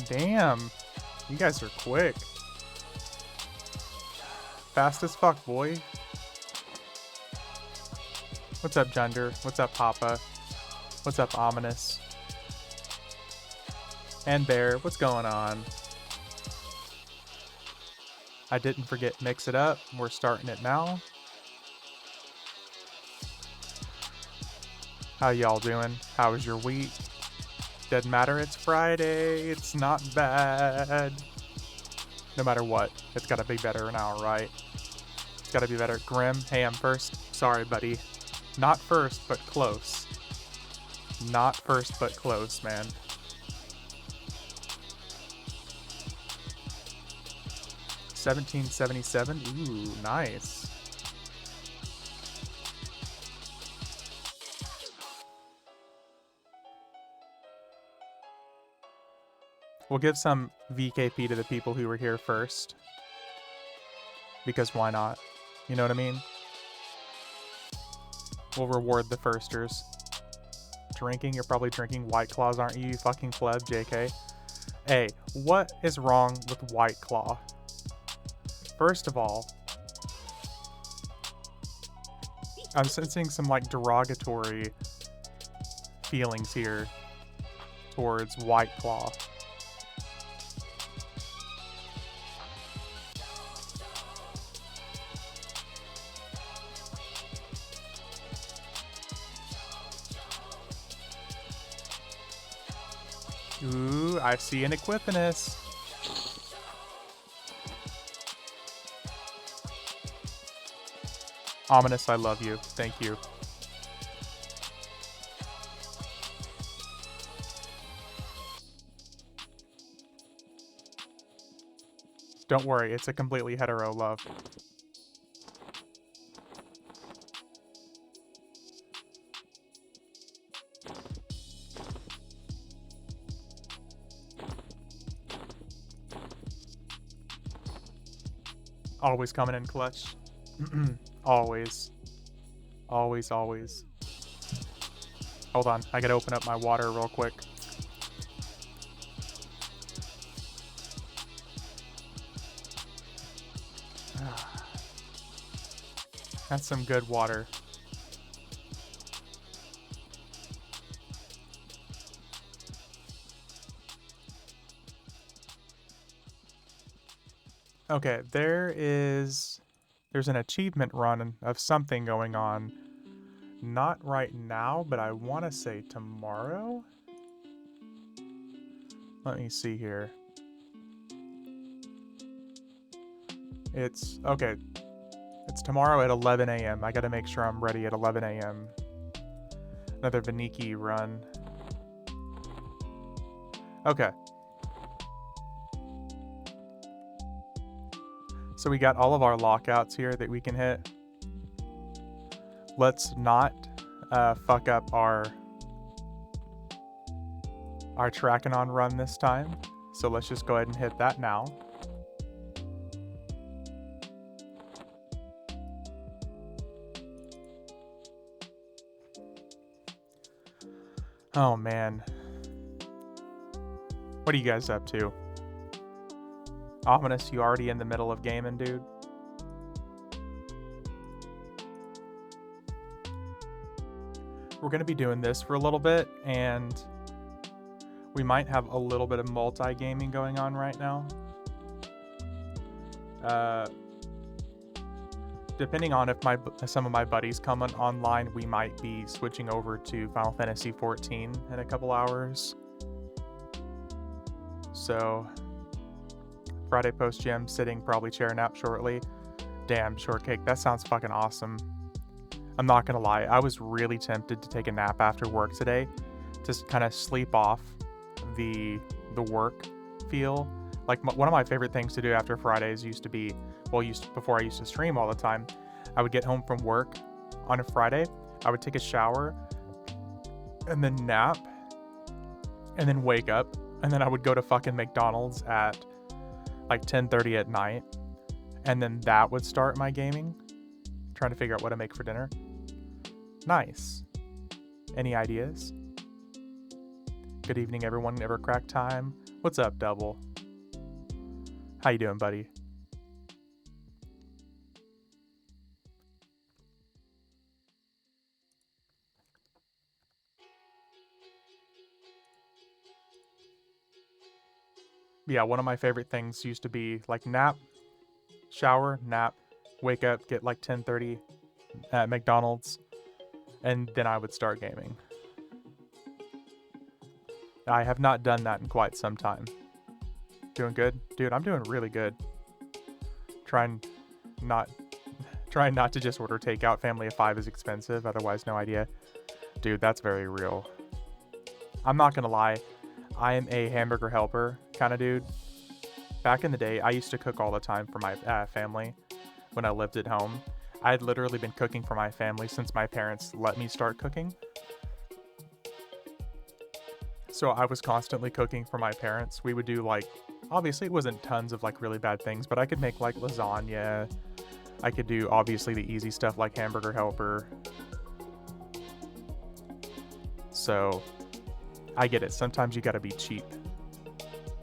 Damn. You guys are quick. Fast as fuck, boy. What's up, Gender? What's up, Papa? What's up, Ominous? And Bear, what's going on? I didn't forget Mix It Up. We're starting it now. How y'all doing? How was your week? Doesn't matter, it's Friday. It's not bad. No matter what, it's gotta be better now, right? It's gotta be better. Grim, hey, I'm first. Sorry, buddy. Not first, but close. Not first, but close, man. $17.77. Ooh, nice. We'll give some VKP to the people who were here first. Because why not? You know what I mean? We'll reward the firsters. Drinking? You're probably drinking White Claws, aren't you, you fucking pleb, JK? Hey, what is wrong with White Claw? First of all, I'm sensing some, like, derogatory feelings here towards White Claw. Ooh, I see an Equipanus. Ominous, I love you. Thank you. Don't worry, it's a completely hetero love. Always coming in clutch. Always. Always, always. Hold on, I gotta open up my water real quick. That's some good water. Okay, there's an achievement run of something going on. Not right now, but I want to say tomorrow? Let me see here. It's tomorrow at 11 a.m. I gotta make sure I'm ready at 11 a.m. Another Vaniki run. Okay. So we got all of our lockouts here that we can hit. Let's not fuck up our Trackanon run this time. So let's just go ahead and hit that now. Oh man. What are you guys up to? Ominous, you already in the middle of gaming, dude? We're going to be doing this for a little bit, and we might have a little bit of multi-gaming going on right now. Depending on if some of my buddies come online, we might be switching over to Final Fantasy XIV in a couple hours. So Friday post gym, sitting, probably chair nap shortly. Damn, shortcake, that sounds fucking awesome. I'm not gonna lie, I was really tempted to take a nap after work today to kind of sleep off the work feel. Like one of my favorite things to do after Fridays used to be, before I used to stream all the time, I would get home from work on a Friday, I would take a shower and then nap and then wake up, and then I would go to fucking McDonald's at like 10:30 at night, and then that would start my gaming, trying to figure out what to make for dinner. Nice. Any ideas? Good evening, everyone. Never crack time. What's up, Double? How you doing, buddy? Yeah, one of my favorite things used to be like nap, shower, nap, wake up, get like 10:30 at McDonald's, and then I would start gaming. I have not done that in quite some time. Doing good? Dude, I'm doing really good. Trying not trying not to just order takeout. Family of 5 is expensive, otherwise no idea. Dude, that's very real. I'm not gonna lie, I am a hamburger helper kind of dude. Back in the day, I used to cook all the time for my family when I lived at home. I had literally been cooking for my family since my parents let me start cooking. So I was constantly cooking for my parents. We would do like, obviously it wasn't tons of like really bad things, but I could make like lasagna. I could do obviously the easy stuff like hamburger helper. So I get it. Sometimes you gotta be cheap.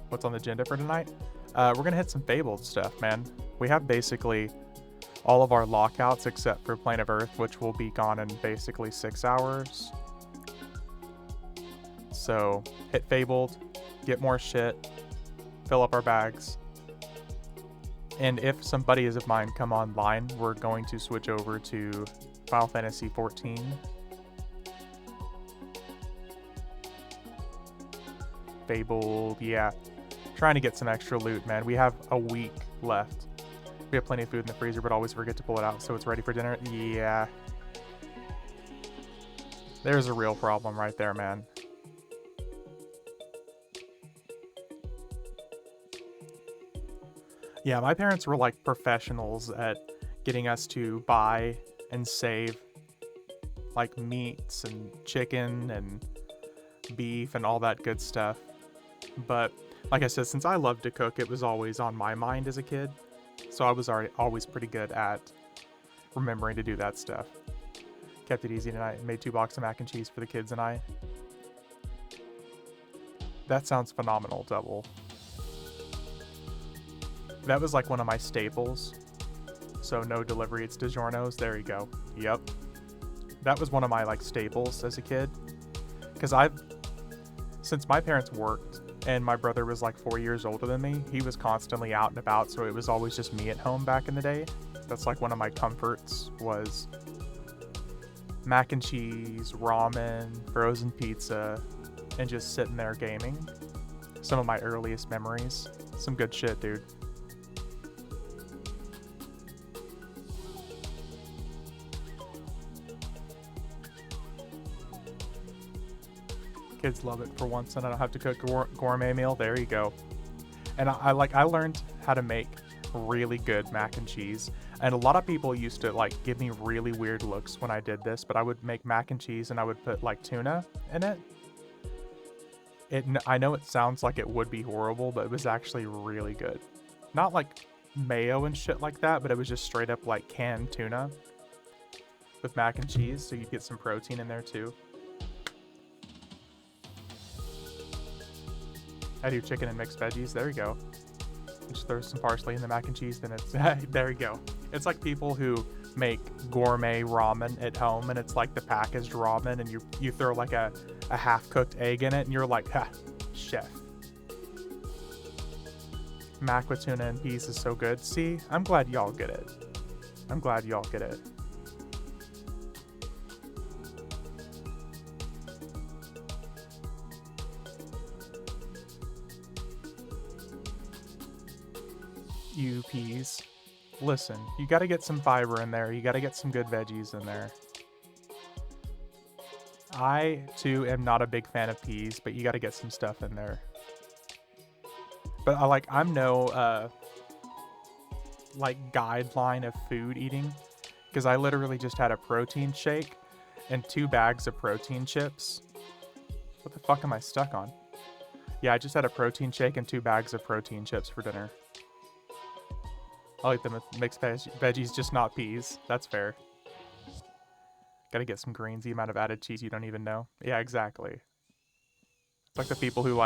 What's on the agenda for tonight? We're gonna hit some Fabled stuff, man. We have basically all of our lockouts except for Plane of Earth, which will be gone in basically 6 hours. So hit Fabled, get more shit, fill up our bags. And if some buddies of mine come online, we're going to switch over to Final Fantasy XIV. Fabled, yeah. Trying to get some extra loot, man. We have a week left. We have plenty of food in the freezer, but always forget to pull it out so it's ready for dinner. Yeah. There's a real problem right there, man. Yeah, my parents were like professionals at getting us to buy and save like meats and chicken and beef and all that good stuff. But like I said, since I loved to cook, it was always on my mind as a kid. So I was always pretty good at remembering to do that stuff. Kept it easy tonight. Made 2 boxes of mac and cheese for the kids and I. That sounds phenomenal, Double. That was like one of my staples. So no delivery, it's DiGiorno's. There you go. Yep. That was one of my like staples as a kid. Because since my parents worked and my brother was like 4 years older than me, he was constantly out and about, so it was always just me at home back in the day. That's like one of my comforts was mac and cheese, ramen, frozen pizza, and just sitting there gaming. Some of my earliest memories. Some good shit, dude. Kids love it for once, and I don't have to cook a gourmet meal. There you go. And I learned how to make really good mac and cheese. And a lot of people used to like give me really weird looks when I did this, but I would make mac and cheese and I would put like tuna in it. I know it sounds like it would be horrible, but it was actually really good. Not like mayo and shit like that, but it was just straight up like canned tuna with mac and cheese, so you'd get some protein in there too. I do chicken and mixed veggies. There you go. Just throw some parsley in the mac and cheese, then it's there you go. It's like people who make gourmet ramen at home, and it's like the packaged ramen, and you throw like a half-cooked egg in it, and you're like, ha, chef. Mac with tuna and peas is so good. See, I'm glad y'all get it. I'm glad y'all get it. You peas. Listen, you gotta get some fiber in there. You gotta get some good veggies in there. I, too, am not a big fan of peas, but you gotta get some stuff in there. But I'm no, guideline of food eating, because I literally just had a protein shake and 2 bags of protein chips. What the fuck am I stuck on? Yeah, I just had a protein shake and 2 bags of protein chips for dinner. I'll eat them with mixed veggies, just not peas. That's fair. Gotta get some greens, the amount of added cheese you don't even know. Yeah, exactly. It's like the people who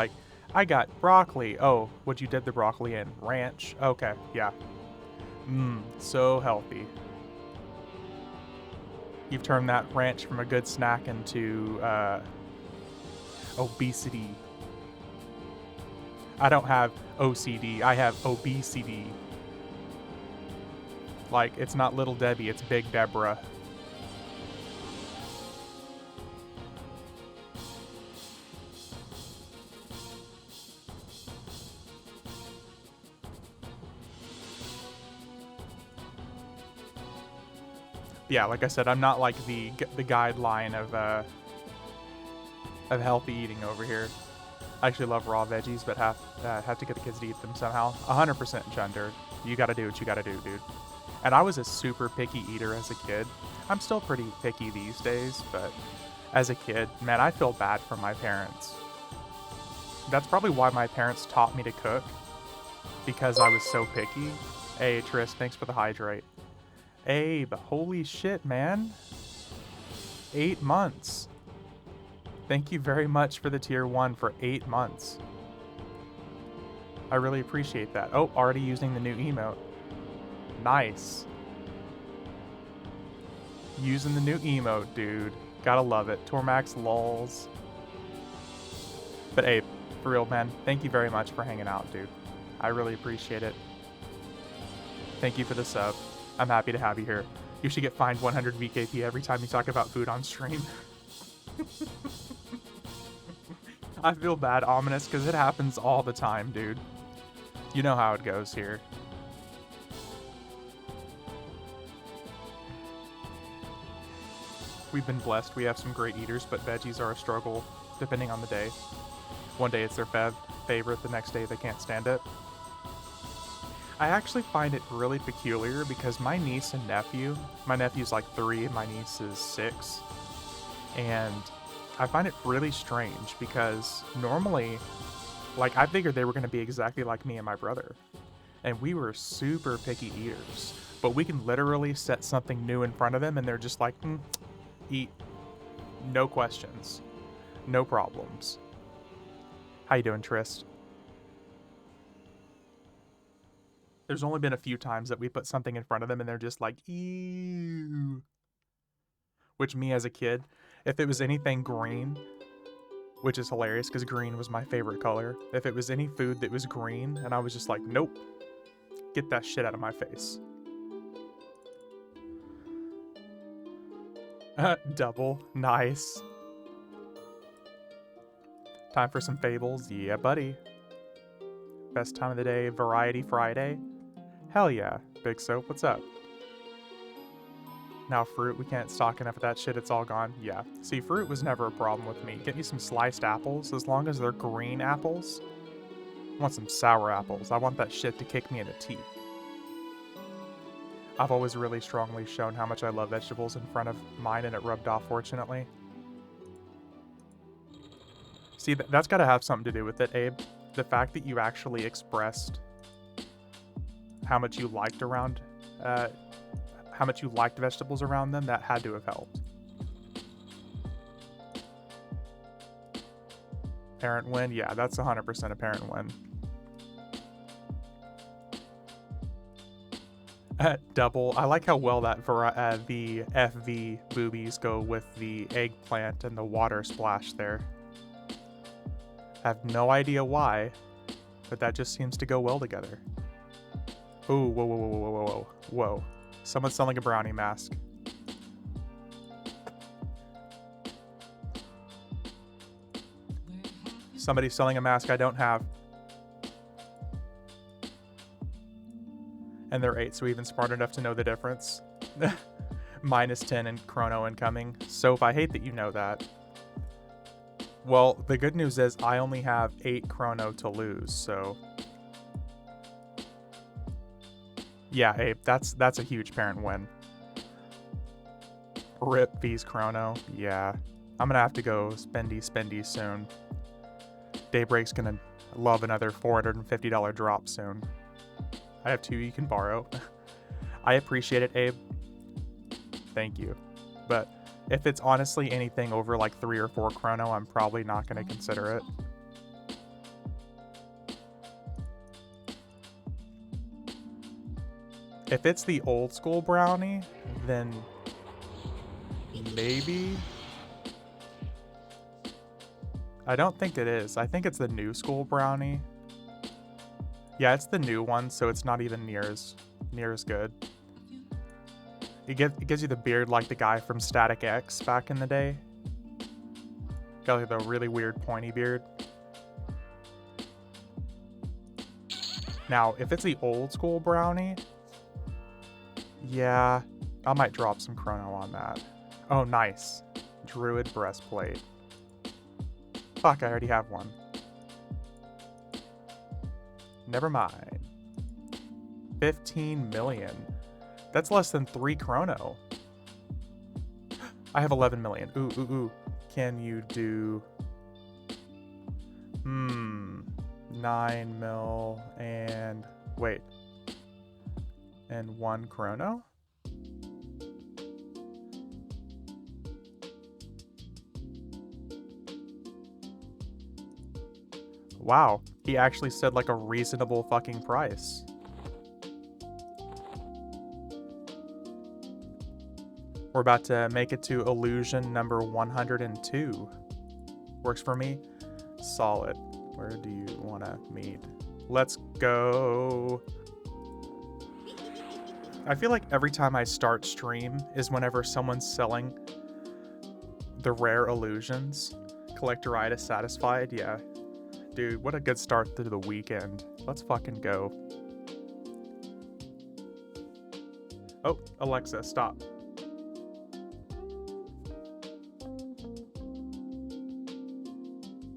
I got broccoli. Oh, what you did the broccoli in? Ranch. Okay, yeah. Mmm, so healthy. You've turned that ranch from a good snack into obesity. I don't have OCD, I have obesity. Like, it's not Little Debbie, it's Big Deborah. Yeah, like I said, I'm not like the guideline of healthy eating over here. I actually love raw veggies, but have to get the kids to eat them somehow. 100% gender. You gotta do what you gotta do, dude. And I was a super picky eater as a kid. I'm still pretty picky these days, but as a kid, man, I feel bad for my parents. That's probably why my parents taught me to cook, because I was so picky. Hey, Tris, thanks for the hydrate. Abe, holy shit, man. 8 months. Thank you very much for the tier 1 for 8 months. I really appreciate that. Oh, already using the new emote. Nice. Using the new emote, dude. Gotta love it. Tormax lols. But Abe, for real, man, thank you very much for hanging out, dude. I really appreciate it. Thank you for the sub. I'm happy to have you here. You should get fined 100 VKP every time you talk about food on stream. I feel bad, Ominous, because it happens all the time, dude. You know how it goes here. We've been blessed. We have some great eaters, but veggies are a struggle, depending on the day. One day it's their favorite, the next day they can't stand it. I actually find it really peculiar because my niece and nephew, my nephew's like 3 and my niece is 6, and I find it really strange because normally, like, I figured they were going to be exactly like me and my brother, and we were super picky eaters, but we can literally set something new in front of them and they're just like, eat, no questions, no problems. How you doing, Trist? There's only been a few times that we put something in front of them and they're just like, ew. Which, me as a kid, if it was anything green, which is hilarious because green was my favorite color, if it was any food that was green and I was just like, nope, get that shit out of my face. Double, nice. Time for some fables, yeah buddy. Best time of the day, Variety Friday. Hell yeah. Big Soap, what's up? Now fruit, we can't stock enough of that shit, it's all gone. Yeah. See, fruit was never a problem with me. Get me some sliced apples, as long as they're green apples. I want some sour apples. I want that shit to kick me in the teeth. I've always really strongly shown how much I love vegetables in front of mine, and it rubbed off, fortunately. See, that's gotta have something to do with it, Abe. The fact that you actually expressed how much you liked vegetables around them, that had to have helped. Parent win? Yeah, that's 100% a parent win. Double. I like how well that the FV boobies go with the eggplant and the water splash there. I have no idea why, but that just seems to go well together. Ooh, whoa, whoa, whoa, whoa, whoa, whoa, whoa. Someone's selling a brownie mask. Somebody's selling a mask I don't have. And they're 8, so even smart enough to know the difference. -10 and chrono incoming. Soap, I hate that you know that. Well, the good news is I only have 8 chrono to lose, so... Yeah, Abe, that's a huge parent win. Rip V's chrono. Yeah. I'm gonna have to go spendy soon. Daybreak's gonna love another $450 drop soon. I have 2 you can borrow. I appreciate it, Abe. Thank you. But if it's honestly anything over like 3 or 4 chrono, I'm probably not gonna consider it. If it's the old school brownie, then maybe. I don't think it is. I think it's the new school brownie. Yeah, it's the new one, so it's not even near as good. It gives you the beard like the guy from Static X back in the day. Got like the really weird pointy beard. Now, if it's the old school brownie, yeah, I might drop some chrono on that. Oh, nice. Druid breastplate. Fuck, I already have one. Never mind. 15 million. That's less than 3 chrono. I have 11 million. Ooh. Can you do... 9 mil and... Wait. And 1 chrono? Wow, he actually said like a reasonable fucking price. We're about to make it to illusion number 102. Works for me? Solid. Where do you want to meet? Let's go. I feel like every time I start stream is whenever someone's selling the rare illusions. Collectoritis satisfied, yeah. Dude, what a good start to the weekend. Let's fucking go. Oh, Alexa, stop.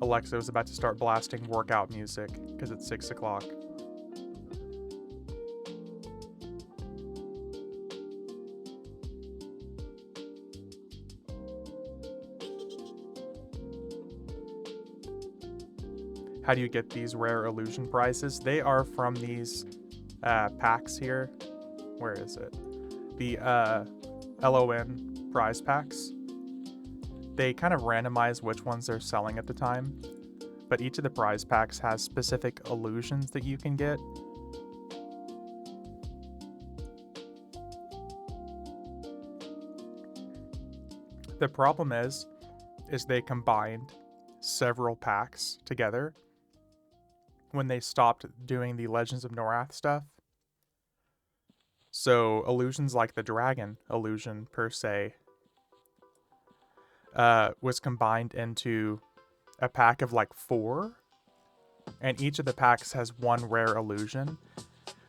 Alexa was about to start blasting workout music because it's 6 o'clock. How do you get these rare illusion prizes? They are from these packs here. Where is it? The LON prize packs. They kind of randomize which ones they're selling at the time, but each of the prize packs has specific illusions that you can get. The problem is they combined several packs together when they stopped doing the Legends of Norath stuff. So illusions like the dragon illusion per se was combined into a pack of like 4, and each of the packs has 1 rare illusion.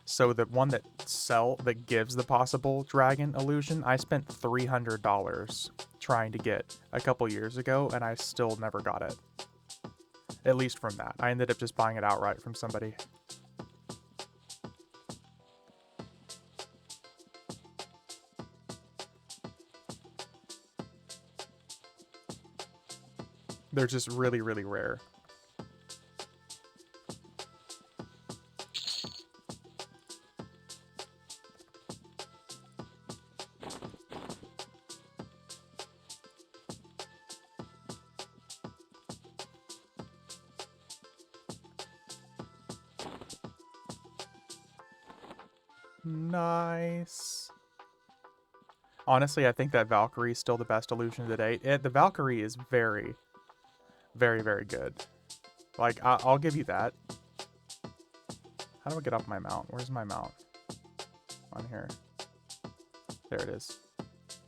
So the one that gives the possible dragon illusion, I spent $300 trying to get a couple years ago, and I still never got it. At least from that. I ended up just buying it outright from somebody. They're just really, really rare. Nice. Honestly, I think that Valkyrie is still the best illusion to date. The Valkyrie is very, very, very good. Like, I'll give you that. How do I get off my mount? Where's my mount? On here. There it is.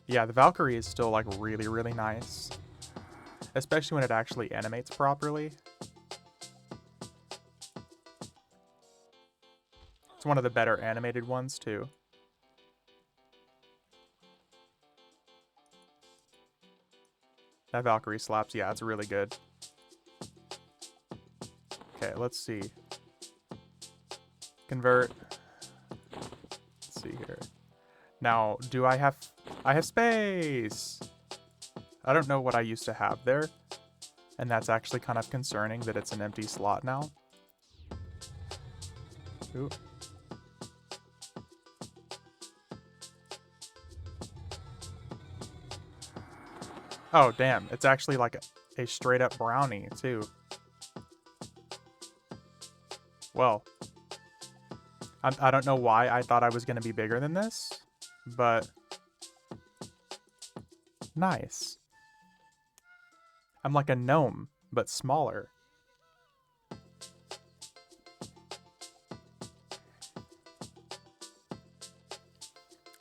Yeah, the Valkyrie is still, like, really, really nice. Especially when it actually animates properly. It's one of the better animated ones, too. That Valkyrie slaps. Yeah, it's really good. Okay, let's see. Convert. Let's see here. Now, do I have space? I don't know what I used to have there. And that's actually kind of concerning that it's an empty slot now. Ooh. Oh, damn. It's actually like a straight up brownie, too. Well, I don't know why I thought I was going to be bigger than this, but nice. I'm like a gnome, but smaller.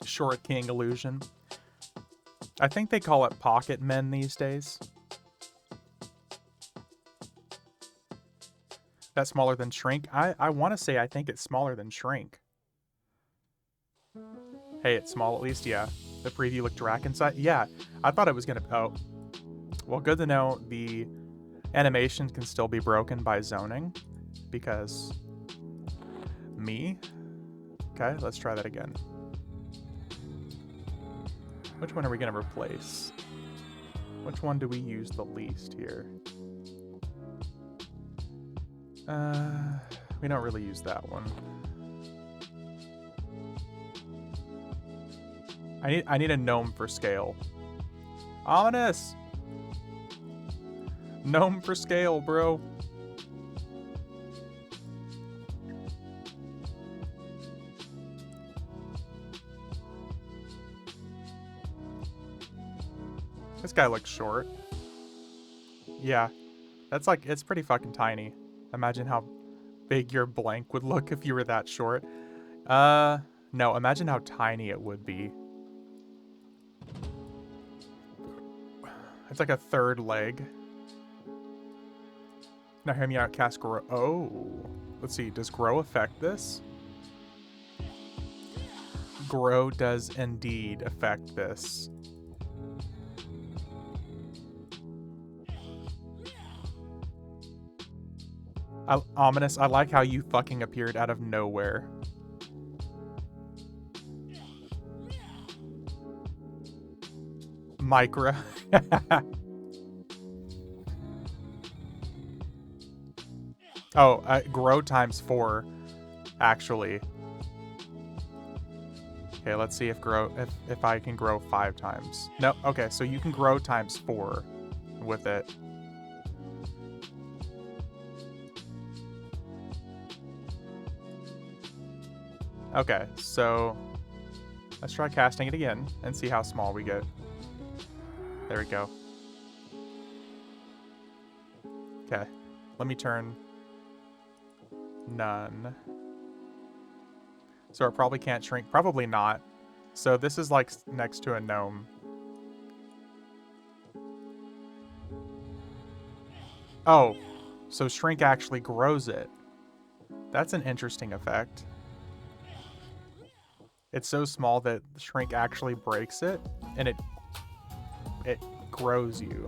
Short king illusion. I think they call it pocket men these days. That's smaller than shrink. I want to say I think it's smaller than shrink. Hey, it's small at least, yeah. The preview looked dragon size. Yeah, I thought it was gonna. Oh, well, good to know. The animation can still be broken by zoning, because me. Okay, let's try that again. Which one are we gonna replace? Which one do we use the least here? We don't really use that one. I need a gnome for scale. Ominous! Gnome for scale, bro. This guy looks short. Yeah. That's like, it's pretty fucking tiny. Imagine how big your blank would look if you were that short. No, imagine how tiny it would be. It's like a third leg. Now hear me out, cast grow. Oh, let's see. Does grow affect this? Grow does indeed affect this. Ominous, I like how you fucking appeared out of nowhere. Micra. Oh, grow times 4, actually. Okay, let's see if if I can grow 5 times. No, okay, so you can grow times 4 with it. Okay, so let's try casting it again and see how small we get. There we go. Okay, let me turn none. So it probably can't shrink. Probably not. So this is like next to a gnome. Oh, so shrink actually grows it. That's an interesting effect. It's so small that shrink actually breaks it, and it grows you.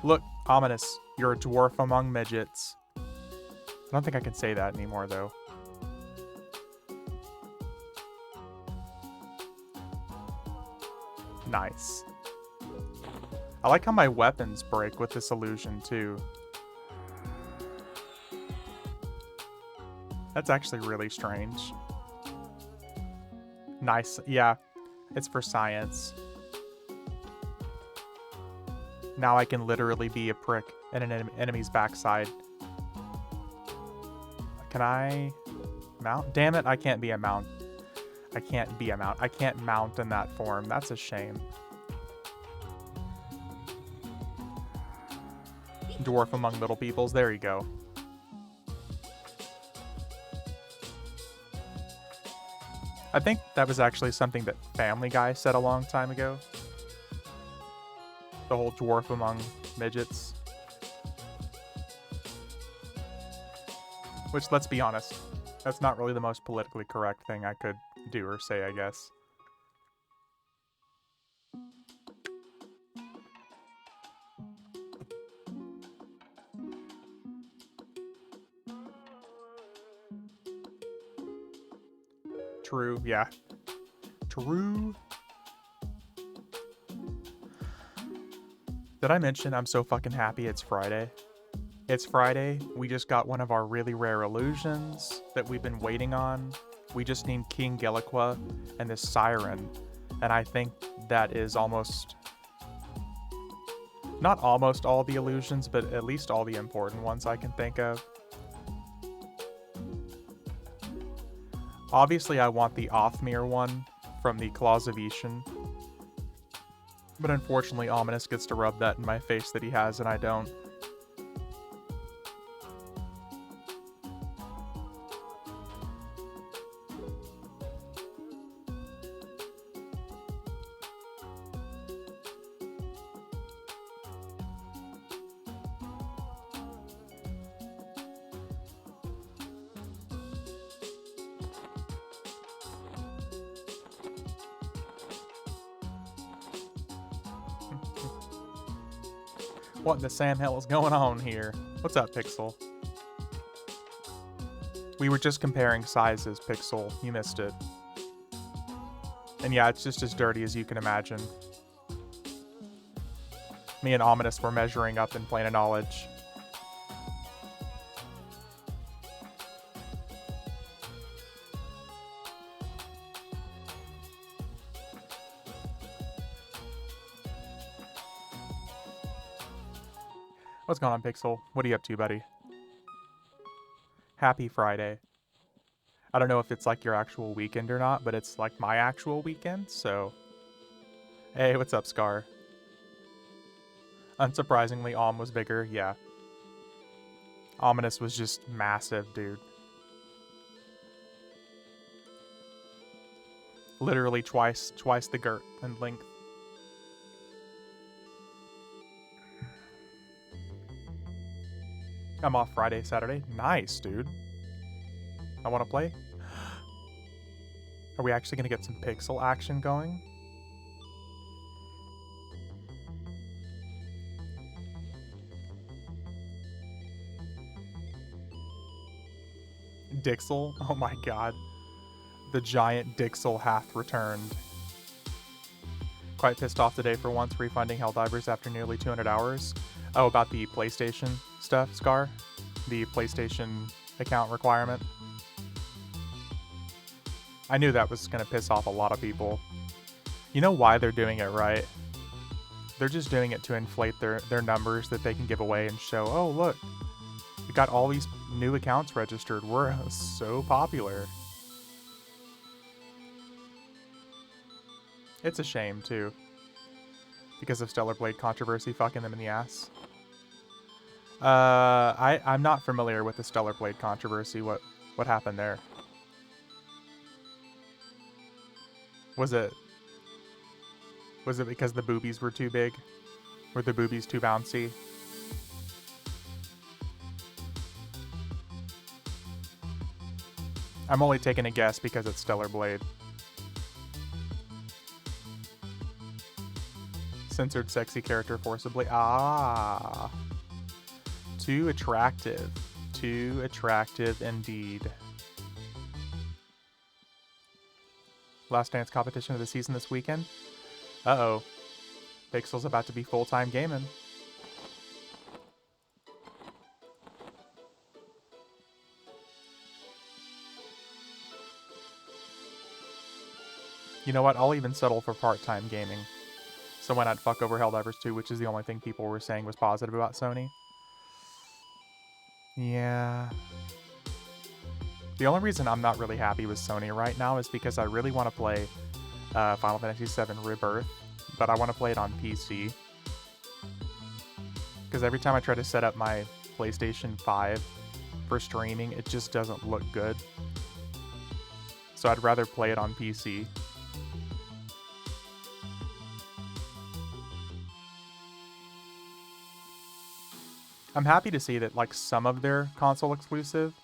Look, Ominous, you're a dwarf among midgets. I don't think I can say that anymore, though. Nice. I like how my weapons break with this illusion, too. That's actually really strange. Nice. Yeah, it's for science. Now I can literally be a prick in an enemy's backside. Can I mount? Damn it, I can't be a mount. I can't be a mount. I can't mount in that form. That's a shame. Dwarf among little peoples. There you go. I think that was actually something that Family Guy said a long time ago. The whole dwarf among midgets. Which, let's be honest, that's not really the most politically correct thing I could do or say, I guess. True, yeah. True. Did I mention I'm so fucking happy it's Friday? It's Friday. We just got one of our really rare illusions that we've been waiting on. We just need King Gilliqua and this Siren. And I think that is almost... not almost all the illusions, but at least all the important ones I can think of. Obviously, I want the Othmere one from the Claws of Ishin. But unfortunately, Ominous gets to rub that in my face that he has, and I don't. What in the Sam hell is going on here? What's up, Pixel? We were just comparing sizes, Pixel. You missed it. And yeah, it's just as dirty as you can imagine. Me and Ominous were measuring up in Plane of Knowledge. What's going on, Pixel? What are you up to, buddy? Happy Friday. I don't know if it's like your actual weekend or not, but it's like my actual weekend, so... Hey, what's up, Scar? Unsurprisingly, was bigger, yeah. Ominous was just massive, dude. Literally twice the girth and length. I'm off Friday, Saturday. Nice, dude. I want to play. Are we actually going to get some pixel action going? Dixel? Oh my god. The giant Dixel hath returned. Quite pissed off today for once, refunding Helldivers after nearly 200 hours. Oh, about the PlayStation stuff, Scar? The PlayStation account requirement? I knew that was going to piss off a lot of people. You know why they're doing it, right? They're just doing it to inflate their numbers that they can give away and show, oh, look, we got all these new accounts registered. We're so popular. It's a shame, too. Because of Stellar Blade controversy fucking them in the ass. I'm not familiar with the Stellar Blade controversy. What happened there? Was it because the boobies were too big? Were the boobies too bouncy? I'm only taking a guess because it's Stellar Blade. Censored sexy character forcibly. Ah. Too attractive. Too attractive indeed. Last Dance competition of the season this weekend. Uh-oh. Pixel's about to be full-time gaming. You know what? I'll even settle for part-time gaming. So why not fuck over Helldivers 2, which is the only thing people were saying was positive about Sony. Yeah. The only reason I'm not really happy with Sony right now is because I really want to play Final Fantasy VII Rebirth, but I want to play it on PC. Because every time I try to set up my PlayStation 5 for streaming, it just doesn't look good. So I'd rather play it on PC. I'm happy to see that, like, some of their console exclusive.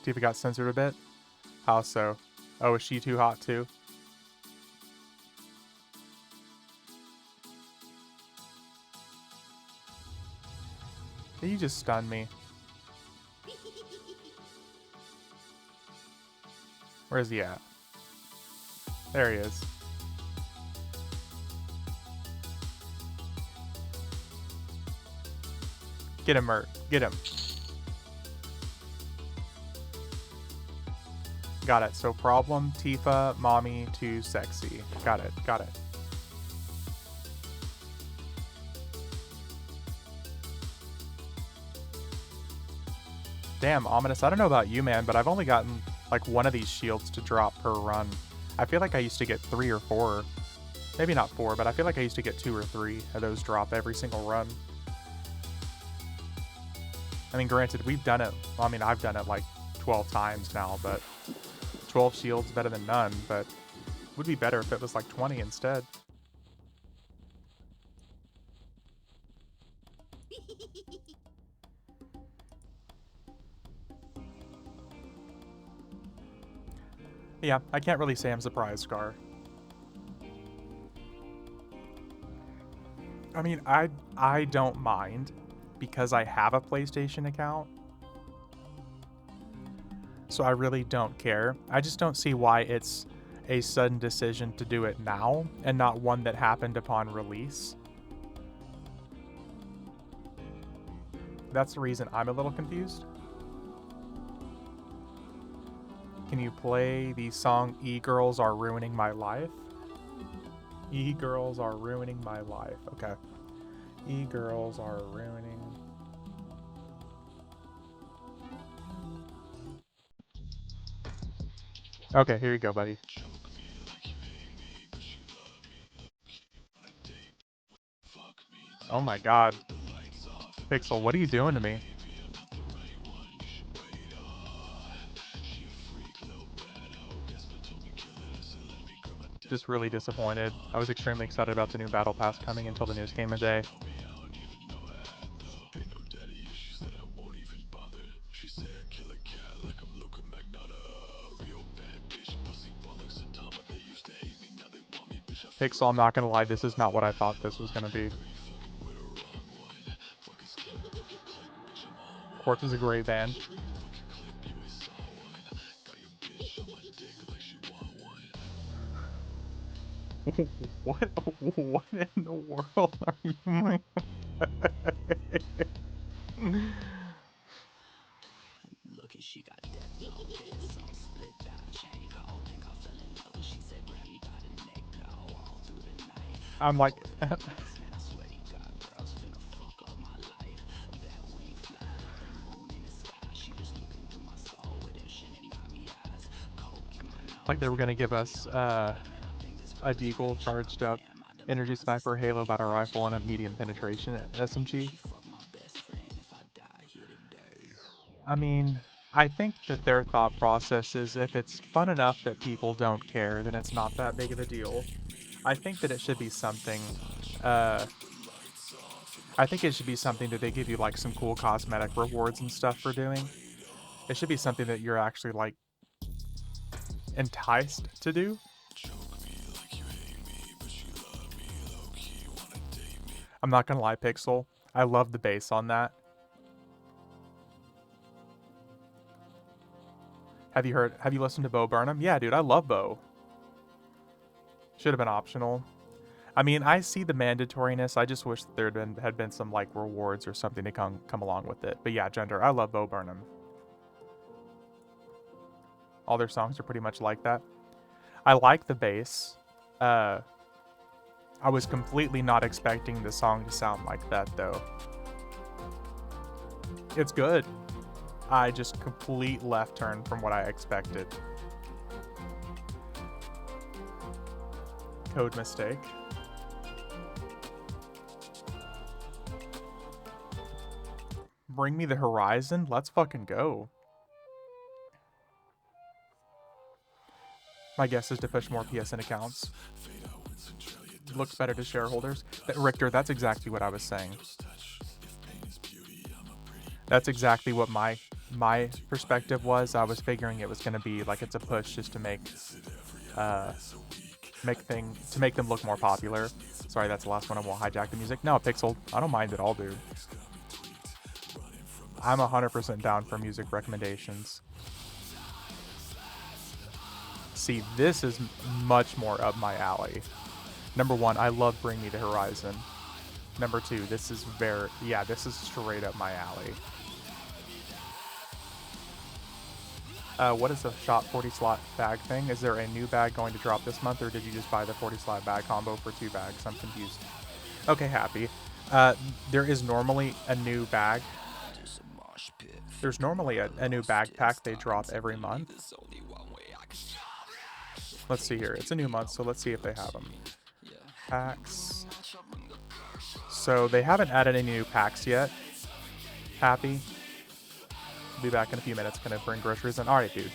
See if it got censored a bit. How so? Oh, is she too hot too? You just stunned me. Where is he at? There he is. Get him, Mert. Get him. Got it. So problem, Tifa, mommy, too sexy. Got it. Got it. Damn, Ominous. I don't know about you, man, but I've only gotten like one of these shields to drop per run. I feel like I used to get 3 or 4. Maybe not 4, but I feel like I used to get 2 or 3 of those drop every single run. I mean, granted, we've done it, well, I mean, I've done it like 12 times now, but 12 shields better than none, but would be better if it was like 20 instead. Yeah, I can't really say I'm surprised, Scar. I mean, I don't mind because I have a PlayStation account. So I really don't care. I just don't see why it's a sudden decision to do it now and not one that happened upon release. That's the reason I'm a little confused. Can you play the song E-Girls Are Ruining My Life? E-Girls Are Ruining My Life. Okay. E-Girls Are Ruining... Okay, here you go, buddy. Oh my god. Pixel, what are you doing to me? Just really disappointed. I was extremely excited about the new Battle Pass coming until the news came today. Pixel, I'm not gonna lie, this is not what I thought this was gonna be. Quartz is a great band. What in the world are you doing? I'm like... like they were gonna give us, a deagle charged up energy sniper Halo battle rifle and a medium penetration SMG. I mean, I think that their thought process is if it's fun enough that people don't care, then it's not that big of a deal. I think that it should be something, I think it should be something that they give you like some cool cosmetic rewards and stuff for doing. It should be something that you're actually like enticed to do. I'm not gonna lie, Pixel. I love the bass on that. Have you listened to Bo Burnham? Yeah, dude, I love Bo. Should have been optional. I mean, I see the mandatoriness. I just wish that there had been some like rewards or something to come along with it. But yeah, Gender, I love Bo Burnham. All their songs are pretty much like that. I like the bass. I was completely not expecting the song to sound like that though. It's good. I just complete left turn from what I expected. Code mistake. Bring me the horizon? Let's fucking go. My guess is to push more PSN accounts. Looks better to shareholders. Richter, that's exactly what I was saying. That's exactly what my perspective was. I was figuring it was going to be like it's a push just to make them look more popular. Sorry, that's the last one. I won't hijack the music. No, Pixel, I don't mind at all, dude. I'm 100% down for music recommendations. See, this is much more up my alley. Number one, I love Bring Me the Horizon. Number two, this is this is straight up my alley. What is the shop 40 slot bag thing? Is there a new bag going to drop this month, or did you just buy the 40 slot bag combo for 2 bags? I'm confused. Okay, happy. There is normally a new bag. There's normally a new backpack they drop every month. Let's see here. It's a new month, so let's see if they have them. Packs. So they haven't added any new packs yet. Happy. Be back in a few minutes. Gonna bring groceries in. Alright, dude.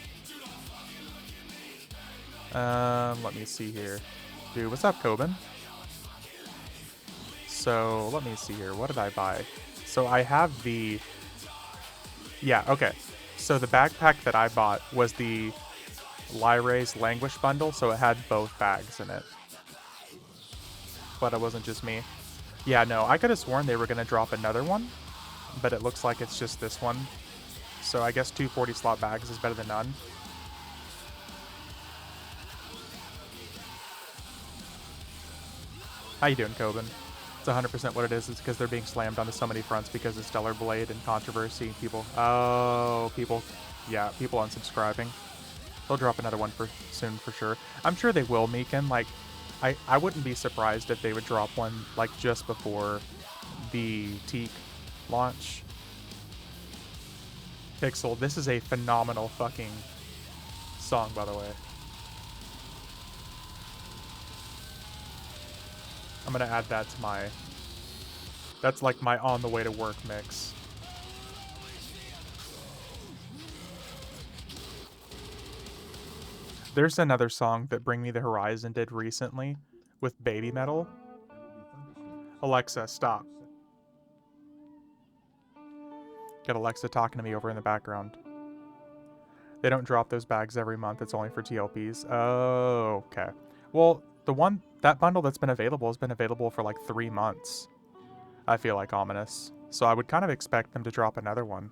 Let me see here. Dude, what's up, Coben? So, let me see here. What did I buy? So, I have the... Yeah, okay. So, the backpack that I bought was the Lyra's Languish bundle, so it had both bags in it. But it wasn't just me. Yeah, no, I could have sworn they were going to drop another one, but it looks like it's just this one. So, I guess 2 40-slot bags is better than none. How you doing, Coben? It's 100% what it is. It's because they're being slammed onto so many fronts because of Stellar Blade and controversy. People, yeah, people unsubscribing. They'll drop another one soon for sure. I'm sure they will, Meekin. Like, I wouldn't be surprised if they would drop one like just before the Teak launch. Pixel, this is a phenomenal fucking song, by the way. I'm gonna add that to my... That's like my on the way to work mix. There's another song that Bring Me the Horizon did recently with Baby Metal. Alexa, stop. Got Alexa talking to me over in the background. They don't drop those bags every month. It's only for TLPs. Oh, okay. Well, that bundle that's been available has been available for like 3 months. I feel like ominous. So I would kind of expect them to drop another one.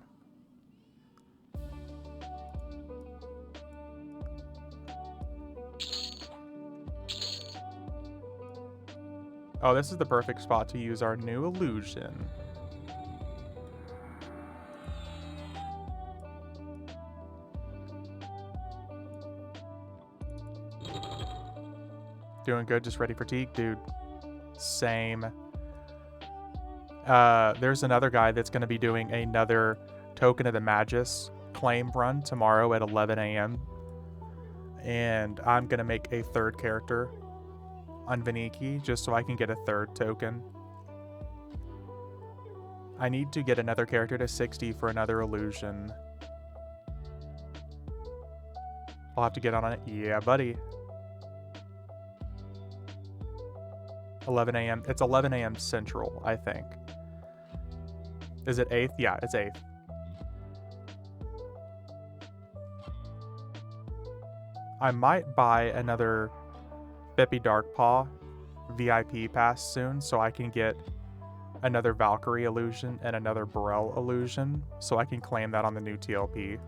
Oh, this is the perfect spot to use our new illusion. Doing good, just ready for Teak, dude. Same. There's another guy that's going to be doing another Token of the Magus claim run tomorrow at 11 a.m. And I'm going to make a 3rd character on Vaniki just so I can get a 3rd token. I need to get another character to 60 for another illusion. I'll have to get on it. Yeah, buddy. 11 a.m. It's 11 a.m. Central, I think. Is it 8th? Yeah, it's 8th. I might buy another Bippy Darkpaw VIP pass soon so I can get another Valkyrie illusion and another Burrell illusion so I can claim that on the new TLP.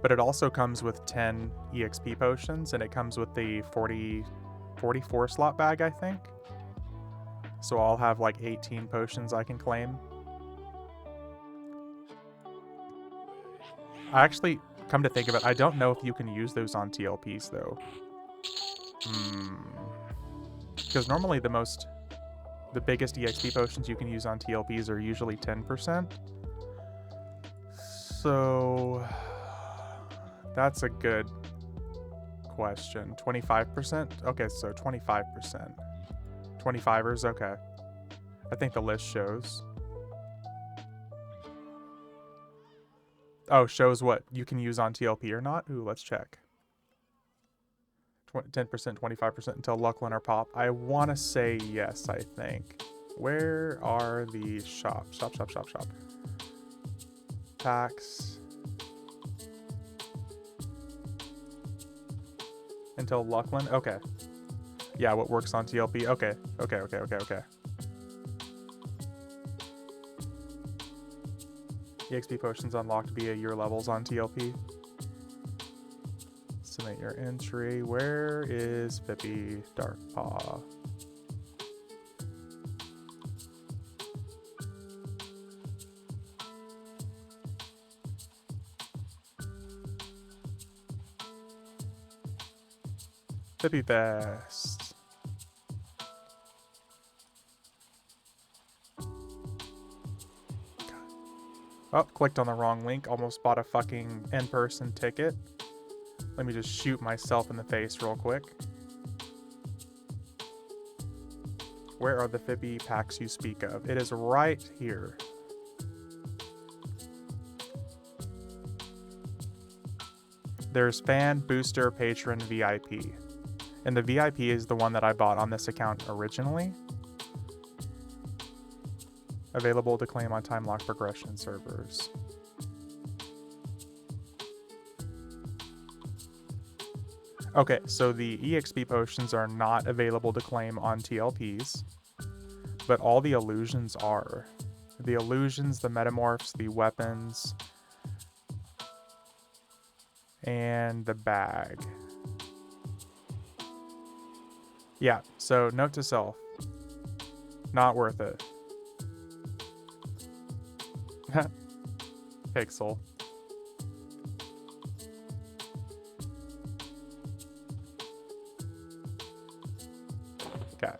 But it also comes with 10 EXP potions and it comes with the 44 slot bag, I think. So I'll have like 18 potions I can claim. I actually, come to think of it, I don't know if you can use those on TLPs though. Because normally the biggest EXP potions you can use on TLPs are usually 10%. So that's a good question. 25%? Okay, so 25%. 25ers, okay. I think the list shows. Oh, shows what you can use on TLP or not? Ooh, let's check. 10%, 25% until Lucklin or Pop. I want to say yes, I think. Where are the shops? Shop. Packs. Until Lucklin? Okay. Yeah, what works on TLP? Okay. EXP potions unlocked via your levels on TLP. Submit your entry. Where is Bippy Darkpaw? Bippy Best. Oh, clicked on the wrong link. Almost bought a fucking in-person ticket. Let me just shoot myself in the face real quick. Where are the Fibby packs you speak of? It is right here. There's Fan, Booster, Patron, VIP. And the VIP is the one that I bought on this account originally. Available to claim on time lock progression servers. Okay, so the EXP potions are not available to claim on TLPs, but all the illusions are. The illusions, the metamorphs, the weapons, and the bag. Yeah, so note to self. Not worth it. Pixel. Okay.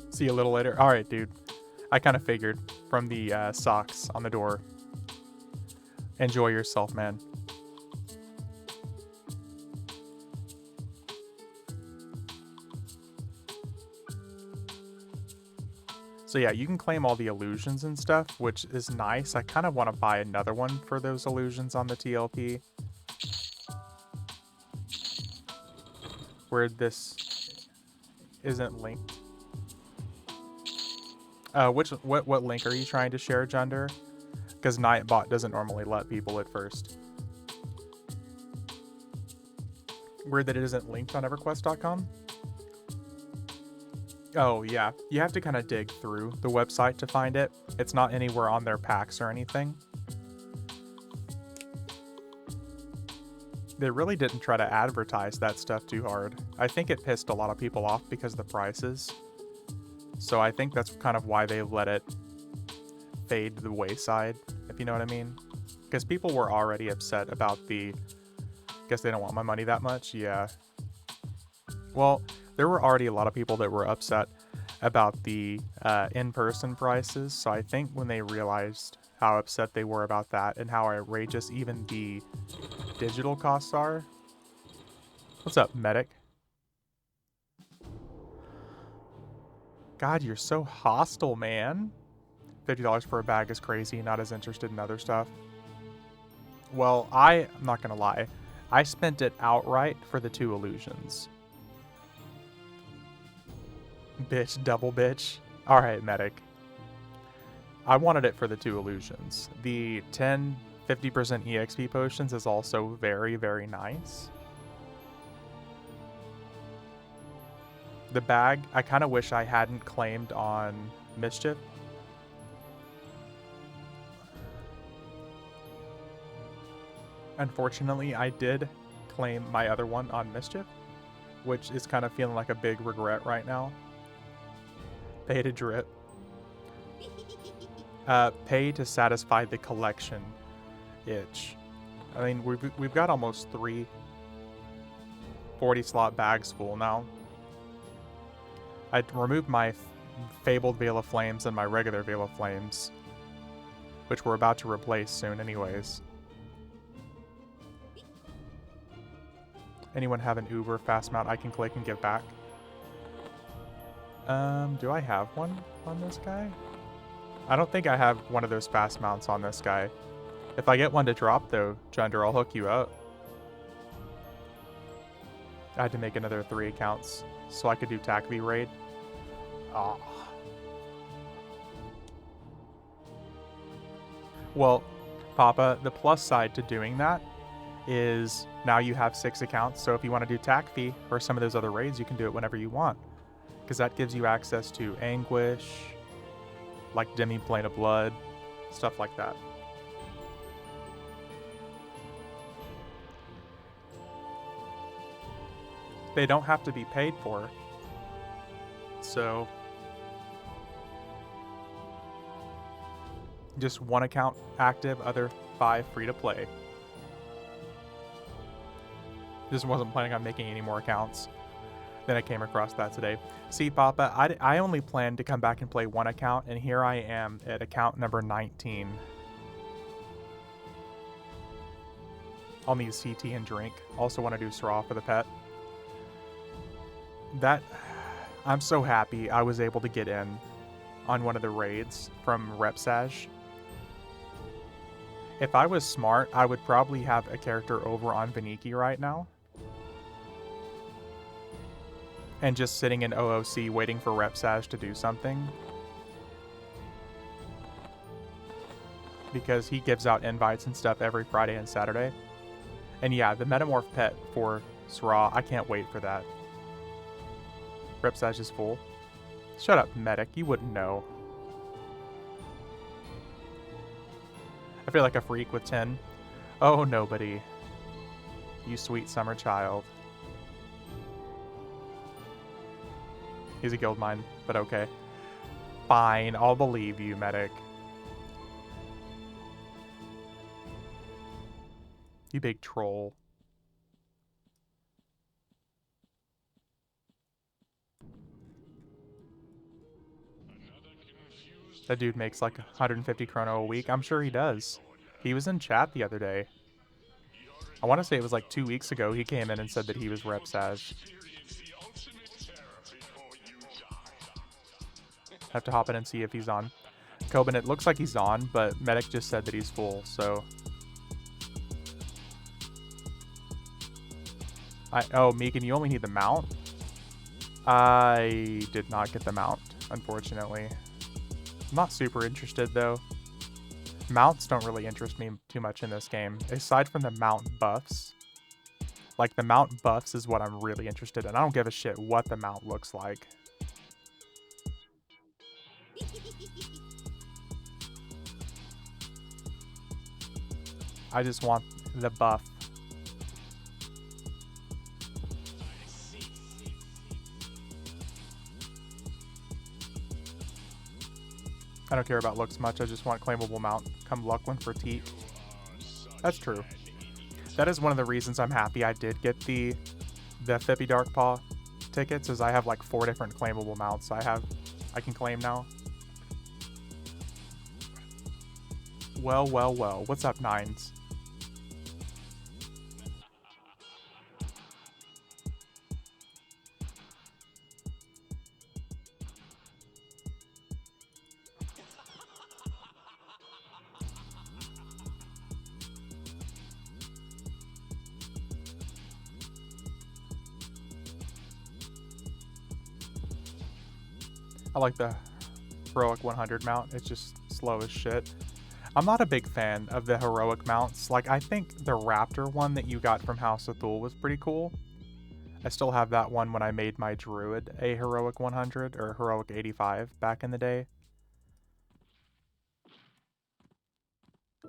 See you a little later. Alright, dude. I kind of figured from the socks on the door. Enjoy yourself, man. So yeah, you can claim all the illusions and stuff, which is nice. I kind of want to buy another one for those illusions on the TLP. Where this isn't linked. What link are you trying to share, Junder? Because Nightbot doesn't normally let people at first. Weird that it isn't linked on EverQuest.com. Oh, yeah. You have to kind of dig through the website to find it. It's not anywhere on their packs or anything. They really didn't try to advertise that stuff too hard. I think it pissed a lot of people off because of the prices. So I think that's kind of why they let it fade to the wayside, if you know what I mean. Because people were already upset about the... Guess they don't want my money that much? Yeah. Well... There were already a lot of people that were upset about the in-person prices, so I think when they realized how upset they were about that and how outrageous even the digital costs are. What's up, medic? God, you're so hostile, man. $50 for a bag is crazy, not as interested in other stuff. Well, I'm not gonna lie. I spent it outright for the 2 illusions. Bitch, double bitch. Alright, medic. I wanted it for the 2 illusions. The 50% EXP potions is also very, very nice. The bag, I kind of wish I hadn't claimed on Mischief. Unfortunately, I did claim my other one on Mischief, which is kind of feeling like a big regret right now. Pay to drip. Pay to satisfy the collection itch. I mean, we've got almost 3 40-slot bags full now. I removed my Fabled Veil of Flames and my regular Veil of Flames, which we're about to replace soon anyways. Anyone have an Uber fast mount I can click and get back? Do I have one on this guy? I don't think I have one of those fast mounts on this guy. If I get one to drop though, Junder, I'll hook you up. I had to make another 3 accounts so I could do TACV raid. Ah. Well, Papa, the plus side to doing that is now you have 6 accounts, so if you want to do TACV or some of those other raids, you can do it whenever you want. Because that gives you access to Anguish, like Demi-Plane of Blood, stuff like that. They don't have to be paid for. So, just 1 account active, other 5 free to play. Just wasn't planning on making any more accounts. Then I came across that today. See, Papa, I only planned to come back and play 1 account, and here I am at account number 19. I'll need CT and drink. Also want to do Sraw for the pet. That... I'm so happy I was able to get in on one of the raids from Repsaj. If I was smart, I would probably have a character over on Veniki right now. And just sitting in OOC waiting for Repsaj to do something. Because he gives out invites and stuff every Friday and Saturday. And yeah, the Metamorph pet for Sraw, I can't wait for that. Repsaj is full. Shut up, medic. You wouldn't know. I feel like a freak with 10. Oh, nobody. You sweet summer child. He's a guild mine, but okay. Fine, I'll believe you, medic. You big troll. That dude makes like 150 chrono a week. I'm sure he does. He was in chat the other day. I want to say it was like 2 weeks ago he came in and said that he was Repsaj. Have to hop in and see if he's on. Coben, it looks like he's on, but Medic just said that he's full, so... Oh, Meekin, you only need the mount? I did not get the mount, unfortunately. I'm not super interested, though. Mounts don't really interest me too much in this game, aside from the mount buffs. Like, the mount buffs is what I'm really interested in. I don't give a shit what the mount looks like. I just want the buff. I don't care about looks much, I just want claimable mount. Come Lucklin for Teat. That's true. That is one of the reasons I'm happy I did get the Fippy Darkpaw tickets, is I have like 4 different claimable mounts I can claim now. Well, well, well. What's up, Nines? I like the Heroic 100 mount. It's just slow as shit. I'm not a big fan of the heroic mounts. Like, I think the Raptor one that you got from House of Thule was pretty cool. I still have that one when I made my Druid a Heroic 100 or Heroic 85 back in the day.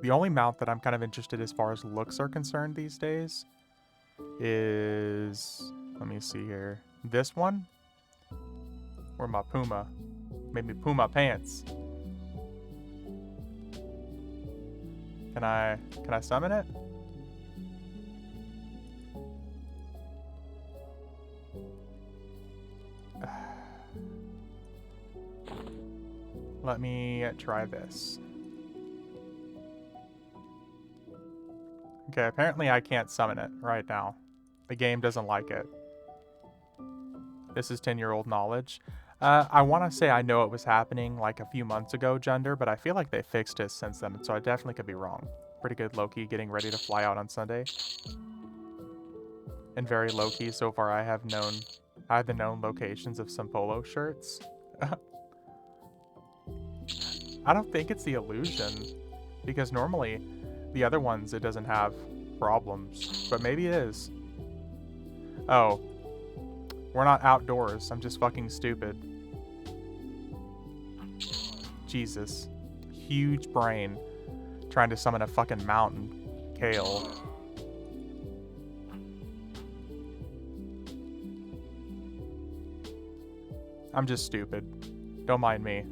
The only mount that I'm kind of interested as far as looks are concerned these days is... let me see here. This one? Or my Puma. Made me poo my pants. Can I summon it? Let me try this. Okay, apparently I can't summon it right now. The game doesn't like it. This is 10-year-old knowledge. I want to say I know it was happening like a few months ago, Gender, but I feel like they fixed it since then, so I definitely could be wrong. Pretty good low-key getting ready to fly out on Sunday. And very low-key so far I have the known locations of some polo shirts. I don't think it's the illusion, because normally the other ones it doesn't have problems, but maybe it is. Oh, we're not outdoors, I'm just fucking stupid. Jesus. Huge brain. Trying to summon a fucking mountain. Kale. I'm just stupid. Don't mind me.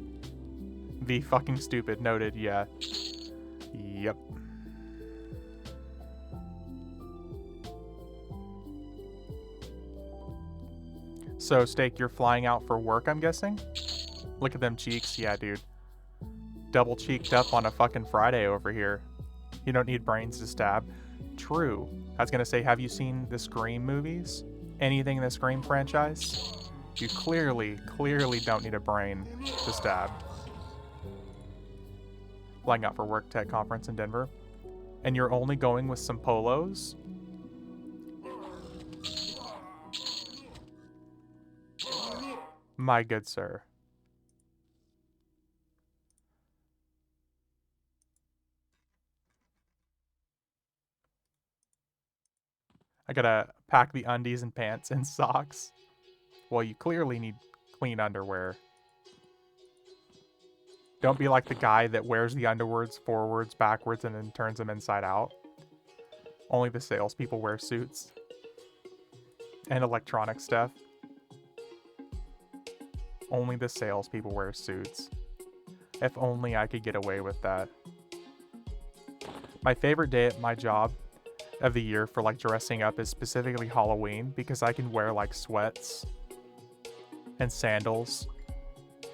The fucking stupid. Noted, yeah. Yep. So, Steak, you're flying out for work, I'm guessing? Look at them cheeks. Yeah, dude. Double cheeked up on a fucking Friday over here. You don't need brains to stab. True. I was gonna say, have you seen the Scream movies? Anything in the Scream franchise? You clearly don't need a brain to stab. Flying out for work tech conference in Denver. And you're only going with some polos? My good sir. I gotta pack the undies and pants and socks. Well, you clearly need clean underwear. Don't be like the guy that wears the underwears forwards, backwards, and then turns them inside out. Only the salespeople wear suits. And electronic stuff. Only the salespeople wear suits. If only I could get away with that. My favorite day at my job of the year for like dressing up is specifically Halloween because I can wear like sweats and sandals.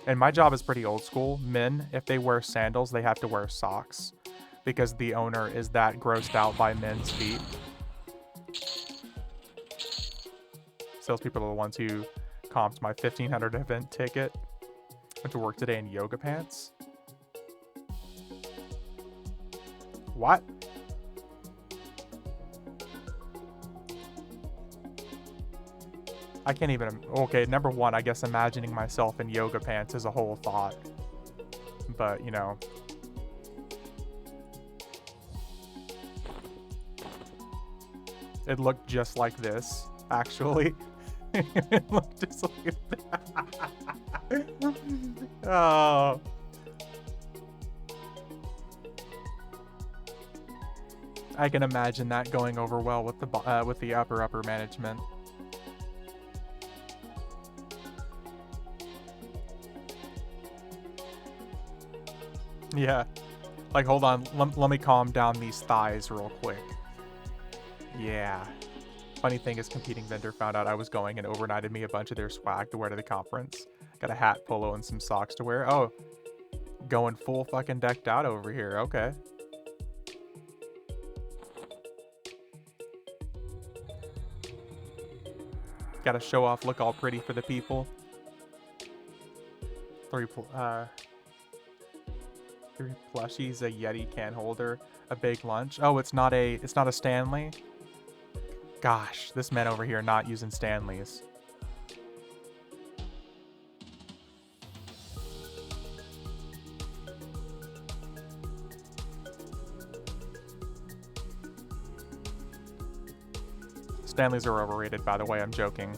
And my job is pretty old school. Men, if they wear sandals, they have to wear socks because the owner is that grossed out by men's feet. Salespeople are the ones who comped my $1,500 event ticket. Went to work today in yoga pants. What? I can't even... Okay, number one, I guess imagining myself in yoga pants is a whole thought. But, you know... It looked just like this, actually. It looked just like that. Oh... I can imagine that going over well with the upper management. Yeah. Like, hold on. Let me calm down these thighs real quick. Yeah. Funny thing is, competing vendor found out I was going and overnighted me a bunch of their swag to wear to the conference. Got a hat, polo, and some socks to wear. Oh. Going full fucking decked out over here. Okay. Gotta show off, look all pretty for the people. Three plushies, a Yeti can holder, a big lunch. Oh, it's not a Stanley. Gosh, this man over here not using Stanleys. Stanleys are overrated, by the way, I'm joking.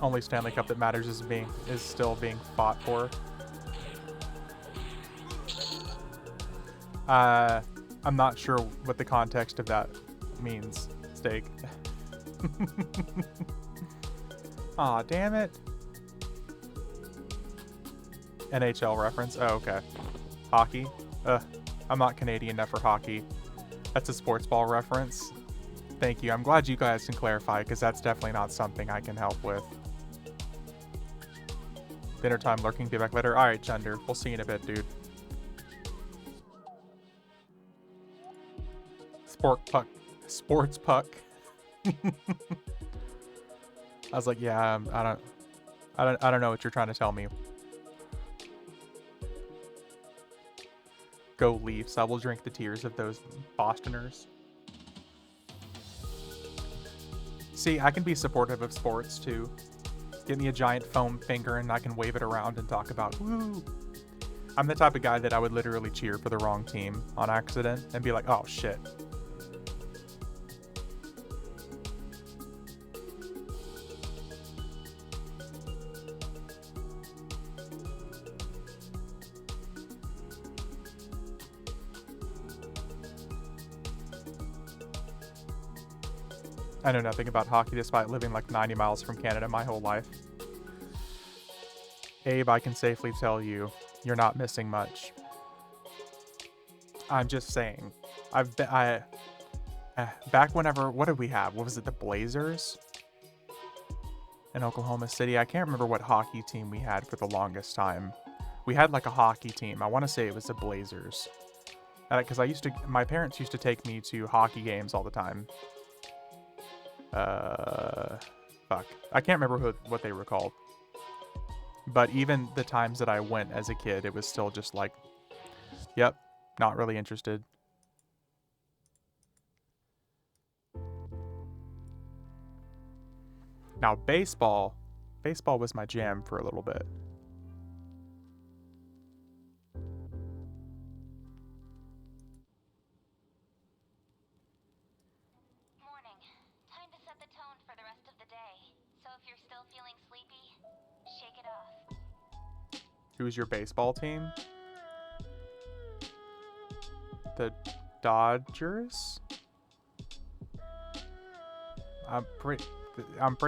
Only Stanley Cup that matters is still being fought for. I'm not sure what the context of that means, Steak. Aw, damn it. NHL reference? Oh, okay. Hockey? I'm not Canadian enough for hockey. That's a sports ball reference. Thank you. I'm glad you guys can clarify, because that's definitely not something I can help with. Dinner time, lurking, be back later. Alright, Chunder. We'll see you in a bit, dude. Sports puck. I was like, yeah, I don't know what you're trying to tell me. Go Leafs. I will drink the tears of those Bostoners. See, I can be supportive of sports too. Give me a giant foam finger and I can wave it around and talk about woo. I'm the type of guy that I would literally cheer for the wrong team on accident and be like, oh shit. I know nothing about hockey despite living like 90 miles from Canada my whole life. Abe, I can safely tell you, you're not missing much. I'm just saying. Back whenever, what did we have? What was it, the Blazers? In Oklahoma City? I can't remember what hockey team we had for the longest time. We had like a hockey team. I want to say it was the Blazers. Because my parents used to take me to hockey games all the time. Fuck. I can't remember what they were called. But even the times that I went as a kid, it was still just like, yep, not really interested. Now, baseball was my jam for a little bit. Morning. Time to set the tone for the rest of the day. So if you're still feeling sleepy, shake it off. Who's your baseball team? The Dodgers? I'm pretty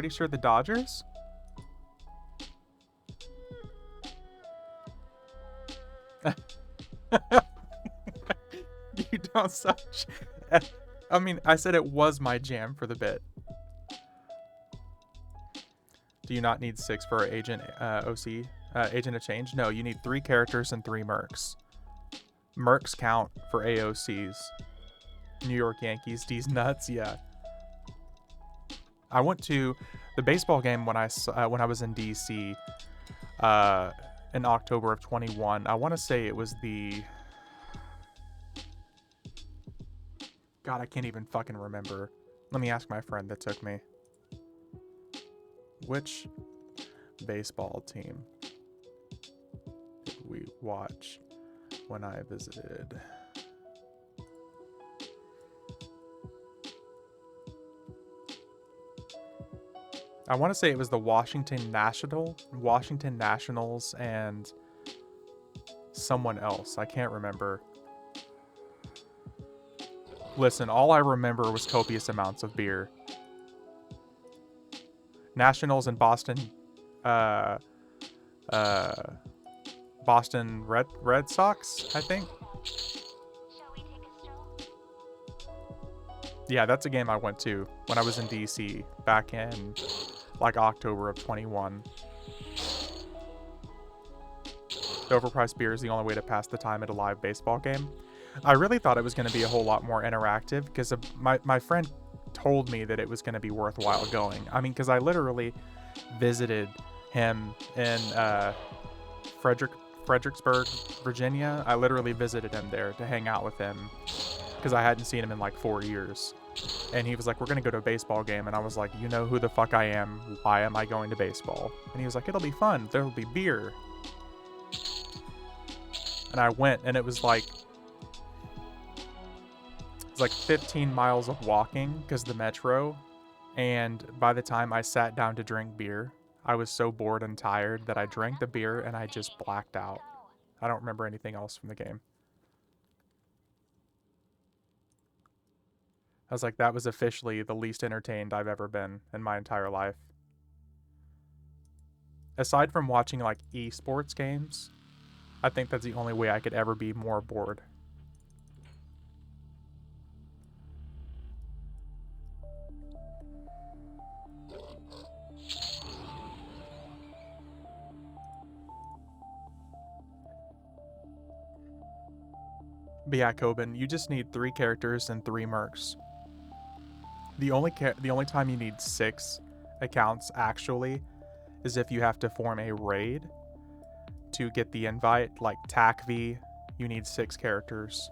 sure the Dodgers? You don't such. I mean, I said it was my jam for the bit. Do you not need 6 for Agent Agent of Change? No, you need 3 characters and 3 mercs. Mercs count for AOCs. New York Yankees, D's nuts, yeah. I went to the baseball game when I was in DC in October of 21. I want to say it was the... God, I can't even fucking remember. Let me ask my friend that took me. Which baseball team did we watch when I visited? I want to say it was the Washington Nationals and someone else. I can't remember. Listen, all I remember was copious amounts of beer. Nationals and Boston Boston Red Sox, I think. Shall we take a stroll? Yeah, that's a game I went to when I was in DC back in like October of 21. The overpriced beer is the only way to pass the time at a live baseball game. I really thought it was going to be a whole lot more interactive because my friend told me that it was going to be worthwhile going. I mean, because I literally visited him in Fredericksburg, Virginia. I literally visited him there to hang out with him because I hadn't seen him in like 4 years. And he was like, we're going to go to a baseball game. And I was like, you know who the fuck I am? Why am I going to baseball? And he was like, it'll be fun. There'll be beer. And I went, and it was like 15 miles of walking because the metro. And by the time I sat down to drink beer, I was so bored and tired that I drank the beer and I just blacked out. I don't remember anything else from the game. I was like, that was officially the least entertained I've ever been in my entire life. Aside from watching like esports games, I think that's the only way I could ever be more bored. But yeah, Coben, you just need 3 characters and 3 mercs. The only time you need 6 accounts actually is if you have to form a raid to get the invite, like TACV, you need 6 characters.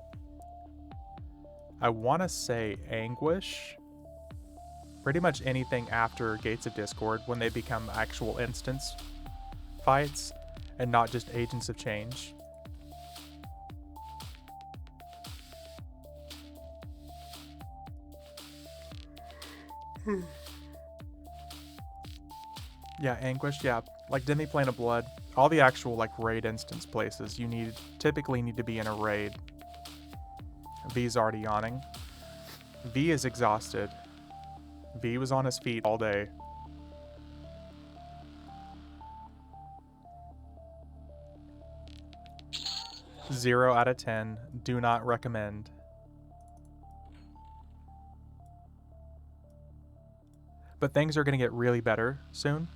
I want to say Anguish. Pretty much anything after Gates of Discord when they become actual instance fights and not just Agents of Change. Yeah, Anguish, yeah. Like Demiplane of Blood. All the actual like raid instance places you typically need to be in a raid. V's already yawning. V is exhausted. V was on his feet all day. Zero out of 10. Do not recommend. But things are going to get really better soon.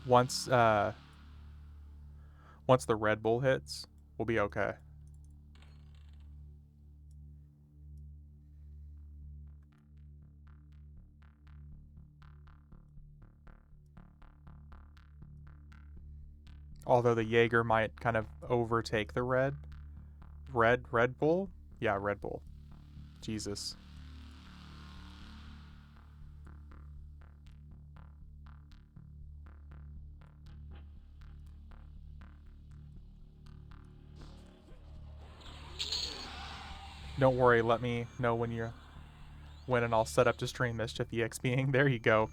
Once Once the Red Bull hits, we'll be okay. Although the Jaeger might kind of overtake the Red Bull? Yeah, Red Bull. Jesus. Don't worry, let me know when and I'll set up to stream Mischief EXPing. There you go.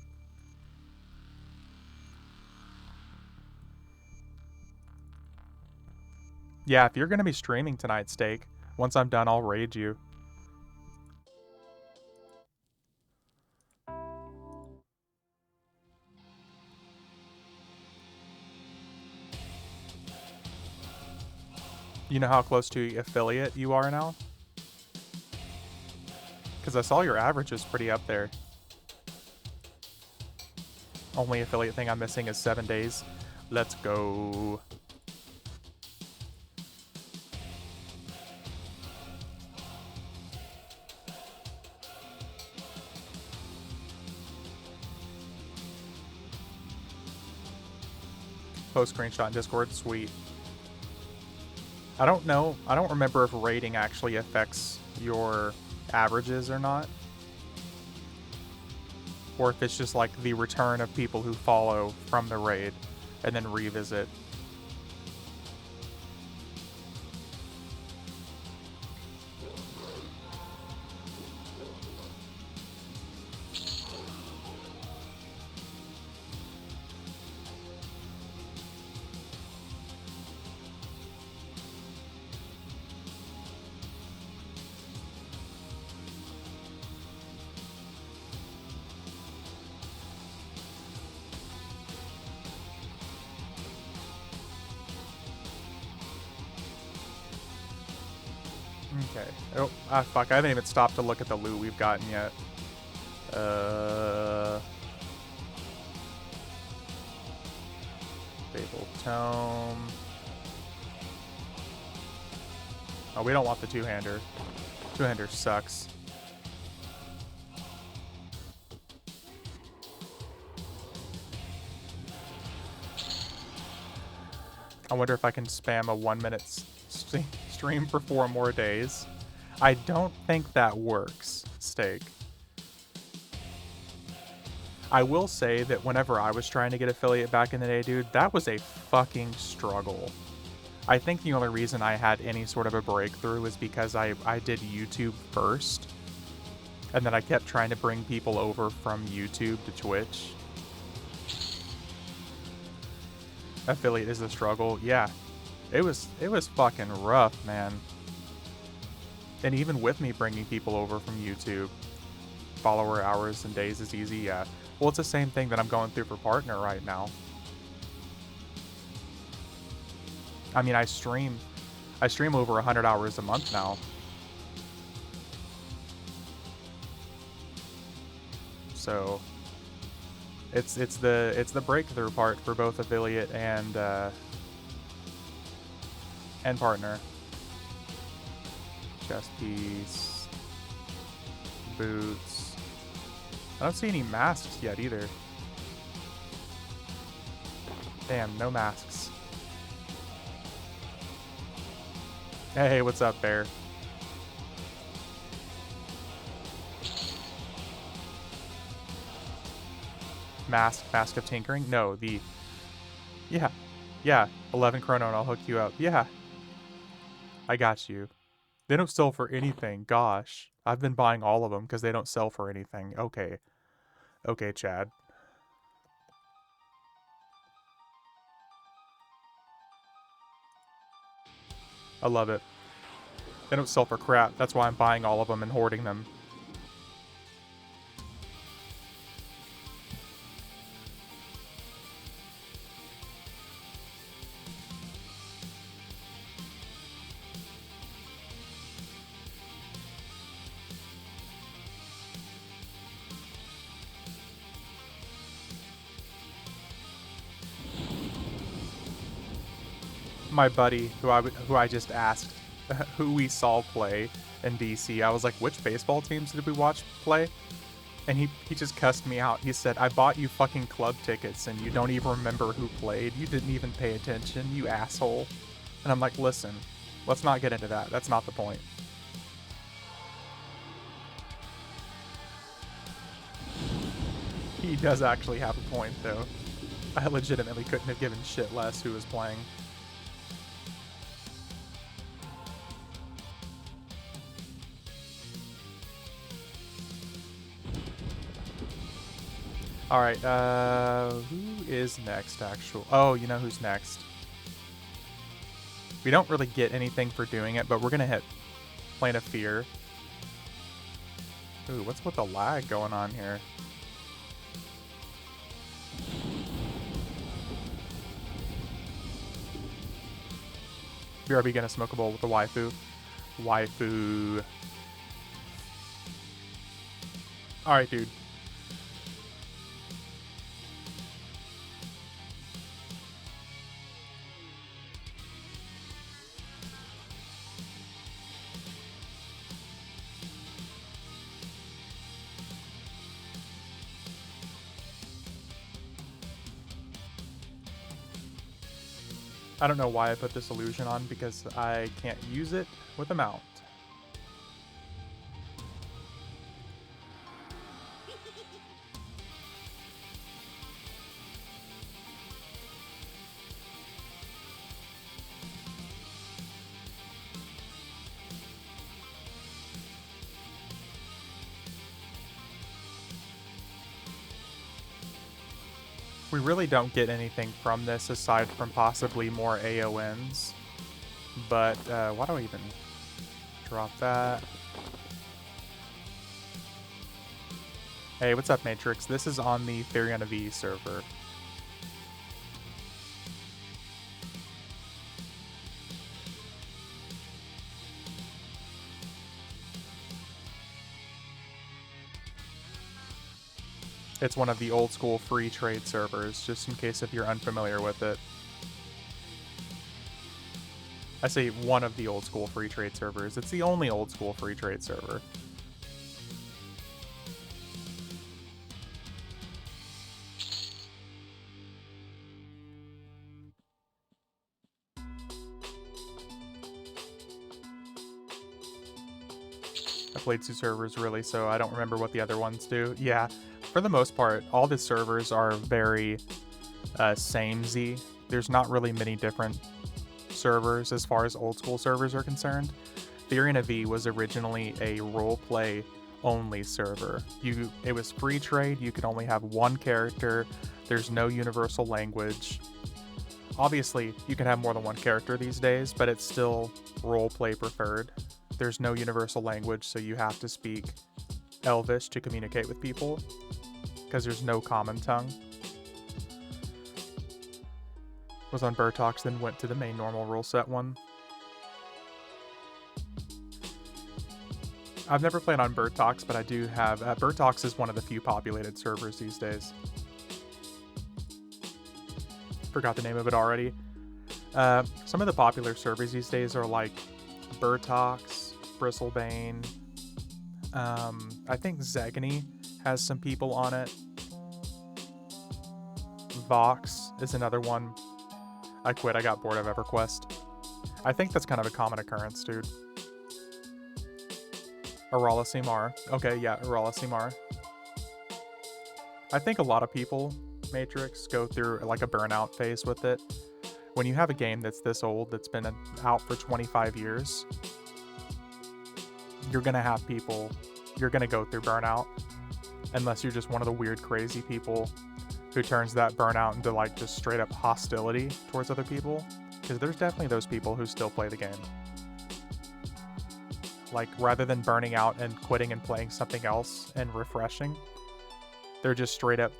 Yeah, if you're gonna be streaming tonight, Steak, once I'm done, I'll raid you. You know how close to affiliate you are now? Because I saw your average is pretty up there. Only affiliate thing I'm missing is 7 days. Let's go. Post screenshot in Discord, sweet. I don't know. I don't remember if rating actually affects your averages or not. Or if it's just like the return of people who follow from the raid and then revisit. Okay. Oh, fuck. I haven't even stopped to look at the loot we've gotten yet. Fabled Tome. Oh, we don't want the two-hander. Two-hander sucks. I wonder if I can spam a 1-minute stream for 4 more days. I don't think that works, Steak. I will say that whenever I was trying to get affiliate back in the day, dude, that was a fucking struggle. I think the only reason I had any sort of a breakthrough is because I did YouTube first. And then I kept trying to bring people over from YouTube to Twitch. Affiliate is a struggle. Yeah. It was fucking rough, man. And even with me bringing people over from YouTube, follower hours and days is easy, yeah. Well, it's the same thing that I'm going through for partner right now. I mean, I stream over 100 hours a month now. So it's the breakthrough part for both affiliate and partner. Chest piece, boots. I don't see any masks yet either. Damn, no masks. Hey, what's up, Bear? Mask of Tinkering? No, the... Yeah, 11 chrono and I'll hook you up. Yeah. I got you. They don't sell for anything. Gosh. I've been buying all of them because they don't sell for anything. Okay. Okay, Chad. I love it. They don't sell for crap. That's why I'm buying all of them and hoarding them. my buddy who I just asked who we saw play in DC. I was like, which baseball teams did we watch play? And he just cussed me out. He said, I bought you fucking club tickets and you don't even remember who played. You didn't even pay attention, you asshole. And I'm like, listen, let's not get into that. That's not the point. He does actually have a point, though. I legitimately couldn't have given shit less who was playing. Alright, who is next, actually? Oh, you know who's next. We don't really get anything for doing it, but we're gonna hit Plane of Fear. Ooh, what's with the lag going on here? BRB gonna smoke a bowl with the waifu. Waifu. Alright, dude. I don't know why I put this illusion on, because I can't use it with a mount. We really don't get anything from this aside from possibly more AONs. But, why do I even drop that? Hey, what's up, Matrix? This is on the Therion of E server. It's one of the old school free trade servers, just in case if you're unfamiliar with it. I say one of the old school free trade servers. It's the only old school free trade server. I played 2 servers really, so I don't remember what the other ones do. Yeah, for the most part, all the servers are very samey. There's not really many different servers as far as old school servers are concerned. Therion of E was originally a roleplay only server. It was free trade, you could only have one character, there's no universal language. Obviously, you can have more than one character these days, but it's still roleplay preferred. There's no universal language, so you have to speak Elvish to communicate with people, because there's no common tongue. Was on Burtox, then went to the main normal rule set one. I've never played on Burtox, but I do have... Burtox is one of the few populated servers these days. Forgot the name of it already. Some of the popular servers these days are like Burtox, Bristlebane. I think Zegany has some people on it. Vox is another one. I quit, I got bored of EverQuest. I think that's kind of a common occurrence, dude. Arala Simar. Okay, yeah, Arala Simar. I think a lot of people, Matrix, go through like a burnout phase with it. When you have a game that's this old, that's been out for 25 years, you're gonna have people, you're gonna go through burnout. Unless you're just one of the weird, crazy people who turns that burnout into like just straight up hostility towards other people. Because there's definitely those people who still play the game. Like, rather than burning out and quitting and playing something else and refreshing, they're just straight up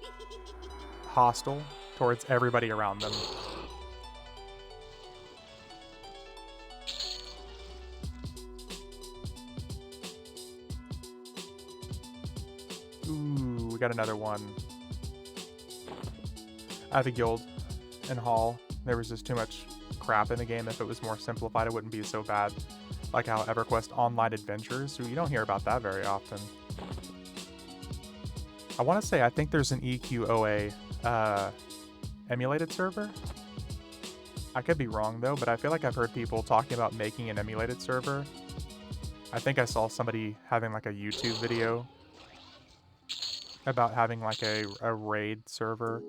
hostile towards everybody around them. Ooh, we got another one. I have a guild in Hall. There was just too much crap in the game. If it was more simplified, it wouldn't be so bad. Like how EverQuest Online Adventures, so you don't hear about that very often. I want to say, I think there's an EQOA emulated server. I could be wrong though, but I feel like I've heard people talking about making an emulated server. I think I saw somebody having like a YouTube video about having like a raid server.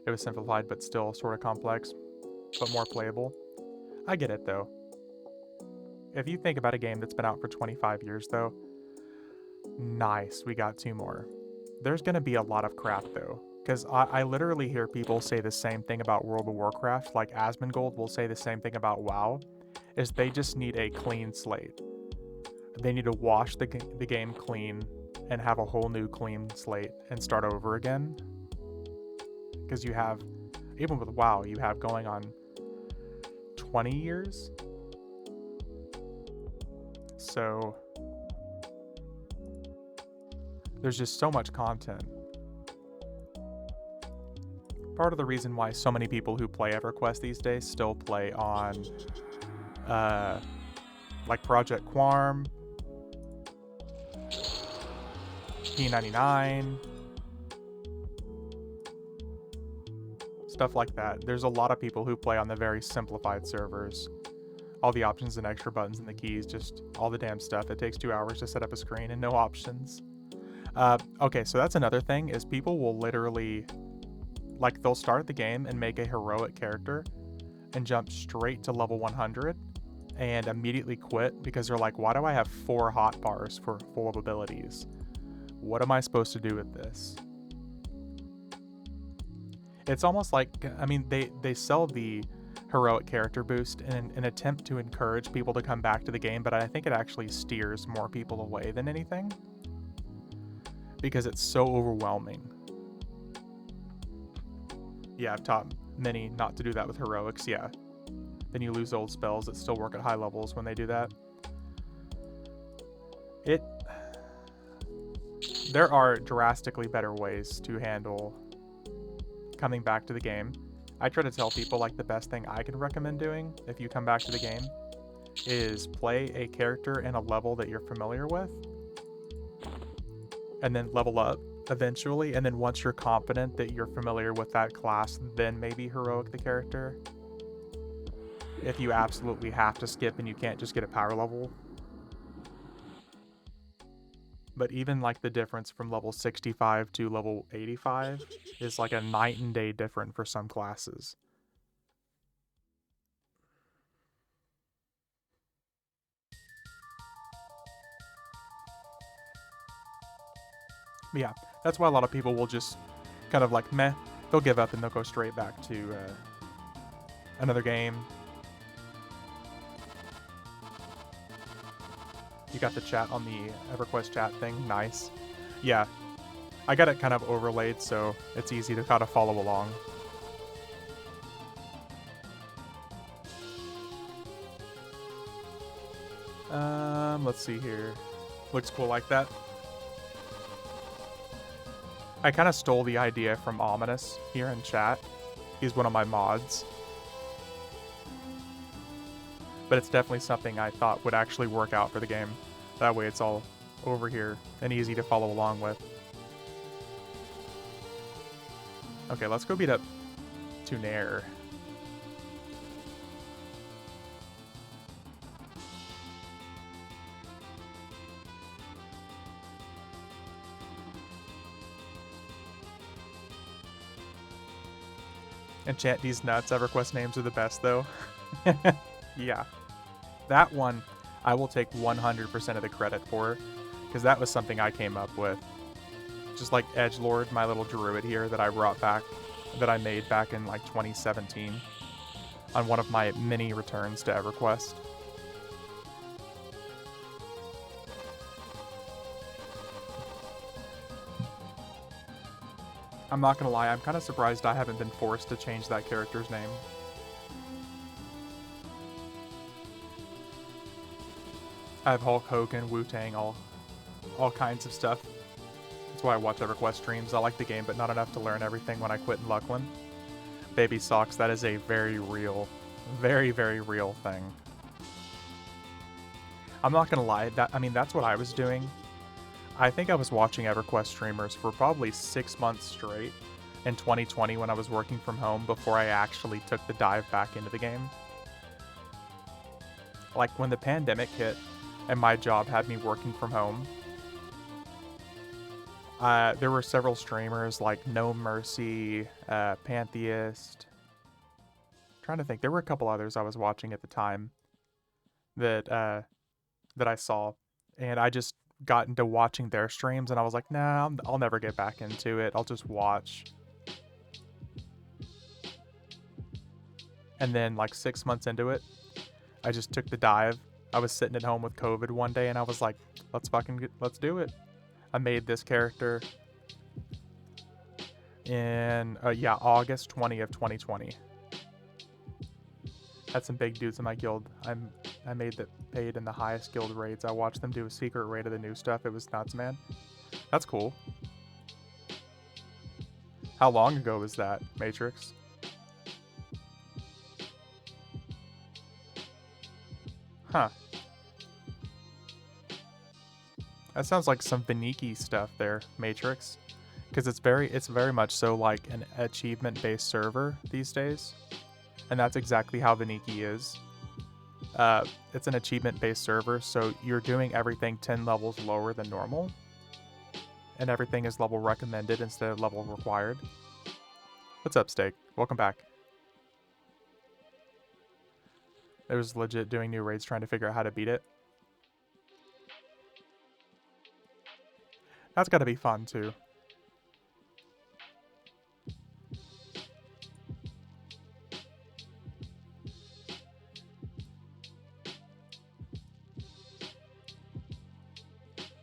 It was simplified but still sort of complex, but more playable. I get it though. If you think about a game that's been out for 25 years though, nice, we got 2 more. There's gonna be a lot of crap though, because I literally hear people say the same thing about World of Warcraft, like Asmongold will say the same thing about WoW, is they just need a clean slate. They need to wash the game clean and have a whole new clean slate and start over again. Because you have, even with WoW, you have going on 20 years. So there's just so much content. Part of the reason why so many people who play EverQuest these days still play on like Project Quarm, P99, stuff like that. There's a lot of people who play on the very simplified servers. All the options and extra buttons and the keys, just all the damn stuff. It takes 2 hours to set up a screen and no options. Okay, so that's another thing, is people will literally, like, they'll start the game and make a heroic character and jump straight to level 100 and immediately quit because they're like, why do I have 4 hotbars for full of abilities? What am I supposed to do with this? It's almost like, I mean, they sell the heroic character boost in an attempt to encourage people to come back to the game, but I think it actually steers more people away than anything because it's so overwhelming. Yeah, I've taught many not to do that with heroics, yeah. Then you lose old spells that still work at high levels when they do that. There are drastically better ways to handle coming back to the game. I try to tell people, like, the best thing I can recommend doing if you come back to the game is play a character in a level that you're familiar with and then level up eventually, and then once you're confident that you're familiar with that class, then maybe heroic the character. If you absolutely have to skip and you can't just get a power level. But even like the difference from level 65 to level 85 is like a night and day different for some classes. But yeah, that's why a lot of people will just kind of like meh, they'll give up and they'll go straight back to another game. You got the chat on the EverQuest chat thing, nice. Yeah, I got it kind of overlaid so it's easy to kind of follow along. Let's see here. Looks cool like that. I kind of stole the idea from Ominous here in chat. He's one of my mods. But it's definitely something I thought would actually work out for the game. That way it's all over here and easy to follow along with. Okay, let's go beat up Tunair. Enchant these nuts. EverQuest names are the best, though. Yeah. That one, I will take 100% of the credit for, because that was something I came up with. Just like Edgelord, my little druid here that I brought back, that I made back in like 2017 on one of my many returns to EverQuest. I'm not gonna lie, I'm kind of surprised I haven't been forced to change that character's name. I have Hulk Hogan, Wu-Tang, all kinds of stuff. That's why I watch EverQuest streams. I like the game, but not enough to learn everything when I quit in Luckland. Baby socks, that is a very real, very, very real thing. I'm not gonna lie, that's what I was doing. I think I was watching EverQuest streamers for probably 6 months straight in 2020 when I was working from home before I actually took the dive back into the game. Like, when the pandemic hit and my job had me working from home, there were several streamers like No Mercy, Pantheist. Trying to think, there were a couple others I was watching at the time that I saw, and I just got into watching their streams, and I was like, nah, I'll never get back into it. I'll just watch. And then, like 6 months into it, I just took the dive. I was sitting at home with COVID one day, and I was like, let's do it. I made this character in August 20th, 2020. Had some big dudes in my guild. I made that paid in the highest guild raids. I watched them do a secret raid of the new stuff. It was nuts, man. That's cool. How long ago was that, Matrix? Huh. That sounds like some Vaniki stuff there, Matrix. Because it's very much so like an achievement-based server these days. And that's exactly how Vaniki is. It's an achievement-based server, so you're doing everything 10 levels lower than normal. And everything is level recommended instead of level required. What's up, Steak? Welcome back. It was legit doing new raids trying to figure out how to beat it. That's gotta be fun, too.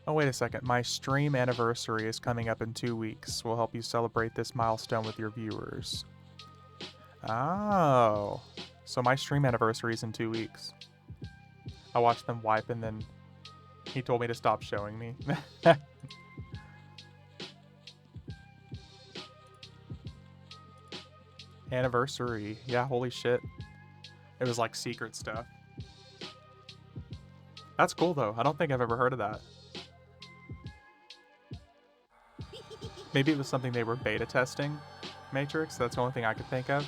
Oh, wait a second. My stream anniversary is coming up in 2 weeks. We'll help you celebrate this milestone with your viewers. Oh. So my stream anniversary is in 2 weeks. I watched them wipe and then he told me to stop showing me. Anniversary. Yeah, holy shit. It was like secret stuff. That's cool though. I don't think I've ever heard of that. Maybe it was something they were beta testing, Matrix. That's the only thing I could think of.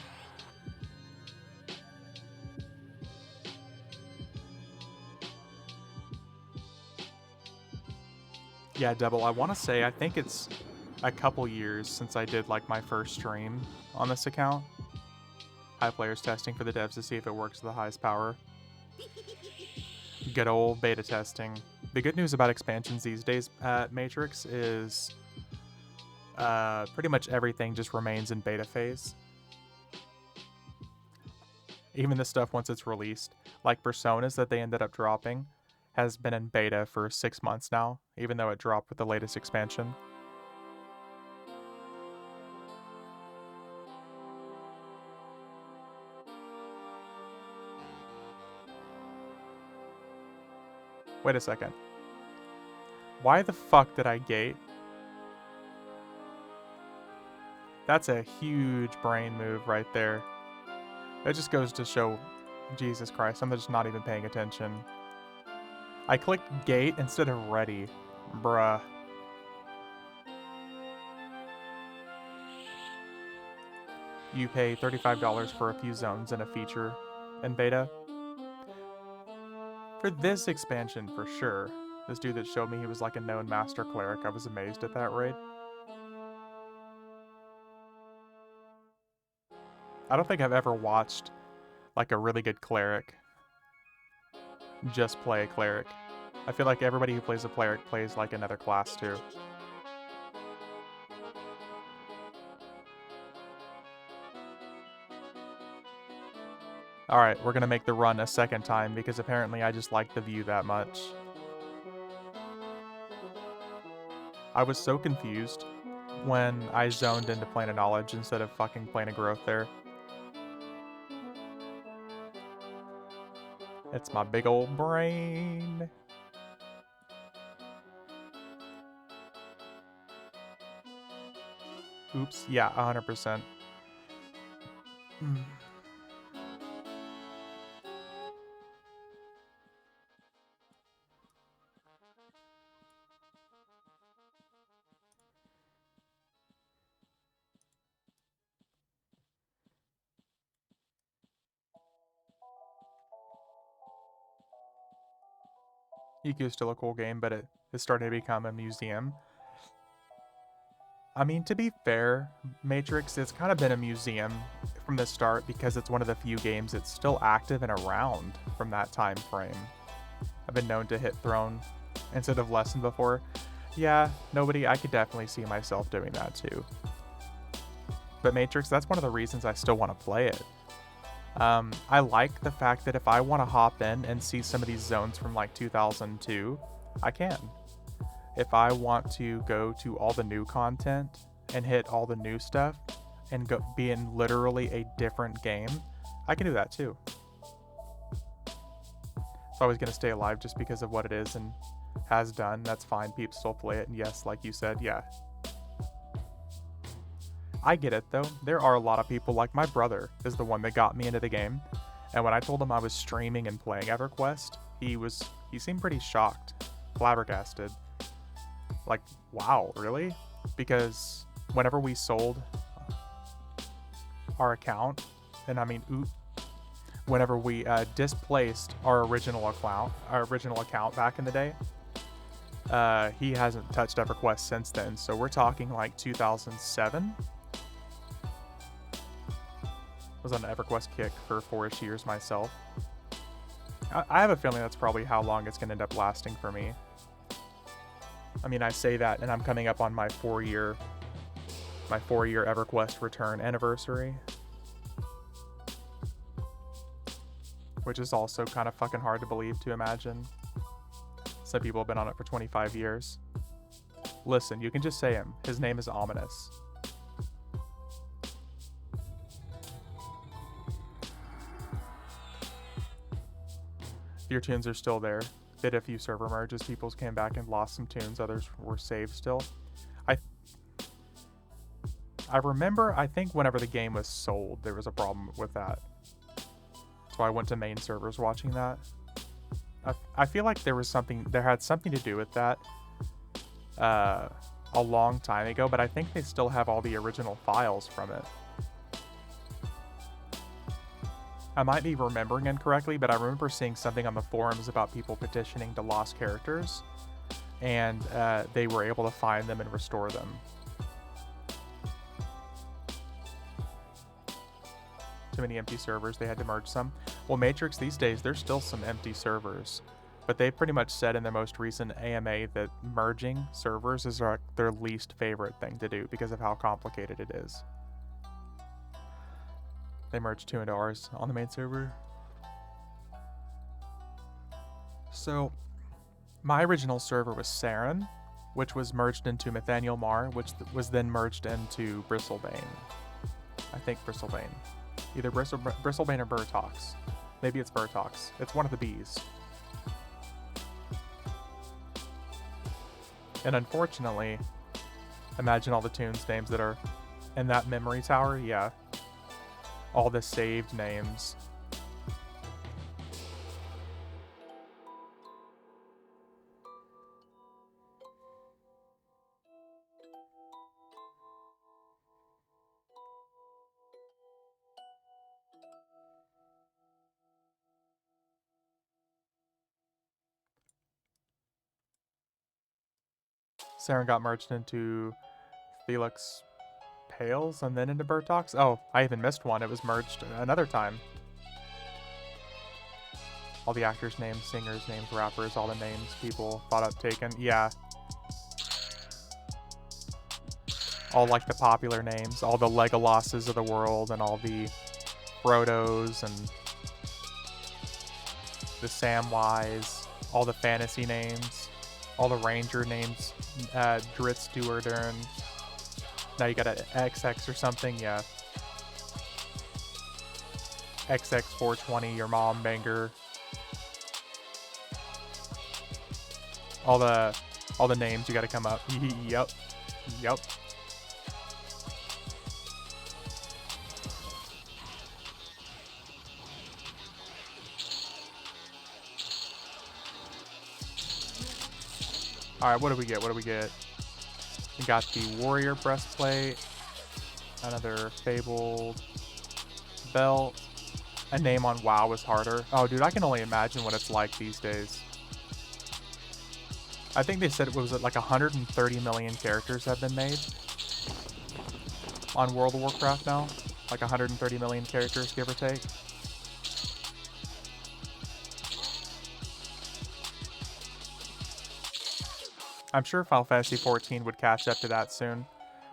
Yeah, Double, I want to say, I think it's a couple years since I did like my first stream on this account. High players testing for the devs to see if it works to the highest power. Good old beta testing. The good news about expansions these days at Matrix is pretty much everything just remains in beta phase. Even the stuff once it's released, like Personas that they ended up dropping, has been in beta for 6 months now, even though it dropped with the latest expansion. Wait a second. Why the fuck did I gate? That's a huge brain move right there. That just goes to show, Jesus Christ, I'm just not even paying attention. I clicked gate instead of ready. Bruh. You pay $35 for a few zones and a feature in beta. For this expansion, for sure. This dude that showed me he was like a known master cleric, I was amazed at that raid. I don't think I've ever watched like a really good cleric just play a cleric. I feel like everybody who plays a cleric plays like another class too. Alright, we're gonna make the run a second time because apparently I just like the view that much. I was so confused when I zoned into Plane of Knowledge instead of fucking Plane of Growth there. It's my big old brain. Oops, yeah, 100%. EQ is still a cool game, but it is starting to become a museum. I mean, to be fair, Matrix has kind of been a museum from the start because it's one of the few games that's still active and around from that time frame. I've been known to hit throne instead of lesson before. Yeah, I could definitely see myself doing that too. But Matrix, that's one of the reasons I still want to play it. I like the fact that if I want to hop in and see some of these zones from like 2002, I can. If I want to go to all the new content and hit all the new stuff and be in literally a different game, I can do that too. It's always going to stay alive just because of what it is and has done. That's fine. People still play it. And yes, like you said, yeah. I get it though. There are a lot of people, like my brother is the one that got me into the game. And when I told him I was streaming and playing EverQuest, he seemed pretty shocked, flabbergasted. Like, wow, really? Because whenever we sold our account, and I mean, whenever we displaced our original account back in the day, he hasn't touched EverQuest since then. So we're talking like 2007. I was on an EverQuest kick for 4-ish years myself. I have a feeling that's probably how long it's going to end up lasting for me. I mean, I say that, and I'm coming up on my 4-year EverQuest return anniversary, which is also kind of fucking hard to imagine. Some people have been on it for 25 years. Listen, you can just say him. His name is Ominous. Your tunes are still there. Did a few server merges. People came back and lost some tunes. Others were saved still. I remember, I think whenever the game was sold, there was a problem with that. So I went to main servers watching that. I feel like there had something to do with that a long time ago, but I think they still have all the original files from it. I might be remembering incorrectly, but I remember seeing something on the forums about people petitioning to lost characters, and they were able to find them and restore them. Too many empty servers, they had to merge some. Well, Matrix these days, there's still some empty servers, but they pretty much said in their most recent AMA that merging servers is their least favorite thing to do because of how complicated it is. They merged 2 into ours on the main server. So, my original server was Saren, which was merged into Nathaniel Mar, which was then merged into Bristlebane. I think Bristlebane. Either Bristlebane or Burtox. Maybe it's Burtox. It's one of the Bs. And unfortunately, imagine all the tunes names that are in that memory tower. Yeah. All the saved names. Saren got merged into Felix Pales and then into Burtox. Oh, I even missed one. It was merged another time. All the actors' names, singers' names, rappers, all the names people thought up taken. Yeah. All like the popular names, all the Legoloses of the world and all the Frodos and the Samwise, all the fantasy names, all the ranger names, Dritz Duerdern. Now you got an XX or something, yeah. XX420, your mom banger. All the names you got to come up. Yep. Alright, what do we get? What do we get? We got the warrior breastplate. Another fabled belt. A name on WoW was harder. Oh, dude, I can only imagine what it's like these days. I think they said it was like 130 million characters have been made on World of Warcraft now. Like 130 million characters, give or take. I'm sure Final Fantasy XIV would catch up to that soon,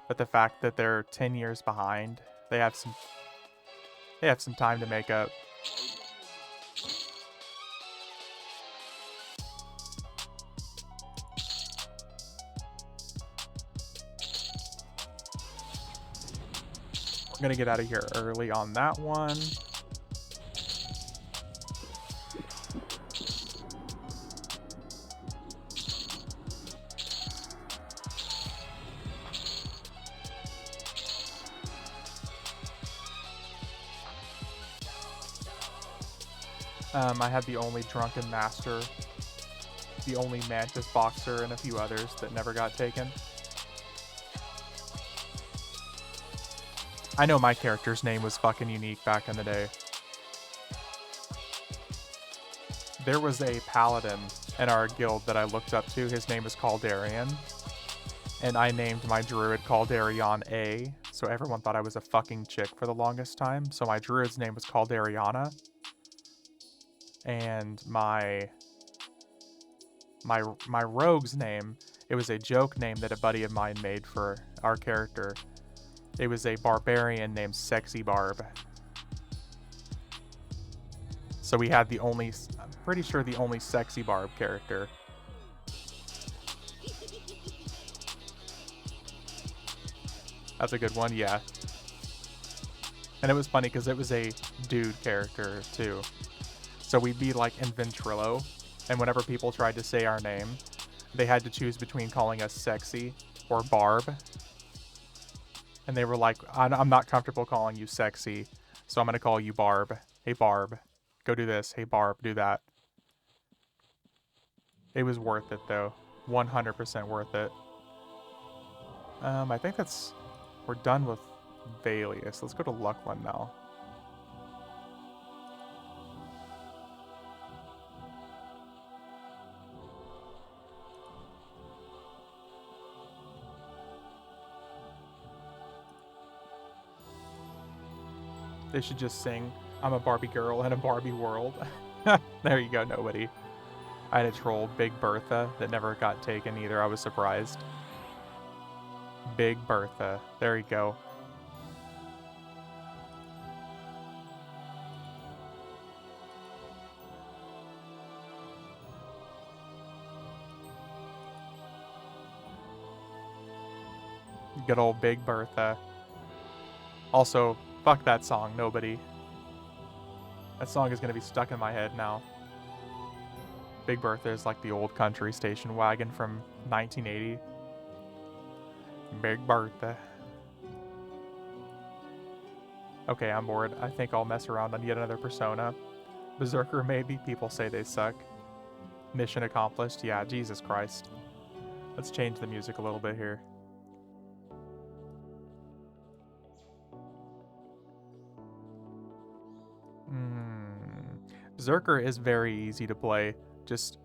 but the fact that they're 10 years behind, they have some time to make up. We're gonna get out of here early on that one. I had the only drunken master, the only mantis boxer, and a few others that never got taken. I know my character's name was fucking unique back in the day. There was a paladin in our guild that I looked up to. His name was Caldarian. And I named my druid Caldarion A, so everyone thought I was a fucking chick for the longest time. So my druid's name was Caldariana. And my rogue's name, it was a joke name that a buddy of mine made for our character. It was a barbarian named Sexy Barb. So we had the only, I'm pretty sure the only Sexy Barb character. That's a good one, yeah. And it was funny because it was a dude character too. So we'd be like in Ventrilo, and whenever people tried to say our name, they had to choose between calling us Sexy or Barb. And they were like, I'm not comfortable calling you Sexy, so I'm going to call you Barb. Hey Barb, go do this. Hey Barb, do that. It was worth it though. 100% worth it. I think we're done with Valius. Let's go to Luck One now. They should just sing, I'm a Barbie girl in a Barbie world. There you go, nobody. I had a troll, Big Bertha, that never got taken either. I was surprised. Big Bertha. There you go. Good old Big Bertha. Also, fuck that song, nobody. That song is going to be stuck in my head now. Big Bertha is like the old country station wagon from 1980. Big Bertha. Okay, I'm bored. I think I'll mess around on yet another Persona. Berserker maybe, people say they suck. Mission accomplished, yeah, Jesus Christ. Let's change the music a little bit here. Berserker is very easy to play. Just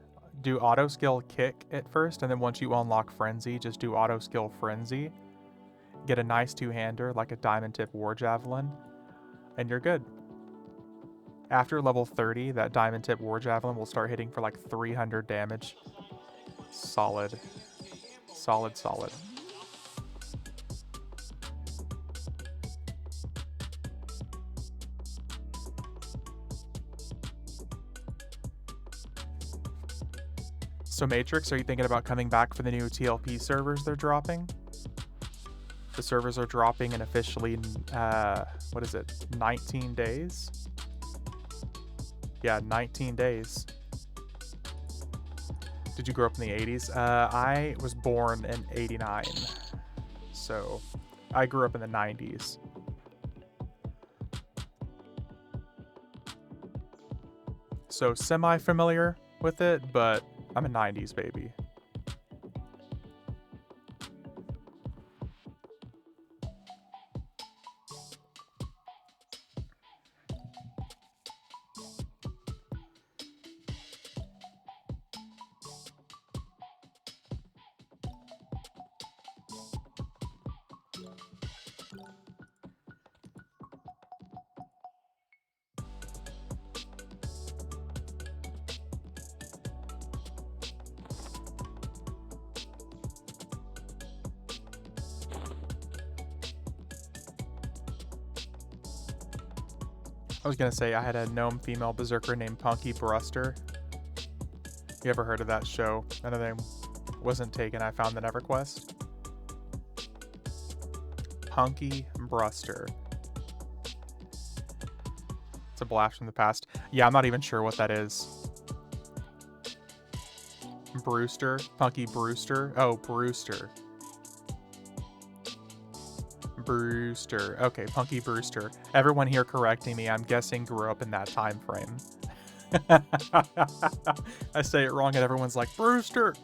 do auto skill kick at first, and then once you unlock Frenzy, just do auto skill Frenzy. Get a nice two-hander like a Diamond Tip War Javelin, and you're good. After level 30, that Diamond Tip War Javelin will start hitting for like 300 damage. Solid. Solid, solid. So Matrix, are you thinking about coming back for the new TLP servers they're dropping? The servers are dropping in officially, what is it, 19 days? Yeah, 19 days. Did you grow up in the 80s? I was born in 89. So, I grew up in the 90s. So, semi-familiar with it, but I'm a 90s baby. I was gonna say I had a gnome female berserker named Punky Bruster. You ever heard of that show? Another name wasn't taken. I found the EverQuest. Punky Bruster. It's a blast from the past. Yeah, I'm not even sure what that is. Brewster? Punky Brewster? Oh, Brewster. Brewster. Okay, Punky Brewster. Everyone here correcting me, I'm guessing grew up in that time frame. I say it wrong and everyone's like, Brewster!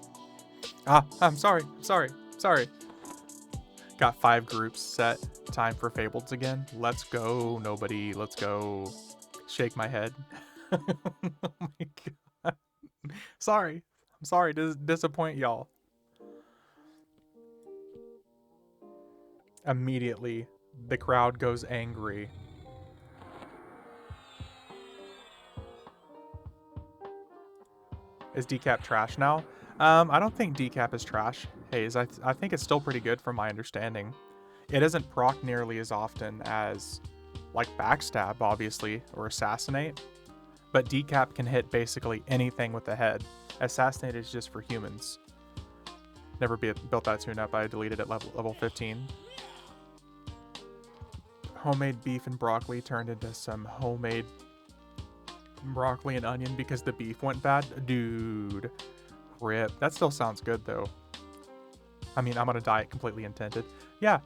Ah, I'm sorry. Got 5 groups set. Time for Fableds again. Let's go, nobody. Let's go. Shake my head. Oh my god. Sorry. I'm sorry to disappoint y'all. Immediately, the crowd goes angry. Is decap trash now? I don't think decap is trash, Hayes. I think it's still pretty good from my understanding. It doesn't proc nearly as often as, like, backstab, obviously, or assassinate. But decap can hit basically anything with the head. Assassinate is just for humans. Never built that tune up. I deleted it level 15. Homemade beef and broccoli turned into some homemade broccoli and onion because the beef went bad. Dude, rip. That still sounds good though. I mean, I'm on a diet completely intended. Yeah,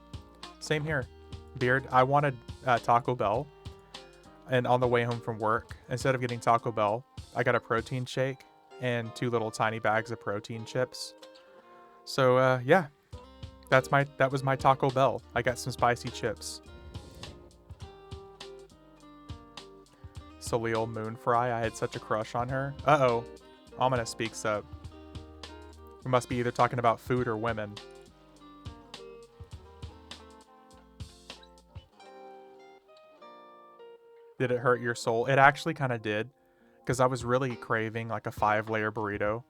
same here. Beard, I wanted Taco Bell, and on the way home from work, instead of getting Taco Bell, I got a protein shake and 2 little tiny bags of protein chips. So yeah, that was my Taco Bell. I got some spicy chips. Salil Moonfry, I had such a crush on her. Uh-oh, Omina speaks up. We must be either talking about food or women. Did it hurt your soul? It actually kind of did, because I was really craving like a 5-layer burrito.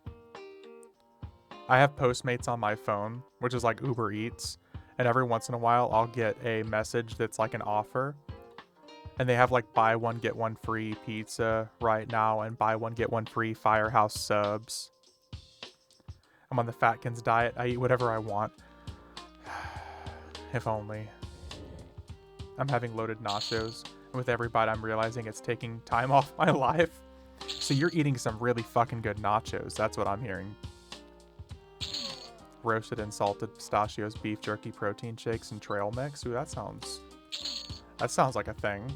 I have Postmates on my phone, which is like Uber Eats, and every once in a while I'll get a message that's like an offer. And they have like buy one, get one free pizza right now and buy one, get one free Firehouse subs. I'm on the Fatkins diet. I eat whatever I want. If only. I'm having loaded nachos. And with every bite, I'm realizing it's taking time off my life. So you're eating some really fucking good nachos. That's what I'm hearing. Roasted and salted pistachios, beef jerky, protein shakes, and trail mix. Ooh, that sounds like a thing.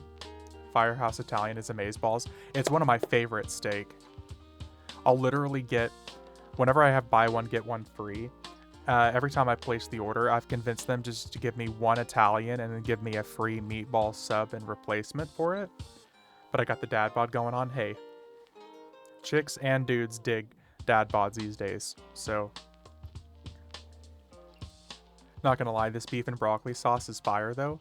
Firehouse Italian is amazeballs. It's one of my favorite steak. I'll literally get, whenever I have buy one, get one free, every time I place the order, I've convinced them just to give me 1 Italian and then give me a free meatball sub and replacement for it. But I got the dad bod going on. Hey, chicks and dudes dig dad bods these days. So, not gonna lie, this beef and broccoli sauce is fire though.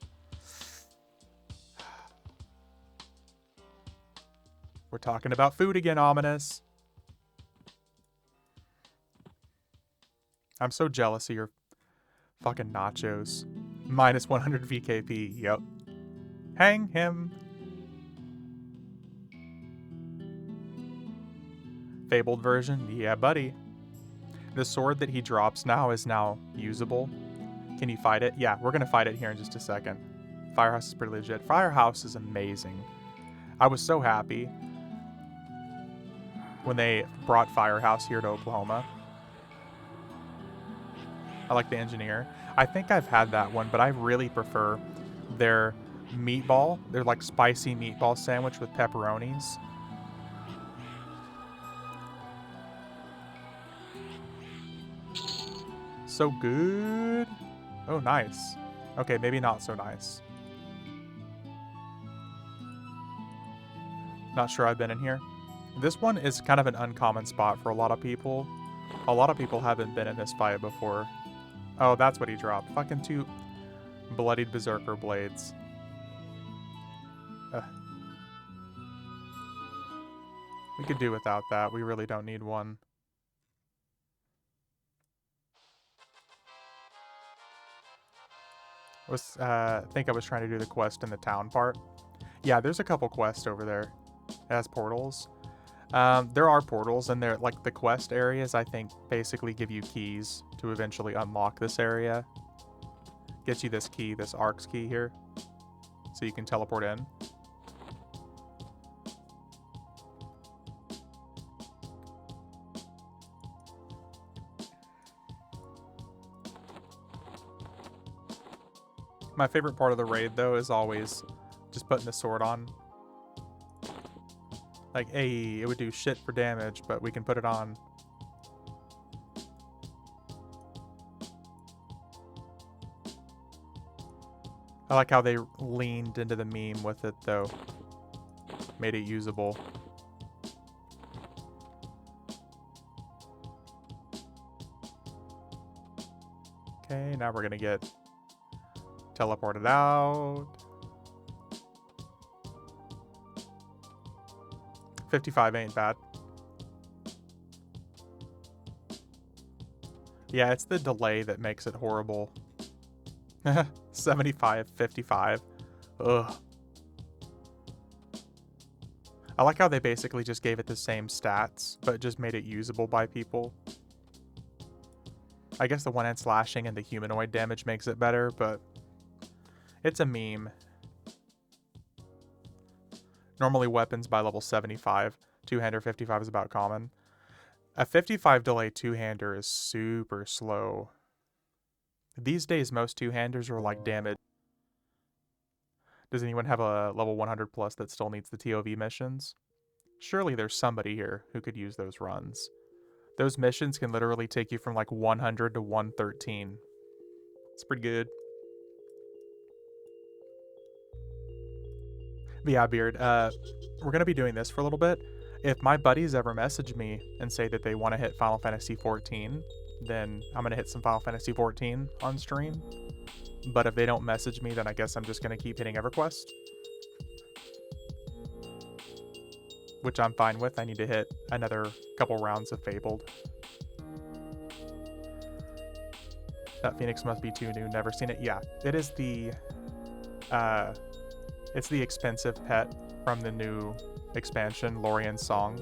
We're talking about food again, Ominous. I'm so jealous of your fucking nachos. Minus 100 VKP, yep. Hang him. Fabled version, yeah buddy. The sword that he drops now is now usable. Can you fight it? Yeah, we're gonna fight it here in just a second. Firehouse is pretty legit. Firehouse is amazing. I was so happy when they brought Firehouse here to Oklahoma. I like the engineer. I think I've had that one, but I really prefer their meatball. Their like spicy meatball sandwich with pepperonis. So good. Oh, nice. Okay, maybe not so nice. Not sure I've been in here. This one is kind of an uncommon spot for a lot of people. A lot of people haven't been in this fight before. Oh, that's what he dropped. Fucking 2 bloodied Berserker blades. We could do without that. We really don't need one. I think I was trying to do the quest in the town part. Yeah, there's a couple quests over there. It has portals. There are portals, and they're like the quest areas, I think, basically give you keys to eventually unlock this area. Gets you this key, this Ark's key here, so you can teleport in. My favorite part of the raid, though, is always just putting the sword on. Like, hey, it would do shit for damage, but we can put it on. I like how they leaned into the meme with it, though. Made it usable. Okay, now we're gonna get teleported out. 55 ain't bad. Yeah, it's the delay that makes it horrible. 75, 55. Ugh. I like how they basically just gave it the same stats, but just made it usable by people. I guess the one-hand slashing and the humanoid damage makes it better, but it's a meme. Normally weapons by level 75. Two-hander 55 is about common. A 55 delay two-hander is super slow. These days, most two-handers are like damage. Does anyone have a level 100 plus that still needs the TOV missions? Surely there's somebody here who could use those runs. Those missions can literally take you from like 100 to 113. It's pretty good. But yeah, Beard, we're going to be doing this for a little bit. If my buddies ever message me and say that they want to hit Final Fantasy 14, then I'm going to hit some Final Fantasy 14 on stream. But if they don't message me, then I guess I'm just going to keep hitting EverQuest. Which I'm fine with. I need to hit another couple rounds of Fabled. That Phoenix must be too new. Never seen it. Yeah, it is the... it's the expensive pet from the new expansion, Lorien's Song.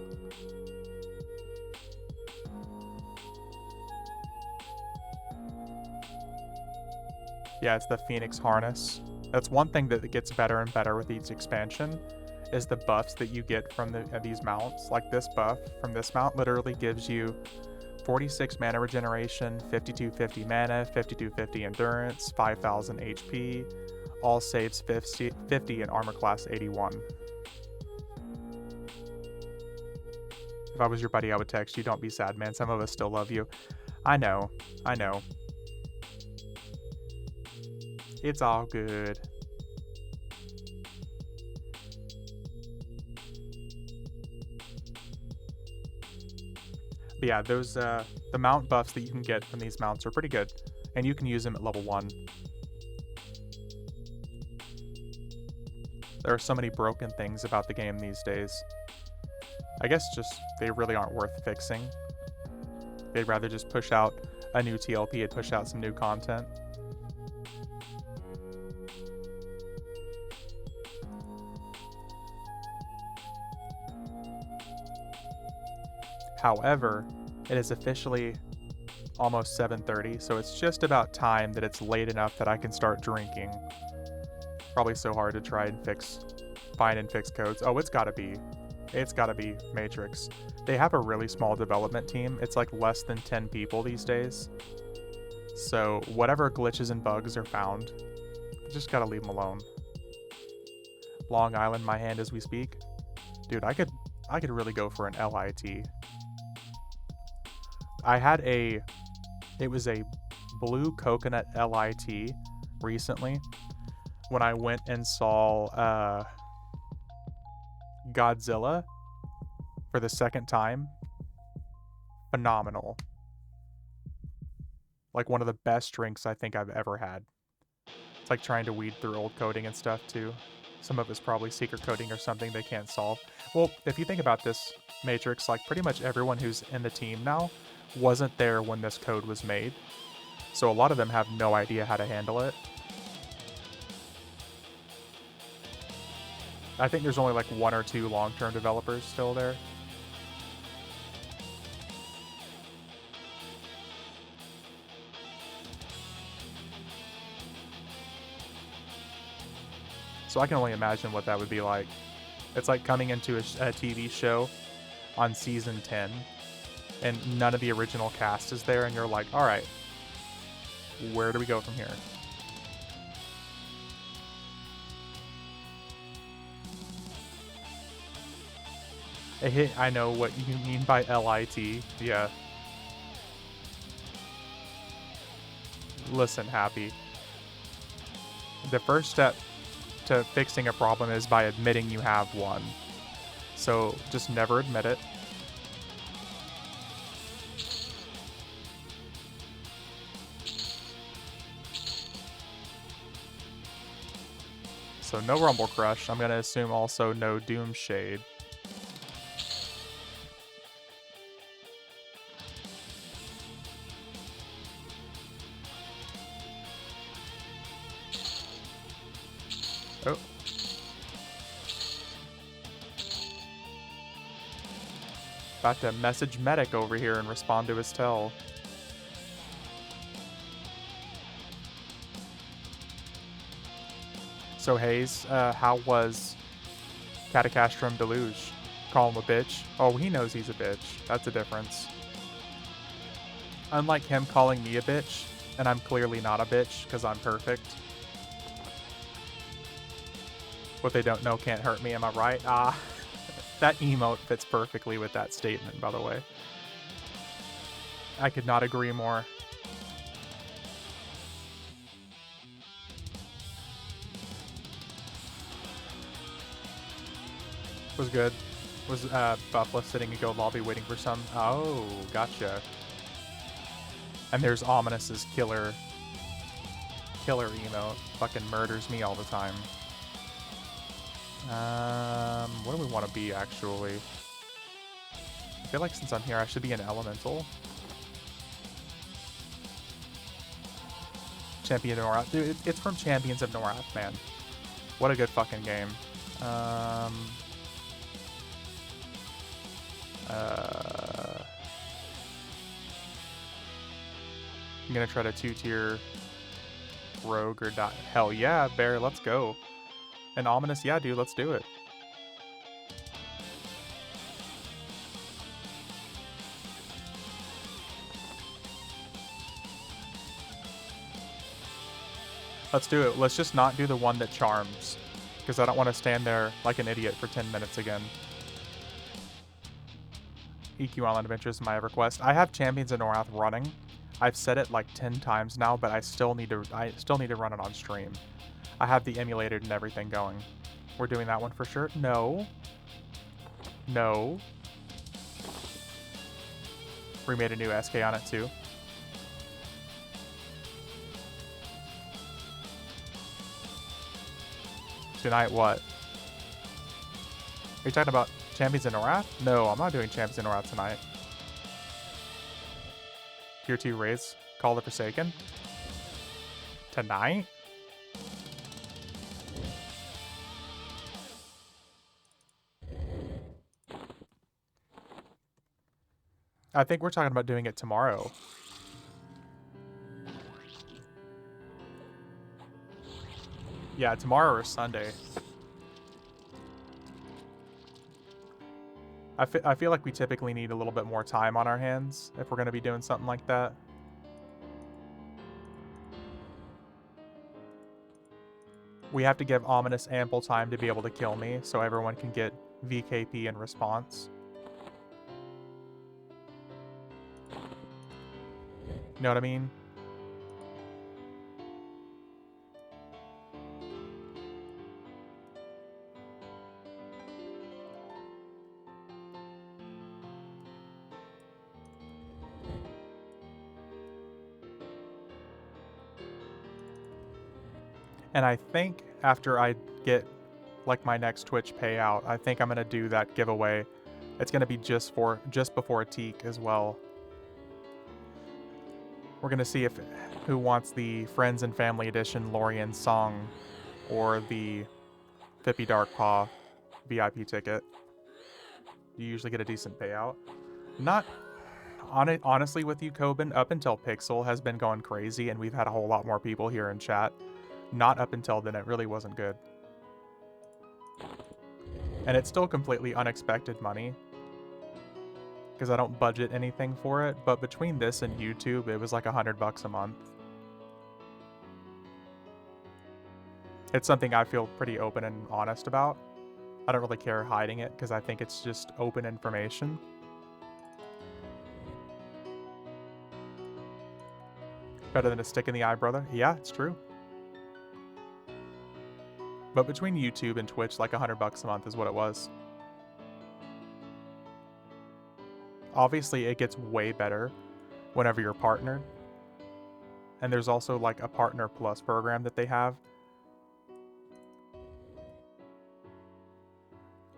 Yeah, it's the Phoenix Harness. That's one thing that gets better and better with each expansion, is the buffs that you get from these mounts. Like this buff from this mount literally gives you 46 mana regeneration, 5250 mana, 5250 endurance, 5000 HP, all saves 50 and armor class 81. If I was your buddy, I would text you, don't be sad, man. Some of us still love you. I know. It's all good. But yeah, those the mount buffs that you can get from these mounts are pretty good, and you can use them at level 1. There are so many broken things about the game these days. I guess just they really aren't worth fixing. They'd rather just push out a new TLP and push out some new content. However, it is officially almost 7:30, so it's just about time that it's late enough that I can start drinking. Probably so hard to try and find and fix codes. Oh, it's gotta be Matrix. They have a really small development team. It's like less than 10 people these days. So whatever glitches and bugs are found, just gotta leave them alone. Long Island, my hand as we speak. Dude, I could really go for an LIT. It was a blue coconut LIT recently when I went and saw Godzilla for the second time. Phenomenal. Like one of the best drinks I think I've ever had. It's like trying to weed through old coding and stuff too. Some of it's probably secret coding or something they can't solve. Well, if you think about this, Matrix, like pretty much everyone who's in the team now wasn't there when this code was made. So a lot of them have no idea how to handle it. I think there's only like 1 or 2 long-term developers still there. So I can only imagine what that would be like. It's like coming into a TV show on season 10 and none of the original cast is there and you're like, all right, where do we go from here? I know what you mean by LIT. Yeah. Listen, Happy. The first step to fixing a problem is by admitting you have one. So just never admit it. So no Rumble Crush. I'm gonna assume also no Doom Shade. Oh. About to message Medic over here and respond to his tell. So Hayes, how was Catacastrum Deluge? Call him a bitch? Oh, he knows he's a bitch. That's a difference. Unlike him calling me a bitch, and I'm clearly not a bitch because I'm perfect. What they don't know can't hurt me, am I right? Ah, that emote fits perfectly with that statement, by the way. I could not agree more. Was good. Was Buffalo sitting in Guild Lobby waiting for some? Oh, gotcha. And there's Ominous's killer emote. Fucking murders me all the time. What do we want to be, actually? I feel like since I'm here, I should be an elemental. Champion of Norath. Dude, it's from Champions of Norath, man. What a good fucking game. I'm gonna try to 2-tier rogue or die. Hell yeah, Bear, let's go. And Ominous, yeah, dude, let's do it. Let's do it. Let's just not do the one that charms, because I don't want to stand there like an idiot for 10 minutes again. EQ Online Adventures in my EverQuest. I have Champions of Norath running. I've said it like 10 times now, but I still need to run it on stream. I have the emulator and everything going. We're doing that one for sure. No. No. We made a new SK on it too. Tonight what? Are you talking about Champions of Norath? No, I'm not doing Champions of Norath tonight. Tier 2 raids. Call the Forsaken. Tonight? I think we're talking about doing it tomorrow. Yeah, tomorrow or Sunday. I feel like we typically need a little bit more time on our hands if we're going to be doing something like that. We have to give Ominous ample time to be able to kill me so everyone can get VKP in response. You know what I mean? And I think after I get like my next Twitch payout, I think I'm gonna do that giveaway. It's gonna be just before Teak as well. We're gonna see who wants the Friends and Family Edition Lorien song or the Fippy Darkpaw VIP ticket. You usually get a decent payout. Not honestly with you, Coben, up until Pixel has been going crazy and we've had a whole lot more people here in chat. Not up until then, it really wasn't good. And it's still completely unexpected money because I don't budget anything for it, but between this and YouTube, it was like $100 a month. It's something I feel pretty open and honest about. I don't really care hiding it because I think it's just open information. Better than a stick in the eye, brother. Yeah, it's true. But between YouTube and Twitch, like $100 a month is what it was. Obviously, it gets way better whenever you're partnered. And there's also like a Partner Plus program that they have.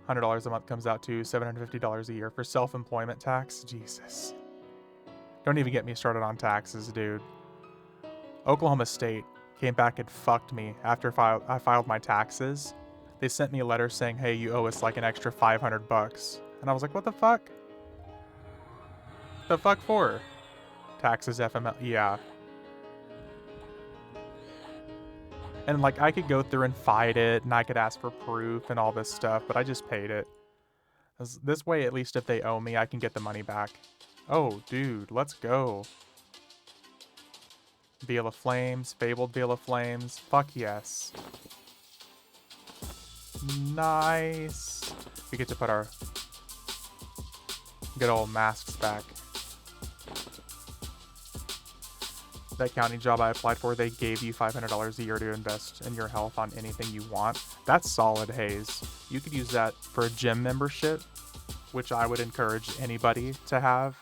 $100 a month comes out to $750 a year for self-employment tax. Jesus. Don't even get me started on taxes, dude. Oklahoma State came back and fucked me after I filed my taxes. They sent me a letter saying, hey, you owe us like an extra $500. And I was like, what the fuck? The fuck for? Taxes, FML, yeah. And like I could go through and fight it and I could ask for proof and all this stuff, but I just paid it. This way, at least if they owe me, I can get the money back. Oh, dude, let's go. Veil of Flames, Fabled Veil of Flames, fuck yes. Nice. We get to put our good old masks back. That county job I applied for, they gave you $500 a year to invest in your health on anything you want. That's solid, Hayes. You could use that for a gym membership, which I would encourage anybody to have.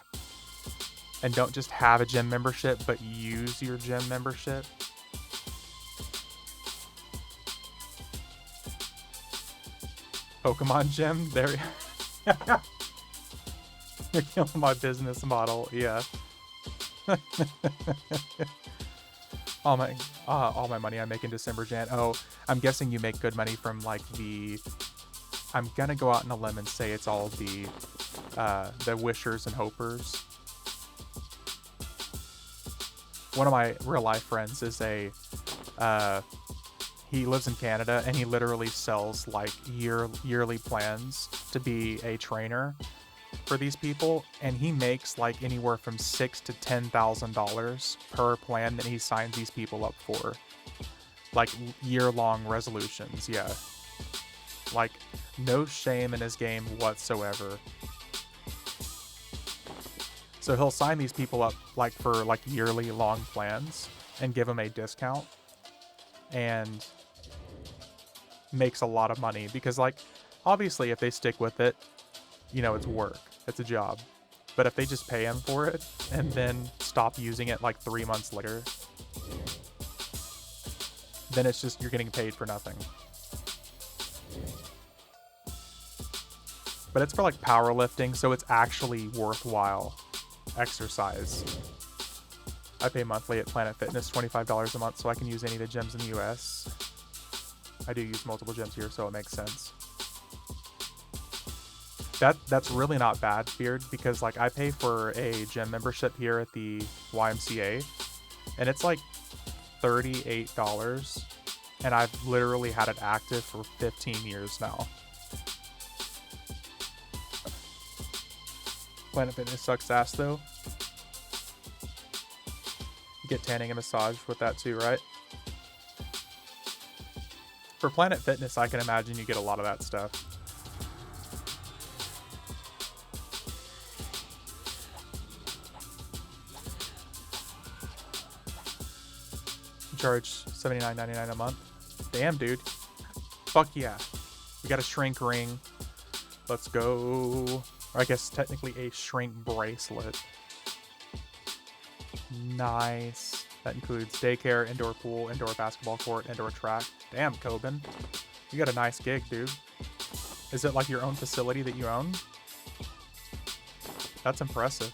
And don't just have a gym membership, but use your gym membership. Pokemon gym, there. You're killing my business model, yeah. all my money I make in December, Jan. Oh, I'm guessing you make good money from like the. I'm gonna go out on a limb and say it's all the wishers and hopers. One of my real life friends is he lives in Canada and he literally sells like yearly plans to be a trainer for these people, and he makes like anywhere from $6,000 to $10,000 per plan that he signs these people up for, like year-long resolutions. Yeah, like no shame in his game whatsoever. So he'll sign these people up like for like yearly long plans and give them a discount, and makes a lot of money because like obviously if they stick with it, you know, it's work. It's a job. But if they just pay him for it and then stop using it like 3 months later, then it's just you're getting paid for nothing. But it's for like powerlifting, so it's actually worthwhile exercise. I pay monthly at Planet Fitness, $25 a month, so I can use any of the gyms in the US. I do use multiple gyms here, so it makes sense. That's really not bad, Beard, because like I pay for a gym membership here at the YMCA, and it's like $38, and I've literally had it active for 15 years now. Planet Fitness sucks ass though. You get tanning and massage with that too, right? For Planet Fitness, I can imagine you get a lot of that stuff. Charge $79.99 a month. Damn, dude. Fuck yeah. We got a shrink ring. Let's go. Or I guess technically a shrink bracelet. Nice. That includes daycare, indoor pool, indoor basketball court, indoor track. Damn, Coben. You got a nice gig, dude. Is it like your own facility that you own? That's impressive.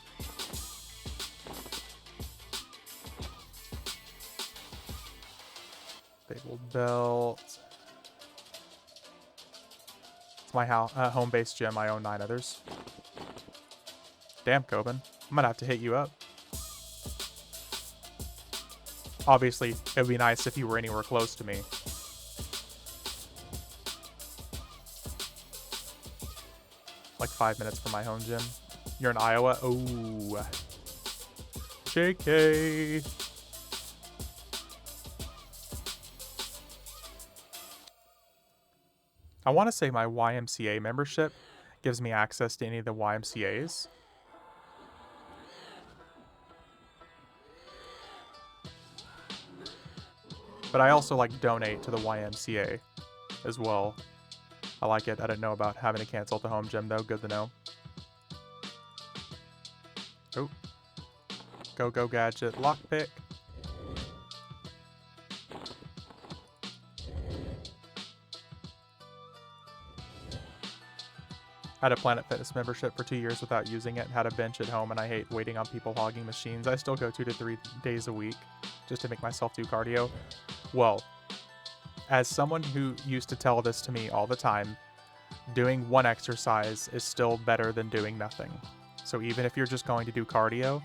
Fabled belt. It's my home-based gym. I own 9 others. Damn, Coben. I'm gonna have to hit you up. Obviously, it would be nice if you were anywhere close to me. Like 5 minutes from my home gym. You're in Iowa? Oh. JK. I want to say my YMCA membership gives me access to any of the YMCAs. But I also like donate to the YMCA as well. I like it. I didn't know about having to cancel at the home gym though. Good to know. Oh. Go gadget lockpick. I had a Planet Fitness membership for 2 years without using it, had a bench at home, and I hate waiting on people hogging machines. I still go 2 to 3 days a week just to make myself do cardio. Well, as someone who used to tell this to me all the time, doing one exercise is still better than doing nothing. So even if you're just going to do cardio,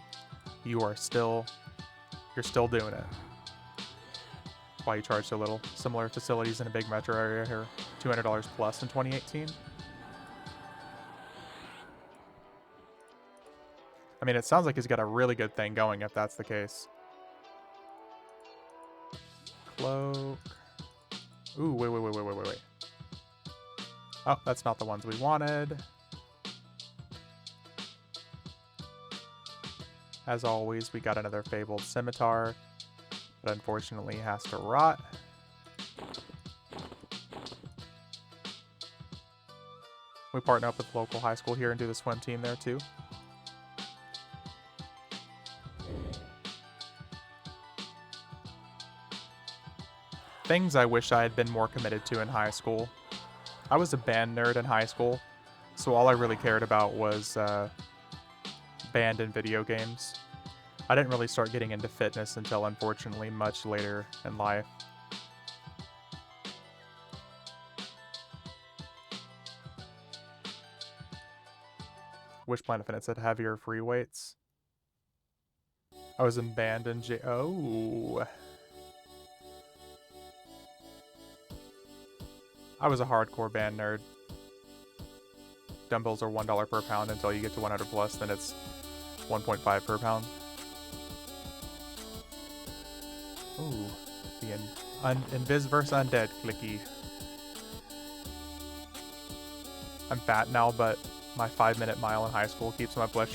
you're still doing it. That's why you charge so little. Similar facilities in a big metro area here, $200 plus in 2018. I mean, it sounds like he's got a really good thing going if that's the case. Cloak. Ooh, wait. Oh, that's not the ones we wanted. As always, we got another Fabled Scimitar, but unfortunately has to rot. We partner up with the local high school here and do the swim team there too. Things I wish I had been more committed to in high school. I was a band nerd in high school, so all I really cared about was band and video games. I didn't really start getting into fitness until, unfortunately, much later in life. Wish Planet Fitness had heavier free weights. I was in band and oh. I was a hardcore band nerd. Dumbbells are $1 per pound until you get to 100 plus, then it's 1.5 per pound. Ooh, the Invis vs. Undead clicky. I'm fat now, but my 5-minute mile in high school keeps my blood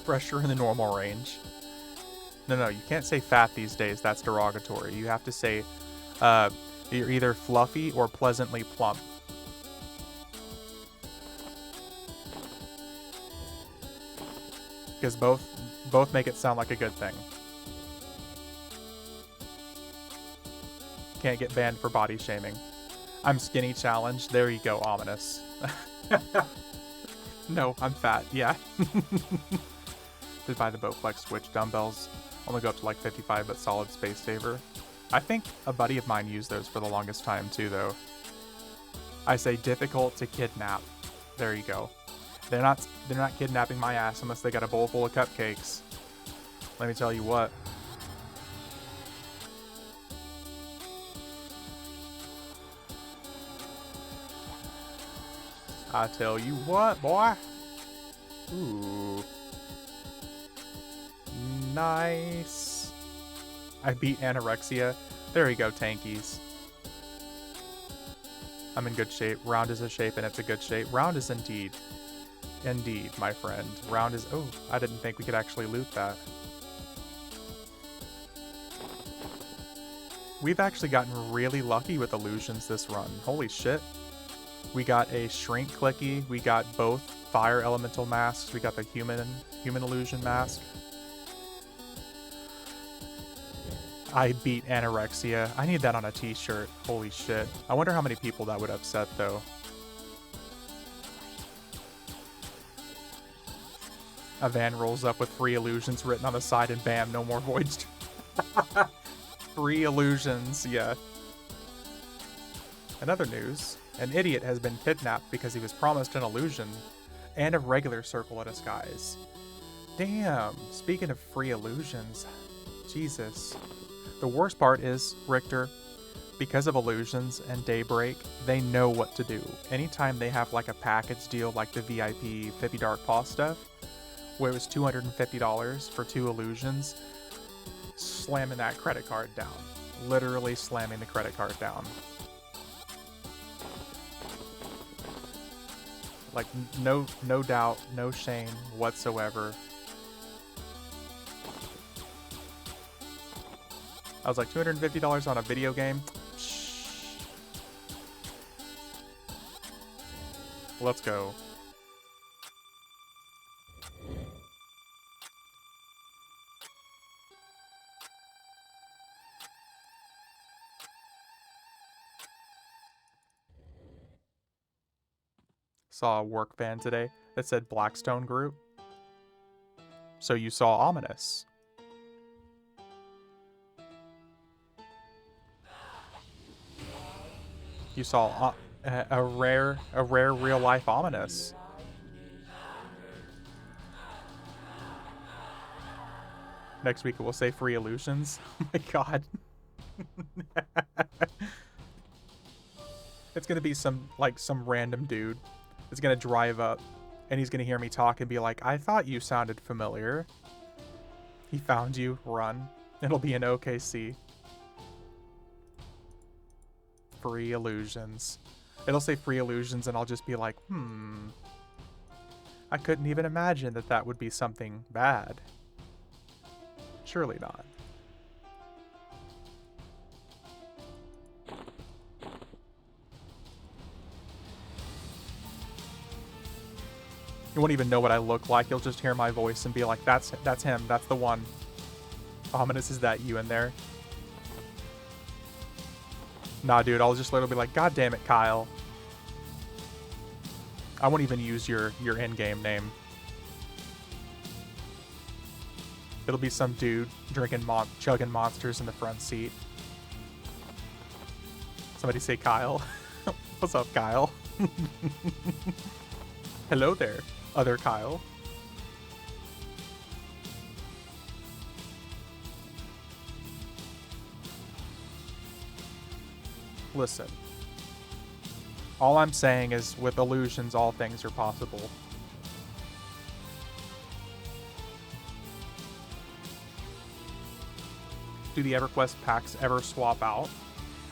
pressure in the normal range. No, you can't say fat these days. That's derogatory. You have to say, you're either fluffy or pleasantly plump. Because both make it sound like a good thing. Can't get banned for body shaming. I'm skinny challenged. There you go, ominous. No, I'm fat. Yeah. Did buy the Bowflex Switch dumbbells. Only go up to like 55, but solid space saver. I think a buddy of mine used those for the longest time too, though. I say difficult to kidnap. There you go. They're not kidnapping my ass unless they got a bowl full of cupcakes. Let me tell you what. I tell you what, boy. Ooh. Nice. I beat anorexia. There you go, tankies. I'm in good shape. Round is a shape and it's a good shape. Round is indeed. Indeed, my friend. Round is... Oh, I didn't think we could actually loot that. We've actually gotten really lucky with illusions this run. Holy shit. We got a shrink clicky. We got both fire elemental masks. We got the human illusion mask. I beat anorexia. I need that on a t-shirt. Holy shit. I wonder how many people that would upset, though. A van rolls up with 3 illusions written on the side and bam, no more voids. 3 illusions, yeah. In other news, An idiot has been kidnapped because he was promised an illusion and a regular circle of disguise. Damn, speaking of free illusions, Jesus. The worst part is, Richter, because of illusions and Daybreak, they know what to do. Anytime they have like a package deal like the VIP 50 Dark Paw stuff, where it was $250 for 2 illusions, slamming that credit card down. Literally slamming the credit card down. Like, no doubt, no shame whatsoever. I was like, $250 on a video game? Shh. Let's go. Saw a work van today that said Blackstone Group. So you saw Ominous. You saw a rare real life Ominous. Next week it will say free illusions. Oh my god. It's gonna be some random dude. It's gonna drive up and he's gonna hear me talk and be like, I thought you sounded familiar. He found you, run. It'll be an OKC. Free illusions. It'll say free illusions and I'll just be like, I couldn't even imagine that that would be something bad. Surely not. You won't even know what I look like. You'll just hear my voice and be like, that's him. That's the one. Ominous, is that you in there? Nah, dude, I'll just literally be like, God damn it, Kyle. I won't even use your in-game name. It'll be some dude chugging monsters in the front seat. Somebody say Kyle. What's up, Kyle? Hello there, other Kyle. Listen. All I'm saying is, with illusions, all things are possible. Do the EverQuest packs ever swap out?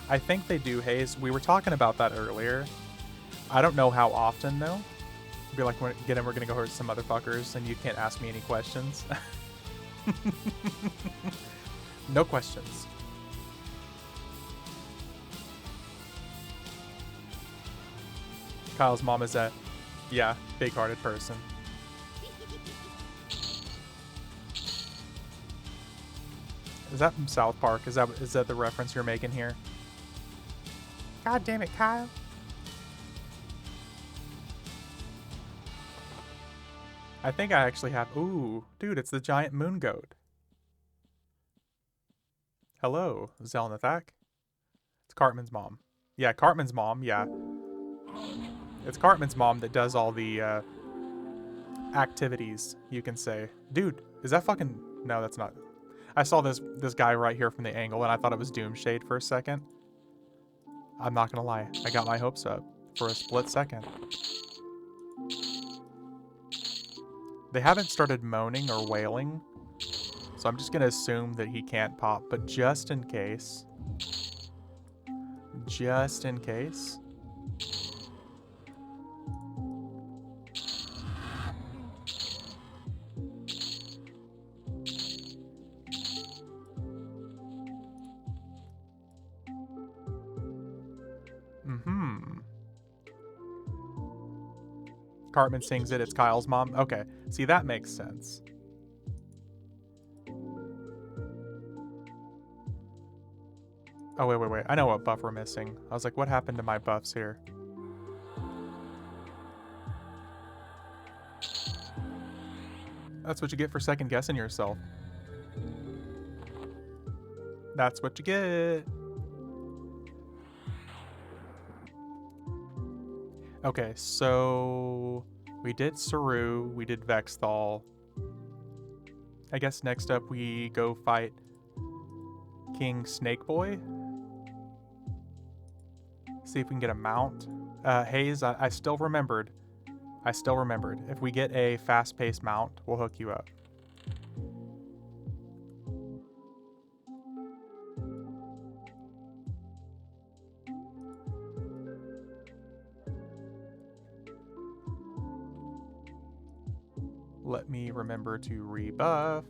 I think they do, Hayes. We were talking about that earlier. I don't know how often, though. Be like, again, we're gonna go hurt some motherfuckers, and you can't ask me any questions. No questions. Kyle's mom is a, yeah, big-hearted person. Is that from South Park? Is that the reference you're making here? God damn it, Kyle. I think I actually have... Ooh, dude, it's the giant moon goat. Hello, Zelnathak. It's Cartman's mom. Yeah, Cartman's mom, yeah. It's Cartman's mom that does all the activities, you can say. Dude, is that fucking... No, that's not... I saw this guy right here from the angle, and I thought it was Doomshade for a second. I'm not gonna lie. I got my hopes up for a split second. They haven't started moaning or wailing, so I'm just gonna assume that he can't pop, but just in case... Just in case... Cartman sings it, it's Kyle's mom. Okay, see, that makes sense. Oh, wait. I know what buff we're missing. I was like, what happened to my buffs here? That's what you get for second guessing yourself. That's what you get. Okay, so we did Saru, we did Vexthal. I guess next up we go fight King Snakeboy. See if we can get a mount. Hayes, I still remembered. If we get a fast-paced mount, we'll hook you up. Let me remember to rebuff.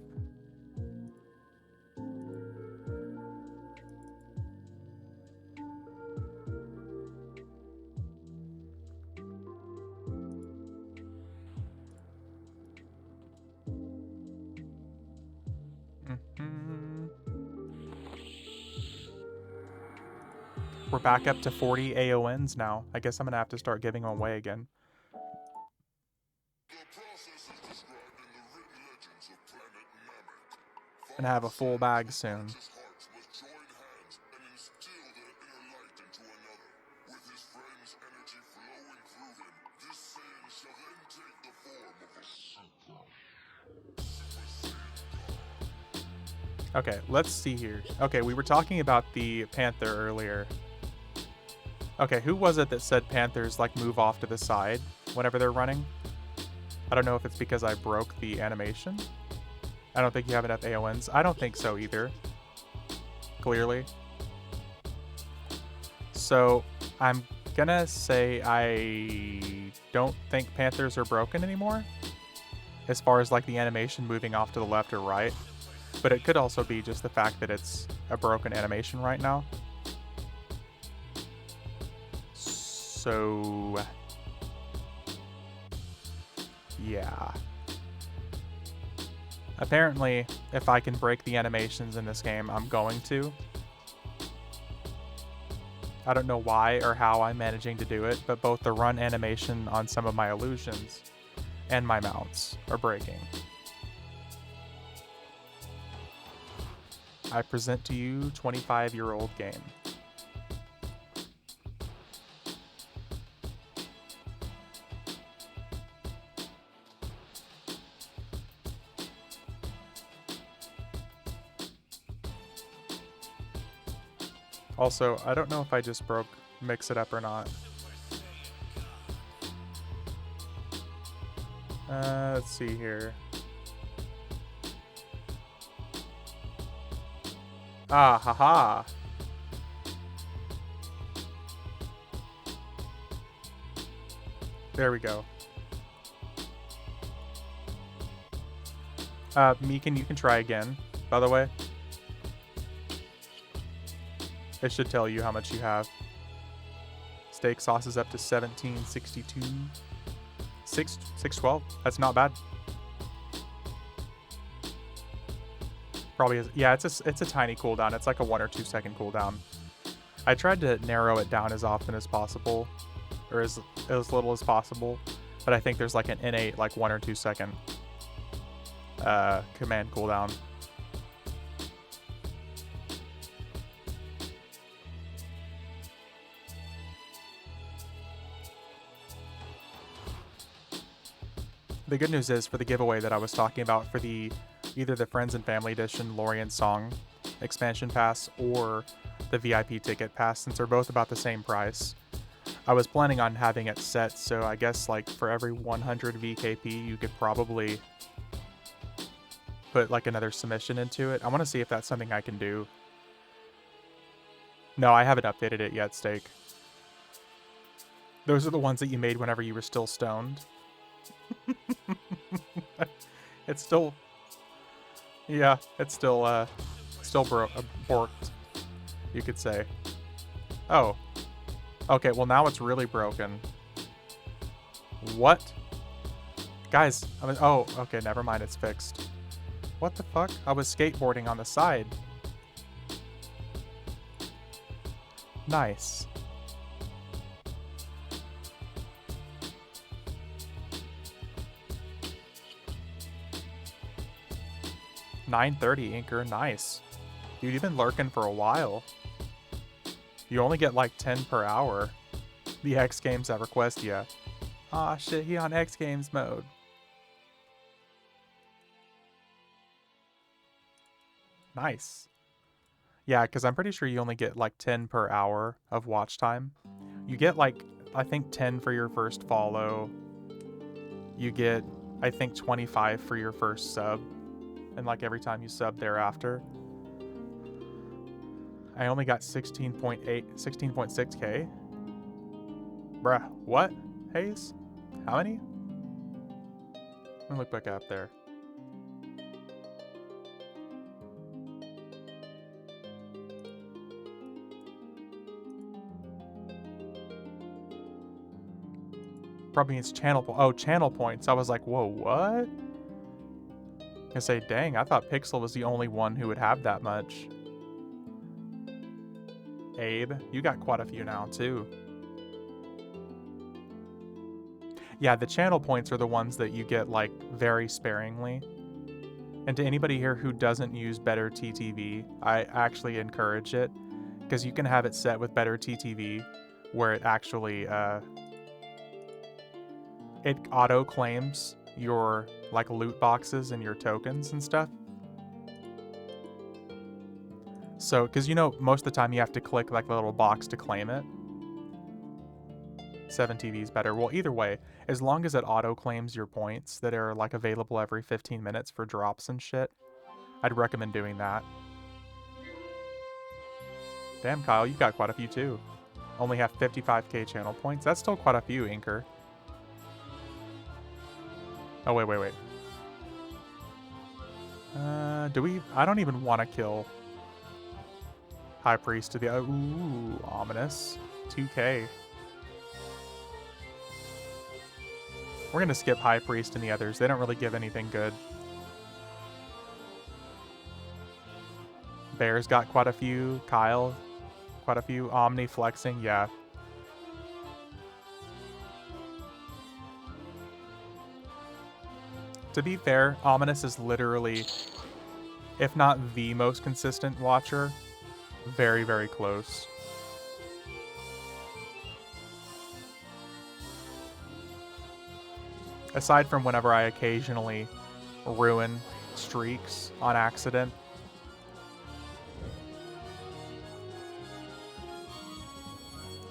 We're back up to 40 AONs now. I guess I'm gonna have to start giving them away again. And have a full bag soon. Okay, let's see here. Okay, we were talking about the panther earlier. Okay, who was it that said panthers like move off to the side whenever they're running? I don't know if it's because I broke the animation. I don't think you have enough AONs. I don't think so either. Clearly. So, I'm gonna say I don't think panthers are broken anymore. As far as like the animation moving off to the left or right. But it could also be just the fact that it's a broken animation right now. So... yeah. Apparently, if I can break the animations in this game, I'm going to. I don't know why or how I'm managing to do it, but both the run animation on some of my illusions and my mounts are breaking. I present to you 25-year-old game. Also, I don't know if I just broke Mix It Up or not. Let's see here. Ah, haha. There we go. Meekin, you can try again, by the way. It should tell you how much you have. Steak sauce is up to 1762. 612. That's not bad. Probably is. Yeah, it's a tiny cooldown. It's like a 1 or 2 second cooldown. I tried to narrow it down as often as possible, or as little as possible, but I think there's like an innate like 1 or 2 second command cooldown. The good news is for the giveaway that I was talking about for the either the Friends and Family Edition Lorien Song expansion pass or the VIP ticket pass, since they're both about the same price. I was planning on having it set, so I guess like for every 100 VKP you could probably put like another submission into it. I want to see if that's something I can do. No, I haven't updated it yet, Steak. Those are the ones that you made whenever you were still stoned. It's still... yeah, it's still borked, you could say. Oh. Okay, well now it's really broken. What? Guys, oh, okay, never mind, it's fixed. What the fuck? I was skateboarding on the side. Nice. $9.30 Inker, nice. Dude, you've been lurking for a while. You only get like 10 per hour. The X Games EverQuest, yeah. Aw, shit, he on X Games mode. Nice. Yeah, because I'm pretty sure you only get like 10 per hour of watch time. You get like, I think 10 for your first follow. You get, I think 25 for your first sub. And like every time you sub thereafter. I only got 16.6k. Bruh, what? Hayes? How many? Let me look back up there. Probably means channel points. I was like, whoa, what? I say, dang, I thought Pixel was the only one who would have that much. Abe, you got quite a few now, too. Yeah, the channel points are the ones that you get, like, very sparingly. And to anybody here who doesn't use Better TTV, I actually encourage it. Because you can have it set with Better TTV, where it actually, it auto-claims your, like, loot boxes and your tokens and stuff. So, because you know, most of the time you have to click, like, the little box to claim it. 7TV is better. Well, either way, as long as it auto-claims your points that are, like, available every 15 minutes for drops and shit, I'd recommend doing that. Damn, Kyle, you got quite a few, too. Only have 55k channel points. That's still quite a few, Inker. Oh, wait. I don't even want to kill High Priest to the... Ooh, ominous. 2k. We're going to skip High Priest and the others. They don't really give anything good. Bear's got quite a few. Kyle, quite a few. Omni flexing, yeah. To be fair, Ominous is literally, if not the most consistent watcher, very, very close. Aside from whenever I occasionally ruin streaks on accident.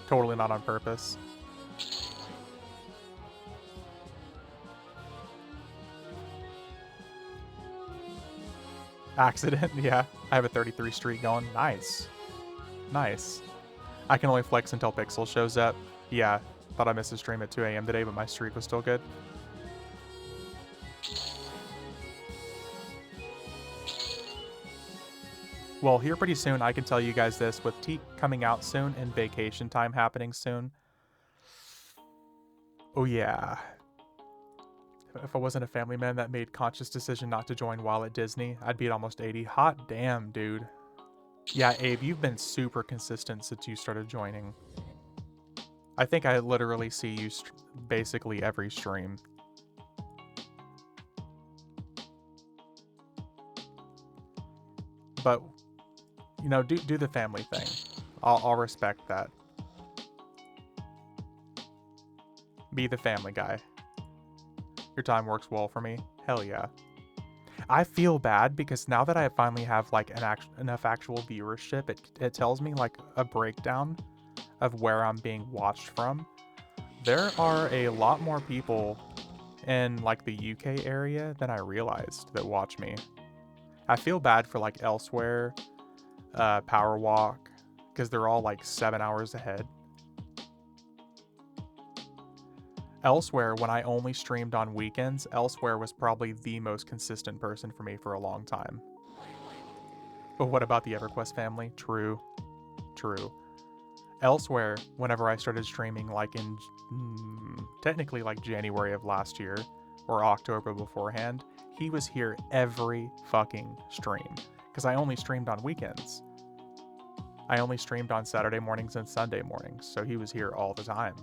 Totally not on purpose. Accident, yeah. I have a 33 streak going. Nice. Nice. I can only flex until Pixel shows up. Yeah, thought I missed a stream at 2 a.m. today, but my streak was still good. Well, here pretty soon, I can tell you guys this, with Teak coming out soon and vacation time happening soon. Oh yeah. If I wasn't a family man that made conscious decision not to join while at Disney, I'd be at almost 80. Hot damn, dude. Yeah, Abe, you've been super consistent since you started joining. I think I literally see you basically every stream. But, you know, do the family thing. I'll respect that. Be the family guy. Your time works well for me. Hell yeah. I feel bad because now that I finally have like enough actual viewership, it tells me like a breakdown of where I'm being watched from. There are a lot more people in like the UK area than I realized that watch me. I feel bad for like Elsewhere, Power Walk, because they're all like 7 hours ahead. Elsewhere, when I only streamed on weekends, Elsewhere was probably the most consistent person for me for a long time. But what about the EverQuest family? True. True. Elsewhere, whenever I started streaming like in, technically like January of last year, or October beforehand, he was here every fucking stream. Because I only streamed on weekends. I only streamed on Saturday mornings and Sunday mornings, so he was here all the time.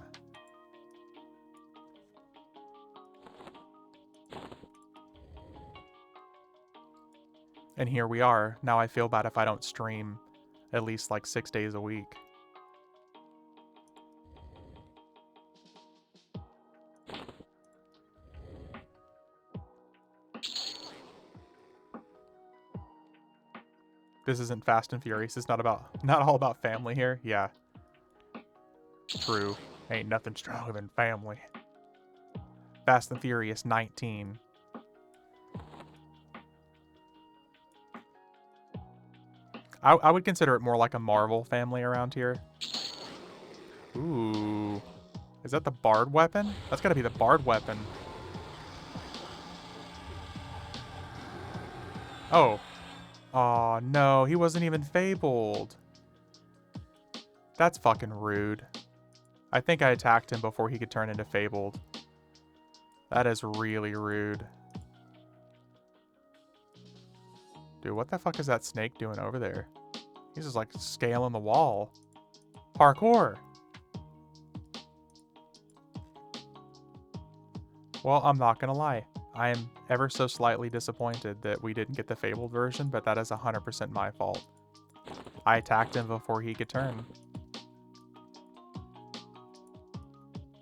And here we are. Now I feel bad if I don't stream at least like 6 days a week. This isn't Fast and Furious. It's not all about family here. Yeah. True. Ain't nothing stronger than family. Fast and Furious 19. I would consider it more like a Marvel family around here. Ooh. Is that the Bard weapon? That's gotta be the Bard weapon. Oh. Aw, no. He wasn't even Fabled. That's fucking rude. I think I attacked him before he could turn into Fabled. That is really rude. Dude, what the fuck is that snake doing over there? He's just like scaling the wall. Parkour! Well, I'm not gonna lie. I am ever so slightly disappointed that we didn't get the Fabled version, but that is 100% my fault. I attacked him before he could turn.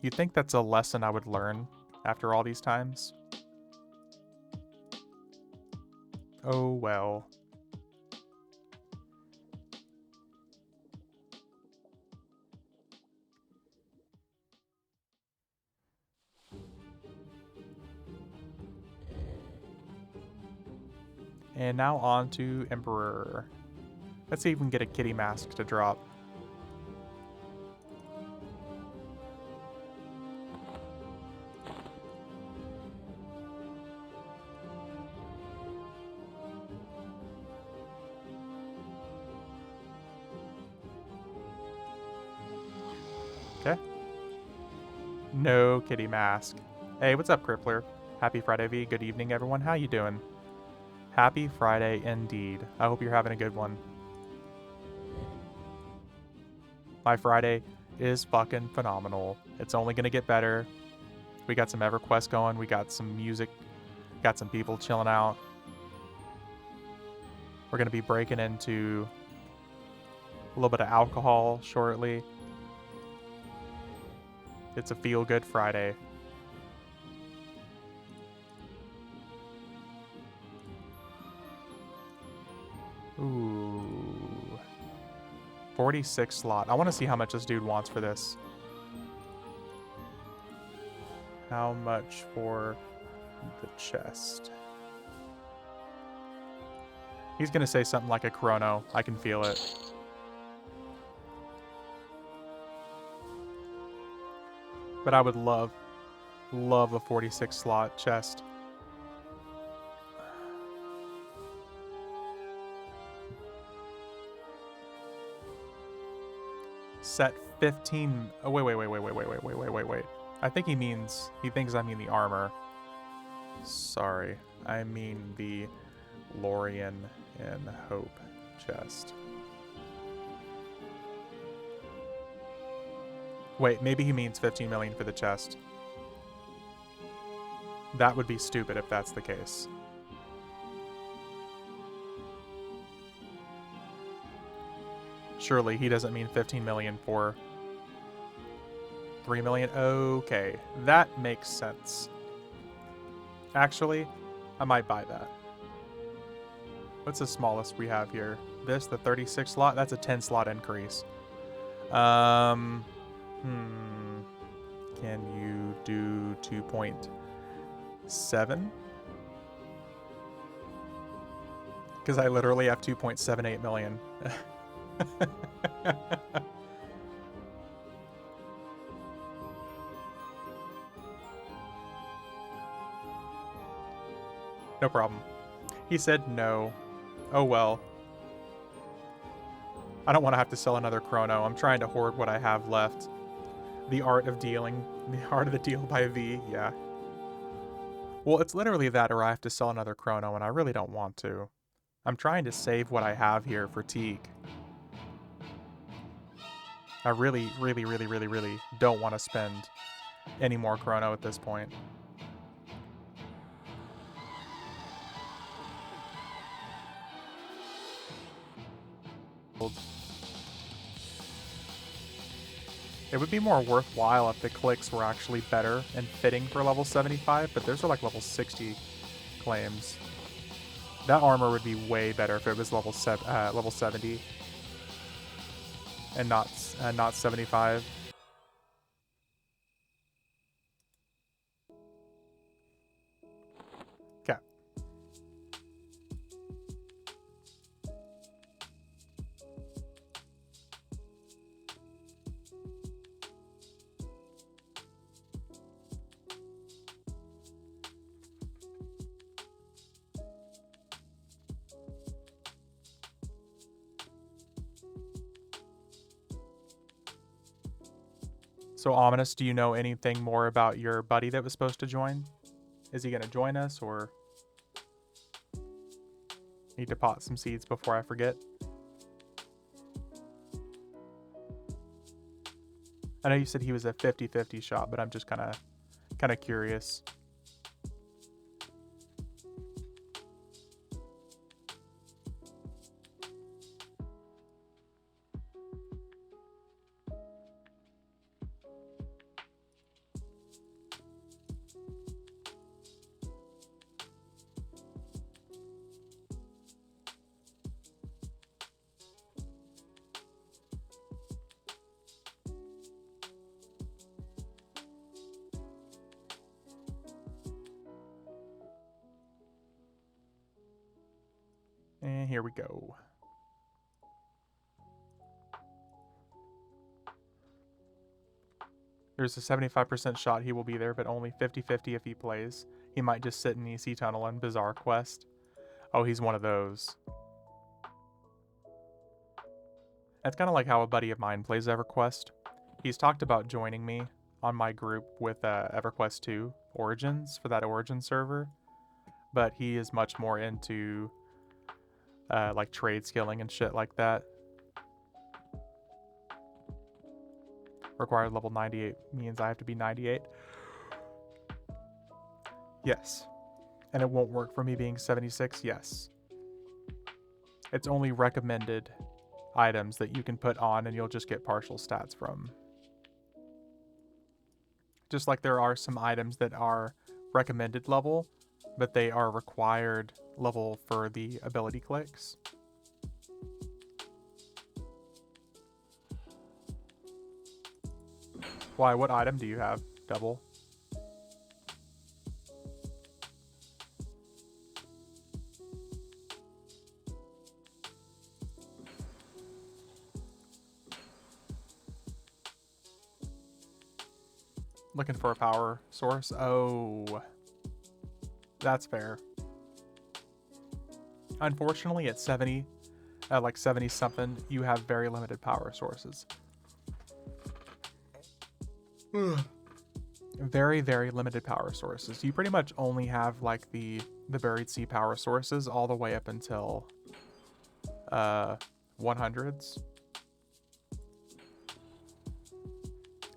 You'd think that's a lesson I would learn after all these times? Oh well. And now on to Emperor. Let's see if we can get a kitty mask to drop. Okay. No kitty mask. Hey, what's up, Crippler? Happy Friday, V. Good evening, everyone. How you doing? Happy Friday indeed. I hope you're having a good one. My Friday is fucking phenomenal. It's only gonna get better. We got some EverQuest going. We got some music. Got some people chilling out. We're gonna be breaking into a little bit of alcohol shortly. It's a feel-good Friday. Ooh. 46 slot. I want to see how much this dude wants for this. How much for the chest? He's going to say something like a chrono. I can feel it. But I would love a 46 slot chest. Set 15. Oh, wait. I think he thinks I mean the armor. Sorry. I mean the Lorien and Hope chest. Wait, maybe he means 15 million for the chest. That would be stupid if that's the case. Surely he doesn't mean 15 million for 3 million. Okay, that makes sense. Actually, I might buy that. What's the smallest we have here? This, the 36 slot? That's a 10 slot increase. Can you do 2.7? Because I literally have 2.78 million. No problem. He said no. Oh well. I don't want to have to sell another chrono. I'm trying to hoard what I have left. The art of dealing. The art of the deal by V. Yeah. Well, it's literally that or I have to sell another chrono, and I really don't want to. I'm trying to save what I have here for Teak. I really don't want to spend any more chrono at this point. It would be more worthwhile if the clicks were actually better and fitting for level 75, but those are like level 60 claims. That armor would be way better if it was level 70 and not 75. Okay. So, Ominous, do you know anything more about your buddy that was supposed to join? Is he going to join us, or need to pot some seeds before I forget? I know you said he was a 50-50 shot, but I'm just kind of curious. And here we go. There's a 75% shot he will be there, but only 50-50 if he plays. He might just sit in EC Tunnel and Bizarre Quest. Oh, he's one of those. That's kind of like how a buddy of mine plays EverQuest. He's talked about joining me on my group with EverQuest 2 Origins for that Origin server, but he is much more into like trade skilling and shit like that. Required level 98 means I have to be 98. Yes. And it won't work for me being 76? Yes. It's only recommended items that you can put on and you'll just get partial stats from. Just like there are some items that are recommended level, but they are required level for the ability clicks. Why? What item do you have? Double? Looking for a power source? Oh, that's fair. Unfortunately, at 70, like 70 something, you have very limited power sources. Very, very limited power sources. You pretty much only have like the Buried Sea power sources all the way up until 100s.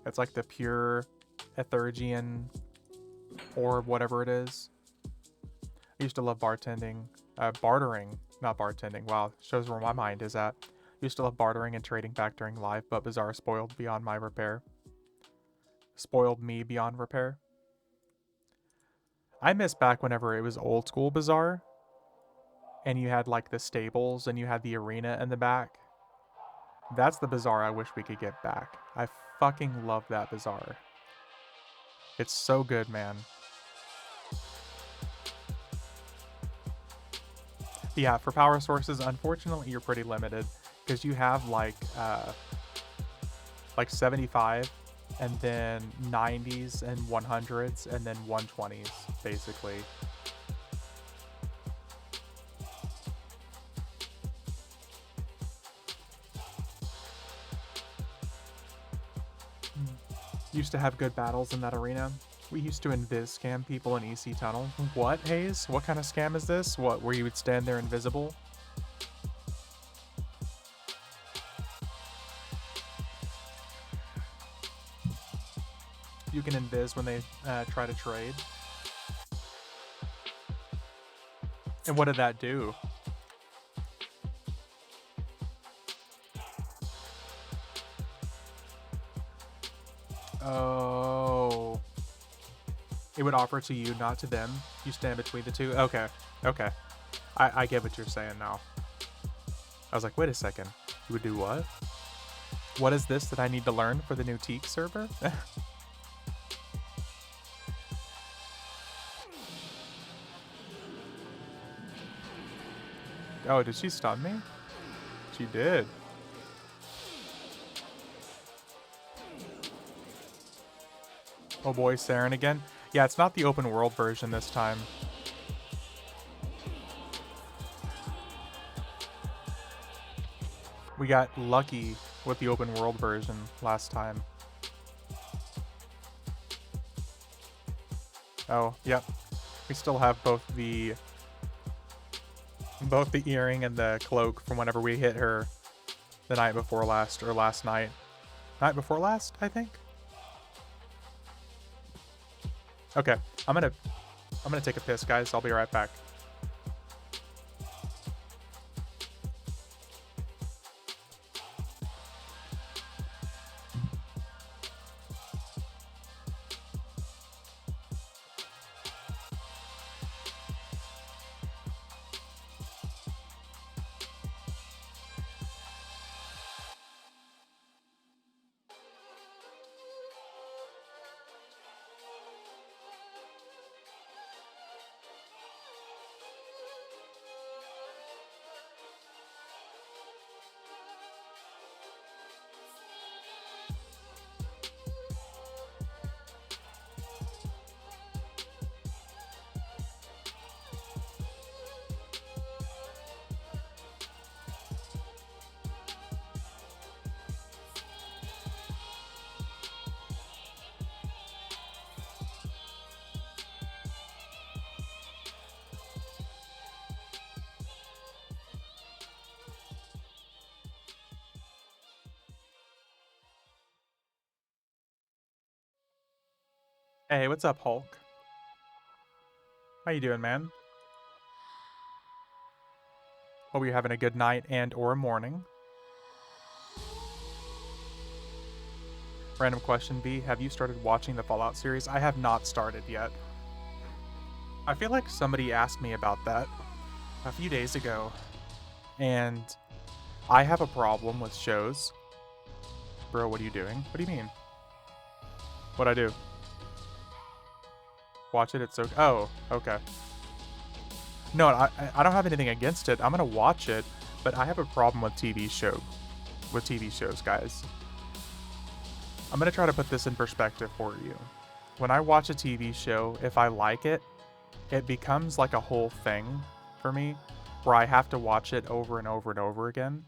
It's like the pure Ethergian orb, whatever it is. I used to love bartending, bartering, not bartending. Wow, shows where my mind is at. I used to love bartering and trading back during live, but Bizarre spoiled beyond my repair. Spoiled me beyond repair. I miss back whenever it was old school Bizarre, and you had like the stables and you had the arena in the back. That's the Bizarre I wish we could get back. I fucking love that Bizarre. It's so good, man. Yeah, for power sources, unfortunately, you're pretty limited because you have like 75 and then 90s and 100s and then 120s, basically. Used to have good battles in that arena. We used to invis scam people in EC Tunnel. What, Hayes? What kind of scam is this? What, where you would stand there invisible? You can invis when they try to trade. And what did that do? Oh. It would offer to you, not to them. You stand between the two? Okay. Okay. I get what you're saying now. I was like, wait a second. You would do what? What is this that I need to learn for the new Teak server? Oh, did she stun me? She did. Oh boy, Saren again. Yeah, it's not the open world version this time. We got lucky with the open world version last time. Oh, yep. We still have both the earring and the cloak from whenever we hit her the night before last, or last night. Night before last, I think? Okay, I'm gonna take a piss, guys. I'll be right back. Hey, what's up, Hulk? How you doing, man? Hope you're having a good night and or morning. Random question, B. Have you started watching the Fallout series? I have not started yet. I feel like somebody asked me about that a few days ago, and I have a problem with shows. Bro, what are you doing? What do you mean? What'd I do? Watch it, it's so... Oh, okay. No, I don't have anything against it. I'm gonna watch it, but I have a problem with TV shows, guys. I'm gonna try to put this in perspective for you. When I watch a TV show, if I like it, it becomes like a whole thing for me, where I have to watch it over and over and over again.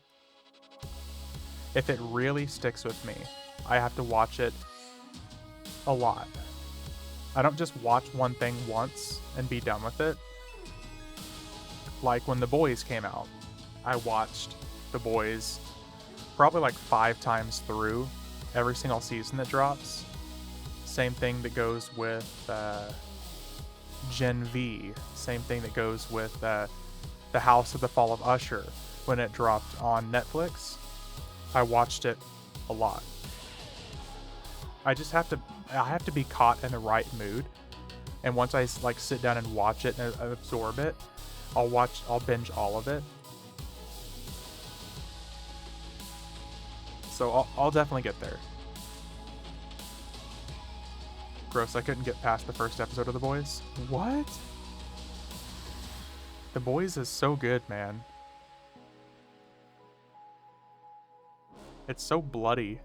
If it really sticks with me, I have to watch it a lot. I don't just watch one thing once and be done with it. Like when The Boys came out, I watched The Boys probably like 5 times through every single season that drops. Same thing that goes with Gen V. Same thing that goes with The House of the Fall of Usher when it dropped on Netflix. I watched it a lot. I have to be caught in the right mood, and once I like sit down and watch it and absorb it, I'll binge all of it. So I'll definitely get there. Gross, I couldn't get past the first episode of The Boys. What? The Boys is so good, man. It's so bloody.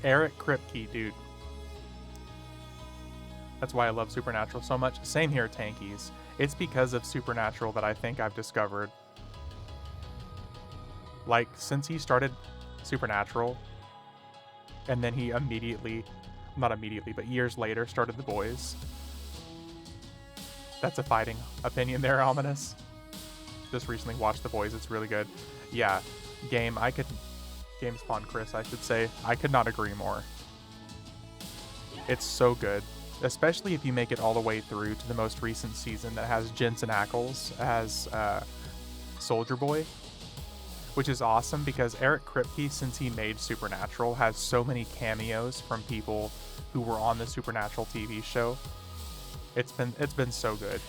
Eric Kripke, dude. That's why I love Supernatural so much. Same here, Tankies. It's because of Supernatural that I think I've discovered. Like, since he started Supernatural, and then he not immediately, but years later started The Boys. That's a fighting opinion there, Ominous. Just recently watched The Boys, it's really good. Yeah, GameSpawn Chris, I should say. I could not agree more. It's so good. Especially if you make it all the way through to the most recent season that has Jensen Ackles as Soldier Boy. which is awesome because Eric Kripke, since he made Supernatural, has so many cameos from people who were on the Supernatural TV show. It's been so good.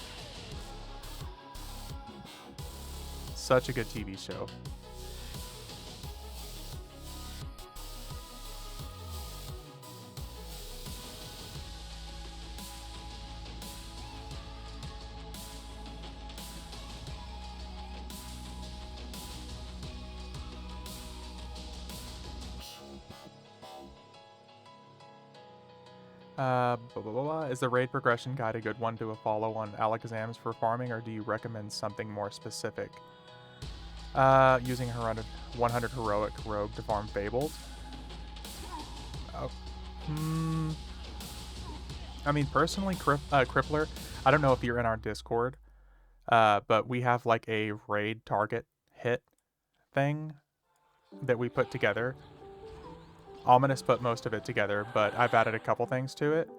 Such a good TV show. Is the raid progression guide a good one to follow on Alakazams for farming, or do you recommend something more specific? Using 100 heroic rogue to farm Fabled. Oh. I mean, personally, Crippler, I don't know if you're in our Discord, but we have like a raid target hit thing that we put together. Ominous put most of it together, but I've added a couple things to it.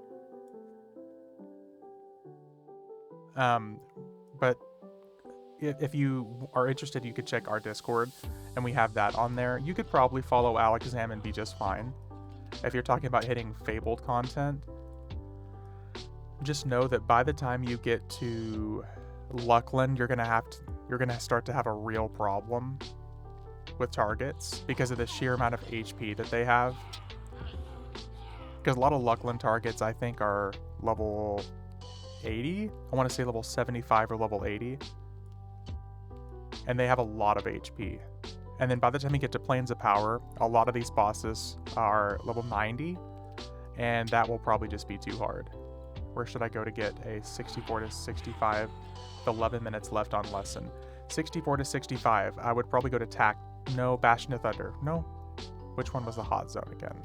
But if you are interested, you could check our Discord, and we have that on there. You could probably follow Alakazam and be just fine. If you're talking about hitting Fabled content, just know that by the time you get to Luckland, you're gonna start to have a real problem with targets because of the sheer amount of HP that they have. Because a lot of Luckland targets, I think, are level 80. I want to say level 75 or level 80. And they have a lot of HP. And then by the time you get to Plains of Power, a lot of these bosses are level 90. And that will probably just be too hard. Where should I go to get a 64 to 65 with 11 minutes left on lesson? 64 to 65, I would probably go to No, Bastion of Thunder. No. Which one was the hot zone again?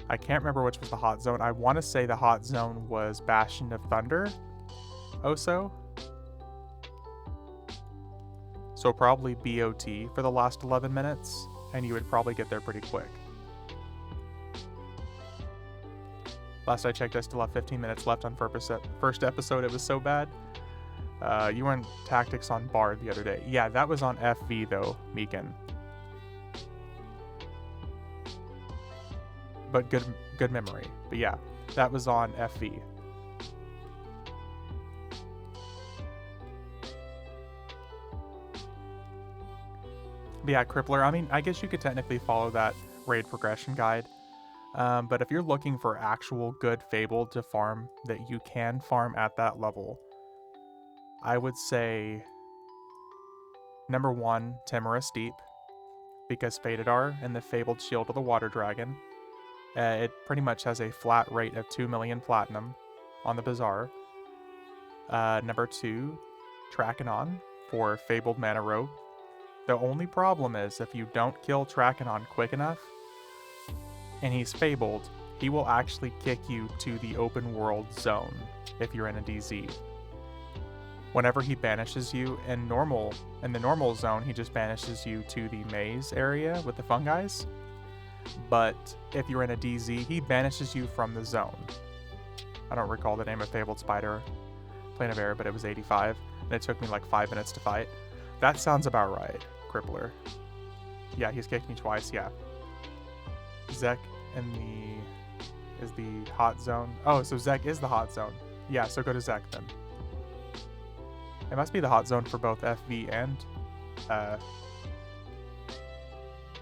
I can't remember which was the hot zone. I want to say the hot zone was Bastion of Thunder. Also. So probably BOT for the last 11 minutes, and you would probably get there pretty quick. Last I checked, I still have 15 minutes left on first episode. It was so bad. You were in Tactics on Bard the other day. Yeah, that was on FV though, Meekin. But good memory. But yeah, that was on FV. But yeah, Crippler, I mean, I guess you could technically follow that raid progression guide. But if you're looking for actual good Fabled to farm that you can farm at that level, I would say number 1, Timorous Deep, because Fatedar and the Fabled Shield of the Water Dragon, it pretty much has a flat rate of 2 million platinum on the Bazaar. Number 2, Trachanon for Fabled Mana Rogue. The only problem is if you don't kill Trachanon quick enough, and he's Fabled, he will actually kick you to the open world zone if you're in a DZ. Whenever he banishes you in the normal zone, he just banishes you to the maze area with the fungis. But if you're in a DZ, he banishes you from the zone. I don't recall the name of Fabled Spider, Plane of Air, but it was 85, and it took me like 5 minutes to fight. That sounds about right, Crippler. Yeah, he's kicked me twice, yeah. Zek is the hot zone. Oh, so Zek is the hot zone. Yeah, so go to Zek then. It must be the hot zone for both FV and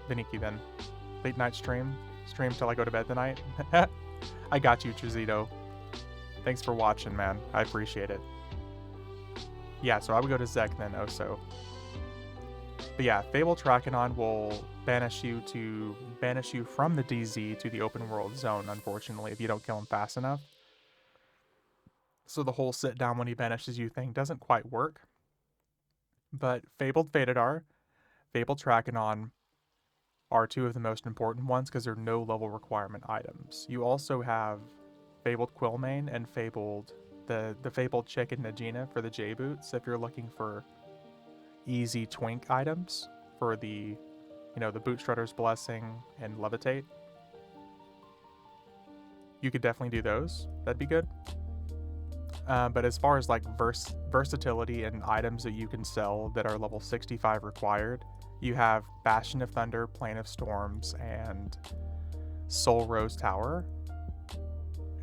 Beniki then. Late night stream till I go to bed tonight. I got you, Trizito. Thanks for watching, man. I appreciate it. Yeah, so I would go to Zek then, Oso. But yeah, Fabled Trachanon will banish you from the DZ to the open world zone, unfortunately, if you don't kill him fast enough. So the whole sit down when he banishes you thing doesn't quite work. But Fabled Fatedar, Fabled Trachanon are two of the most important ones because they're no level requirement items. You also have Fabled Quillmane and the Fabled Chicken Najina for the J-Boots if you're looking for easy twink items for the Bootstrutter's Blessing and Levitate. You could definitely do those. That'd be good. But as far as like versatility and items that you can sell that are level 65 required, You have Bastion of Thunder, Plane of Storms, and Soul Rose Tower.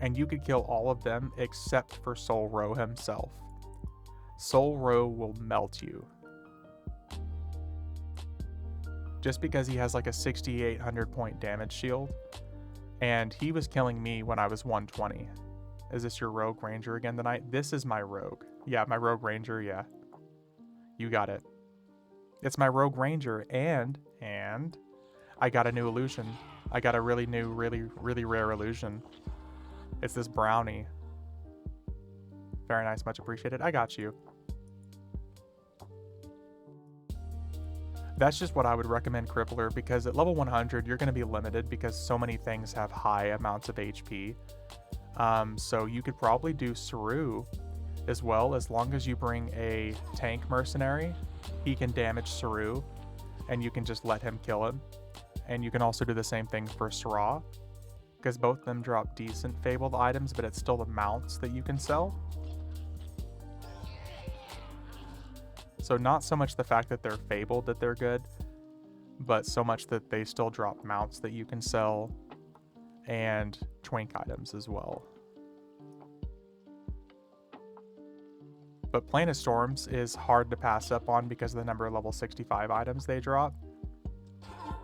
And you could kill all of them except for Soul Ro himself. Soul Ro will melt you. Just because he has like a 6,800 point damage shield. And he was killing me when I was 120. Is this your Rogue Ranger again tonight? This is my Rogue. Yeah, my Rogue Ranger, yeah. You got it. It's my Rogue Ranger, and I got a new illusion. I got a really new, really rare illusion. It's this brownie. Very nice, much appreciated. I got you. That's just what I would recommend Crippler, because at level 100, you're going to be limited because so many things have high amounts of HP. So you could probably do Saru as well, as long as you bring a tank mercenary. He can damage Saru, and you can just let him kill him. And you can also do the same thing for Syrah, because both of them drop decent Fabled items, but it's still the mounts that you can sell. So not so much the fact that they're Fabled that they're good, but so much that they still drop mounts that you can sell, and twink items as well. But Plane of Storms is hard to pass up on because of the number of level 65 items they drop.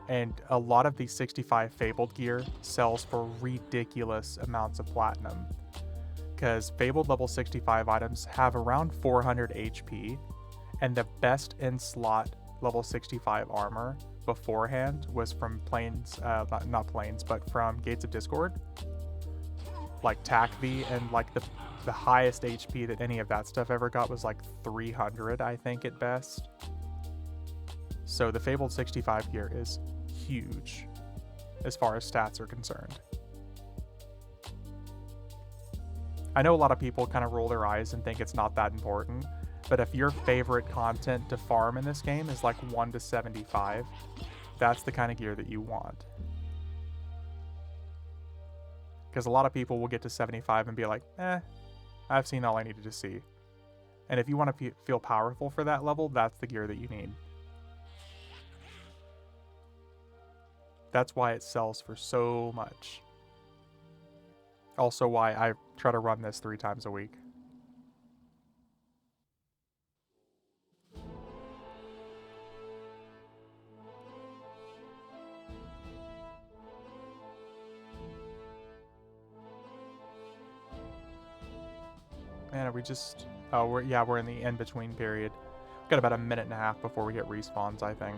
And a lot of these 65 Fabled gear sells for ridiculous amounts of platinum. Because Fabled level 65 items have around 400 HP, and the best in slot level 65 armor beforehand was from Planes, not Planes, but from Gates of Discord. Like TACV, and like the highest HP that any of that stuff ever got was like 300, I think, at best. So the Fabled 65 gear is huge as far as stats are concerned. I know a lot of people kind of roll their eyes and think it's not that important, but if your favorite content to farm in this game is like 1 to 75, that's the kind of gear that you want. Because a lot of people will get to 75 and be like, I've seen all I needed to see. And if you want to feel powerful for that level, that's the gear that you need. That's why it sells for so much. Also why I try to run this 3 times a week. Man, are we just... Oh, we're in the in-between period. We've got about a minute and a half before we get respawns, I think.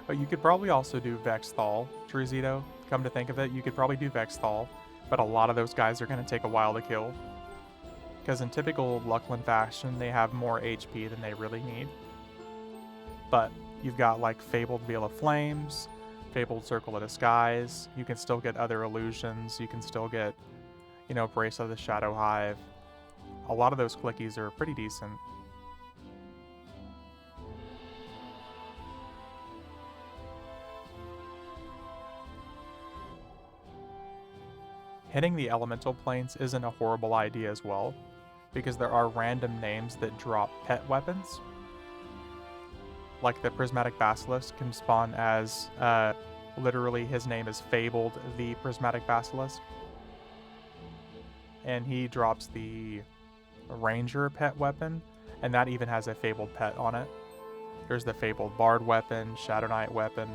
But you could probably also do Vexthal, Truzito. Come to think of it, you could probably do Vexthal, but a lot of those guys are going to take a while to kill. Because in typical Luckland fashion, they have more HP than they really need. But you've got like Fabled Veil of Flames, Fabled Circle of Disguise. You can still get other illusions. You can still get, Brace of the Shadow Hive. A lot of those clickies are pretty decent. Hitting the elemental planes isn't a horrible idea as well, because there are random names that drop pet weapons. Like the Prismatic Basilisk can spawn as, literally his name is Fabled the Prismatic Basilisk. And he drops the Ranger pet weapon, and that even has a Fabled pet on it. There's the Fabled Bard weapon, Shadow Knight weapon,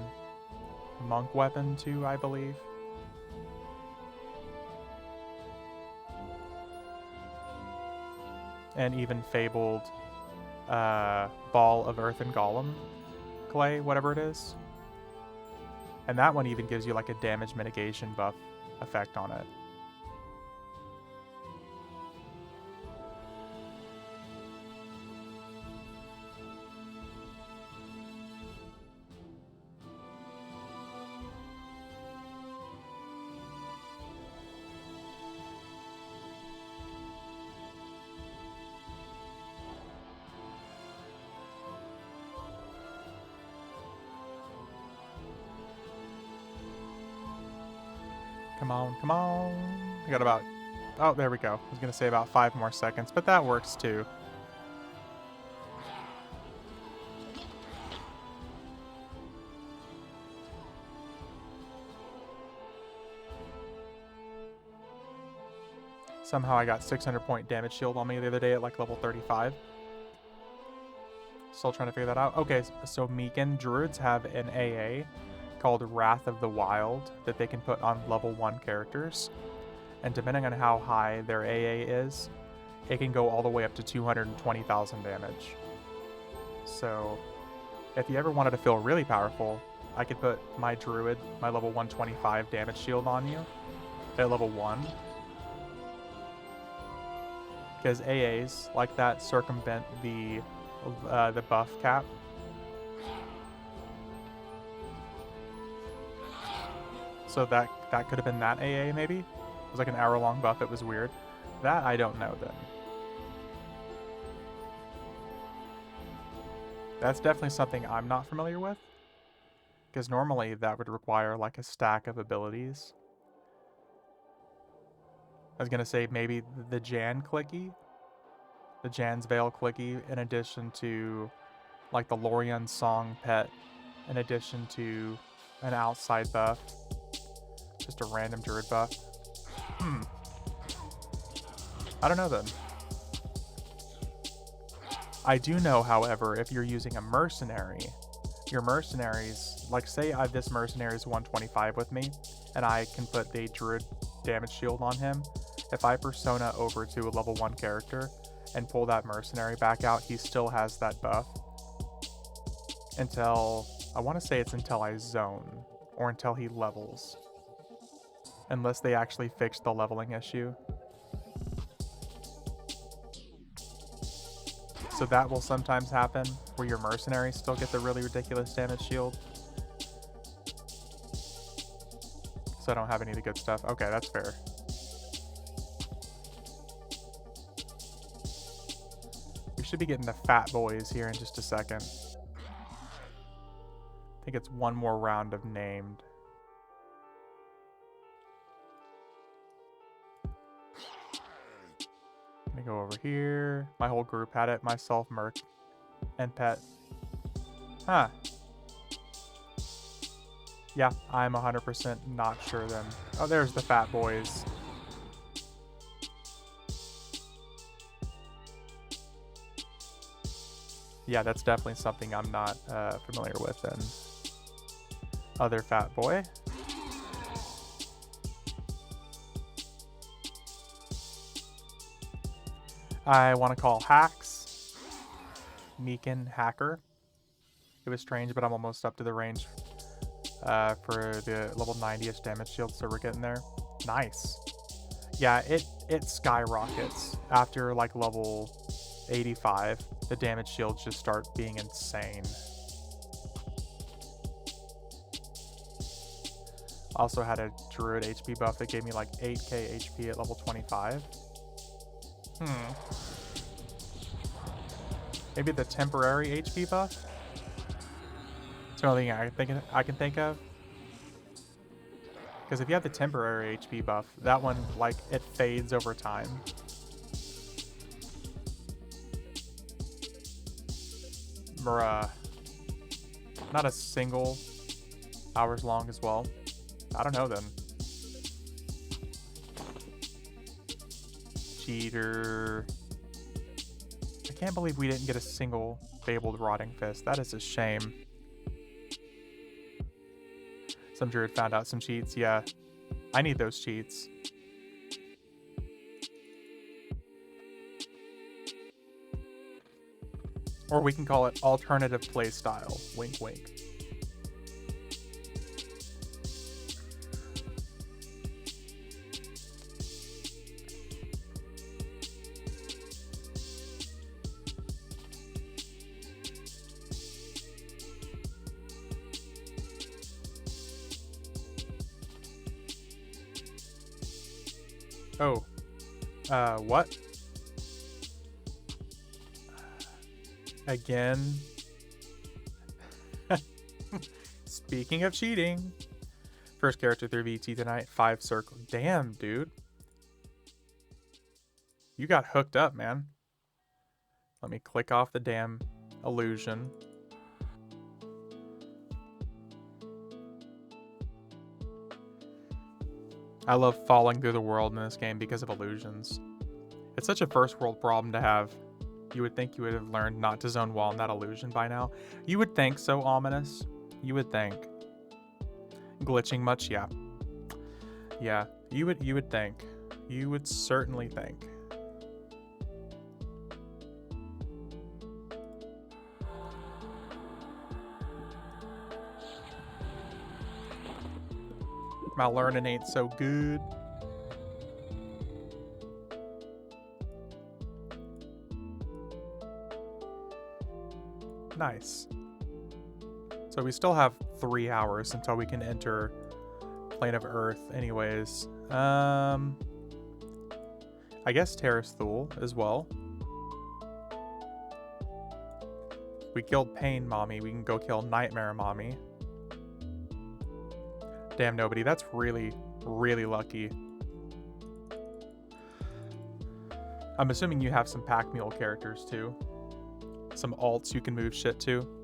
Monk weapon too, I believe. And even Fabled Ball of Earth and Golem clay, whatever it is. And that one even gives you like a damage mitigation buff effect on it. Come on, come on. I got about... Oh, there we go. I was going to say about 5 more seconds, but that works too. Somehow I got 600 point damage shield on me the other day at like level 35. Still trying to figure that out. Okay, so Meekin druids have an AA called Wrath of the Wild that they can put on level 1 characters. And depending on how high their AA is, it can go all the way up to 220,000 damage. So if you ever wanted to feel really powerful, I could put my druid, my level 125 damage shield on you at level 1. Because AAs like that circumvent the buff cap. So that could have been that AA maybe? It was like an hour-long buff, it was weird. That I don't know then. That's definitely something I'm not familiar with. Because normally that would require like a stack of abilities. I was going to say maybe the Jan clicky. The Jan's Veil clicky in addition to like the Lorien Song pet in addition to an outside buff. Just a random druid buff. I don't know then. I do know, however, if you're using a mercenary, your mercenaries, like say I have this mercenary's 125 with me, and I can put the druid damage shield on him. If I persona over to a level 1 character and pull that mercenary back out, he still has that buff. Until, I want to say it's until I zone, or until he levels. Unless they actually fix the leveling issue. So that will sometimes happen, where your mercenaries still get the really ridiculous damage shield. So I don't have any of the good stuff. Okay, that's fair. We should be getting the fat boys here in just a second. I think it's one more round of named. Let me go over here. My whole group had it. Myself, Merc, and Pet. Huh. Yeah, I'm 100% not sure then. Oh, there's the fat boys. Yeah, that's definitely something I'm not familiar with then. Other fat boy. I want to call Hacks. Meekin Hacker. It was strange, but I'm almost up to the range for the level 90-ish damage shield, so we're getting there. Nice. Yeah, it skyrockets after like level 85. The damage shields just start being insane. Also had a druid HP buff that gave me like 8k HP at level 25. Maybe the temporary HP buff? It's the only thing I can think of. Because if you have the temporary HP buff, that one, like, it fades over time. Bruh. Not a single hours long as well. I don't know then. Cheater. I can't believe we didn't get a single Fabled Rotting Fist. That is a shame. Some druid found out some cheats. Yeah, I need those cheats. Or we can call it alternative playstyle. Wink, wink. Oh. What? Again? Speaking of cheating, First character 3VT tonight, 5 circle. Damn, dude. You got hooked up, man. Let me click off the damn illusion. I love falling through the world in this game because of illusions. It's such a first world problem to have. You would think you would have learned not to zone wall in that illusion by now. You would think so, Ominous. You would think. Glitching much? Yeah. Yeah, you would think. You would certainly think. My learning ain't so good. Nice. So we still have 3 hours until we can enter Plane of Earth anyways. I guess Terrace Thule as well. We killed Pain Mommy. We can go kill Nightmare Mommy. Damn, nobody. That's really, really lucky. I'm assuming you have some Pack Mule characters too. Some alts you can move shit to.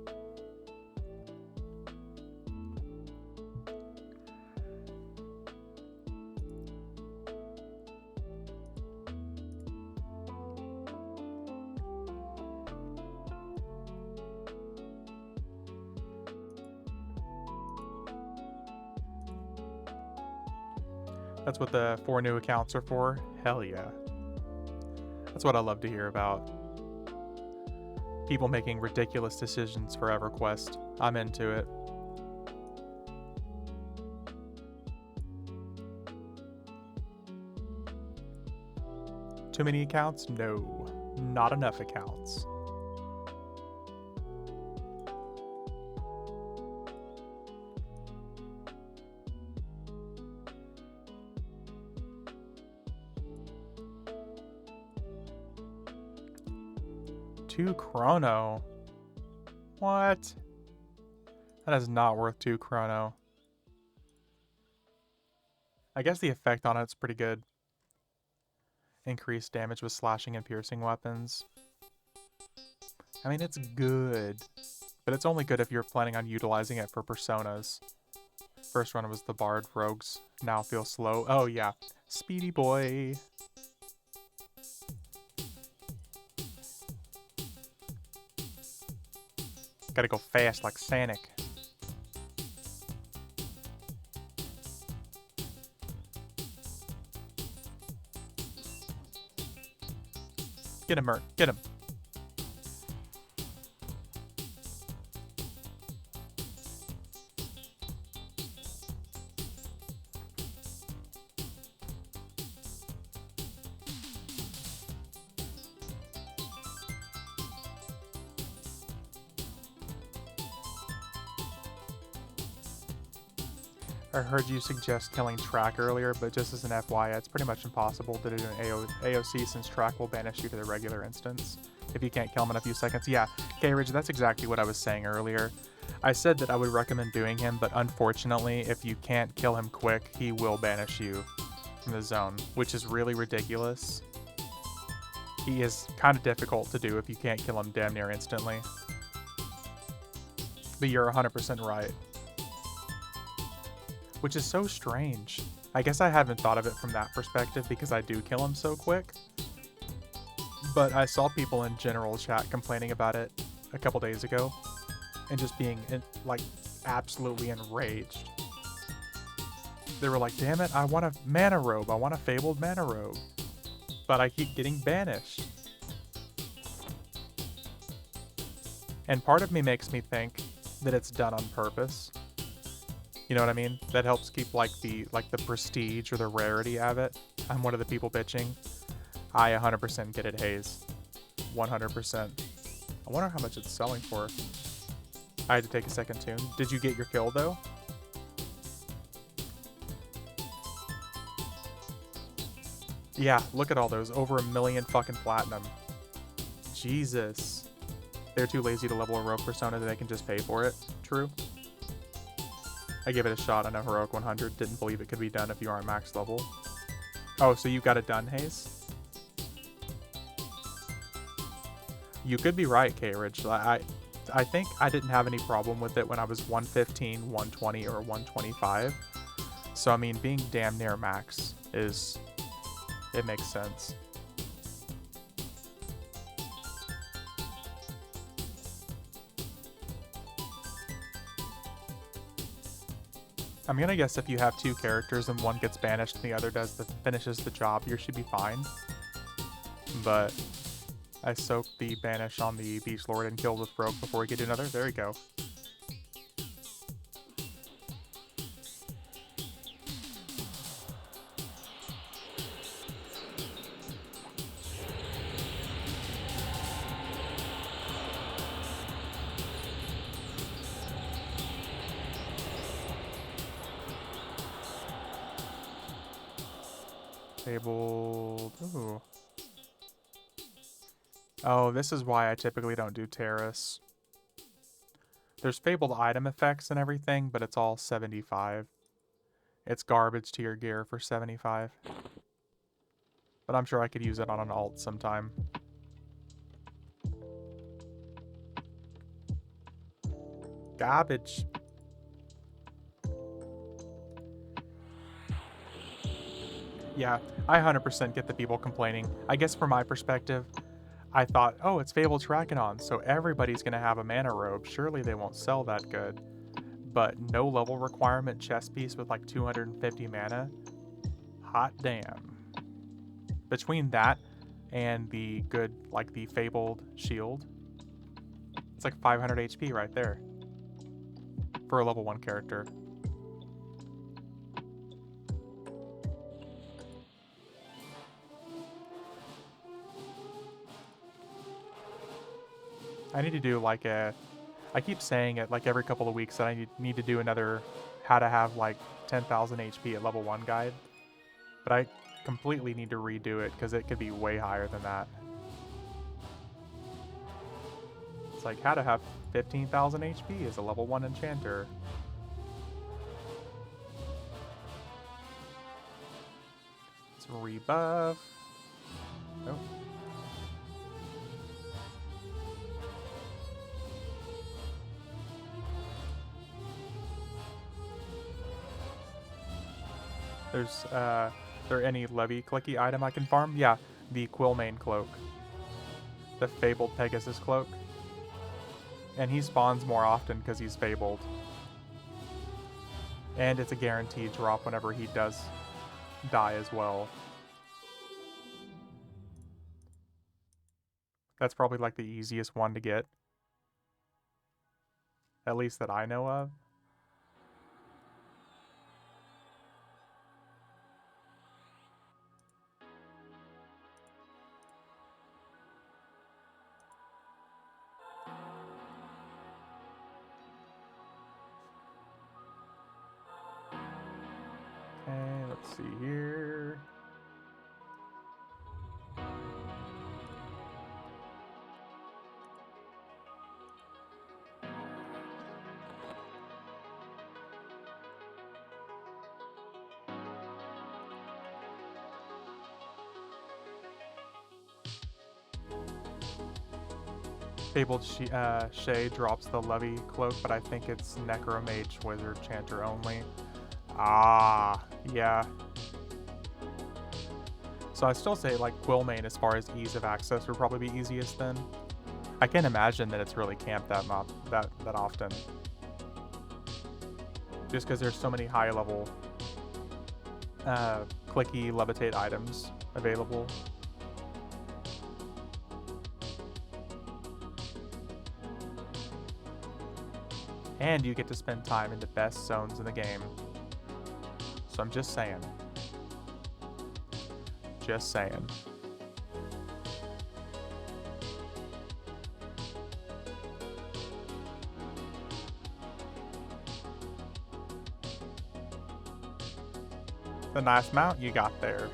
That's what the 4 new accounts are for? Hell yeah. That's what I love to hear about. People making ridiculous decisions for EverQuest. I'm into it. Too many accounts? No. Not enough accounts. Two chrono. What? That is not worth 2 chrono. I guess the effect on it's pretty good. Increased damage with slashing and piercing weapons. I mean, it's good. But it's only good if you're planning on utilizing it for personas. First one was the Bard Rogues. Now feel slow. Oh yeah. Speedy boy. Gotta go fast like Sonic. Get him, Mert. Get him. I heard you suggest killing Track earlier, but just as an FYI, it's pretty much impossible to do an AOC since Track will banish you to the regular instance if you can't kill him in a few seconds. Yeah, K-Ridge, that's exactly what I was saying earlier. I said that I would recommend doing him, but unfortunately, if you can't kill him quick, he will banish you from the zone, which is really ridiculous. He is kind of difficult to do if you can't kill him damn near instantly. But you're 100% right. Which is so strange. I guess I haven't thought of it from that perspective because I do kill him so quick. But I saw people in general chat complaining about it a couple days ago and just being like absolutely enraged. They were like, damn it, I want a mana robe. I want a Fabled mana robe. But I keep getting banished. And part of me makes me think that it's done on purpose. You know what I mean? That helps keep like the prestige or the rarity of it. I'm one of the people bitching. I 100% get it, Haze. 100%. I wonder how much it's selling for. I had to take a second tune. Did you get your kill though? Yeah, look at all those. Over 1 million fucking platinum. Jesus. They're too lazy to level a rogue persona that they can just pay for it. True. I gave it a shot on a Heroic 100. Didn't believe it could be done if you aren't max level. Oh, so you got it done, Hayes? You could be right, K-Ridge. I think I didn't have any problem with it when I was 115, 120, or 125. So, I mean, being damn near max is... it makes sense. I'm gonna guess if you have two characters and one gets banished and the other finishes the job, you should be fine. But I soaked the banish on the Beast Lord and killed with Rogue before we get another. There you go. Fabled. Ooh. Oh, this is why I typically don't do Terrace. There's Fabled item effects and everything, but it's all 75. It's garbage to your gear for 75. But I'm sure I could use it on an alt sometime. Garbage. Yeah, I 100% get the people complaining. I guess from my perspective, I thought, oh, it's Fabled Trachanon, so everybody's going to have a mana robe. Surely they won't sell that good. But no level requirement chess piece with like 250 mana? Hot damn. Between that and the good, like the Fabled shield, it's like 500 HP right there. For a level 1 character. I need to do like I keep saying it like every couple of weeks that I need to do another how to have like 10,000 HP at level 1 guide. But I completely need to redo it because it could be way higher than that. It's like how to have 15,000 HP as a level 1 enchanter. It's rebuff. Oh. There's, there any Levy clicky item I can farm? Yeah, the Quillmane cloak. The Fabled Pegasus cloak. And he spawns more often because he's Fabled. And it's a guaranteed drop whenever he does die as well. That's probably like the easiest one to get. At least that I know of. Okay, let's see here. Fabled Shay drops the Levy cloak, but I think it's Necromage Wizard Chanter only. Ah, yeah. So I still say like Quillmane as far as ease of access would probably be easiest then. I can't imagine that it's really camped that often. Just because there's so many high level clicky levitate items available. And you get to spend time in the best zones in the game. So I'm just saying. Just saying. The nice mount you got there.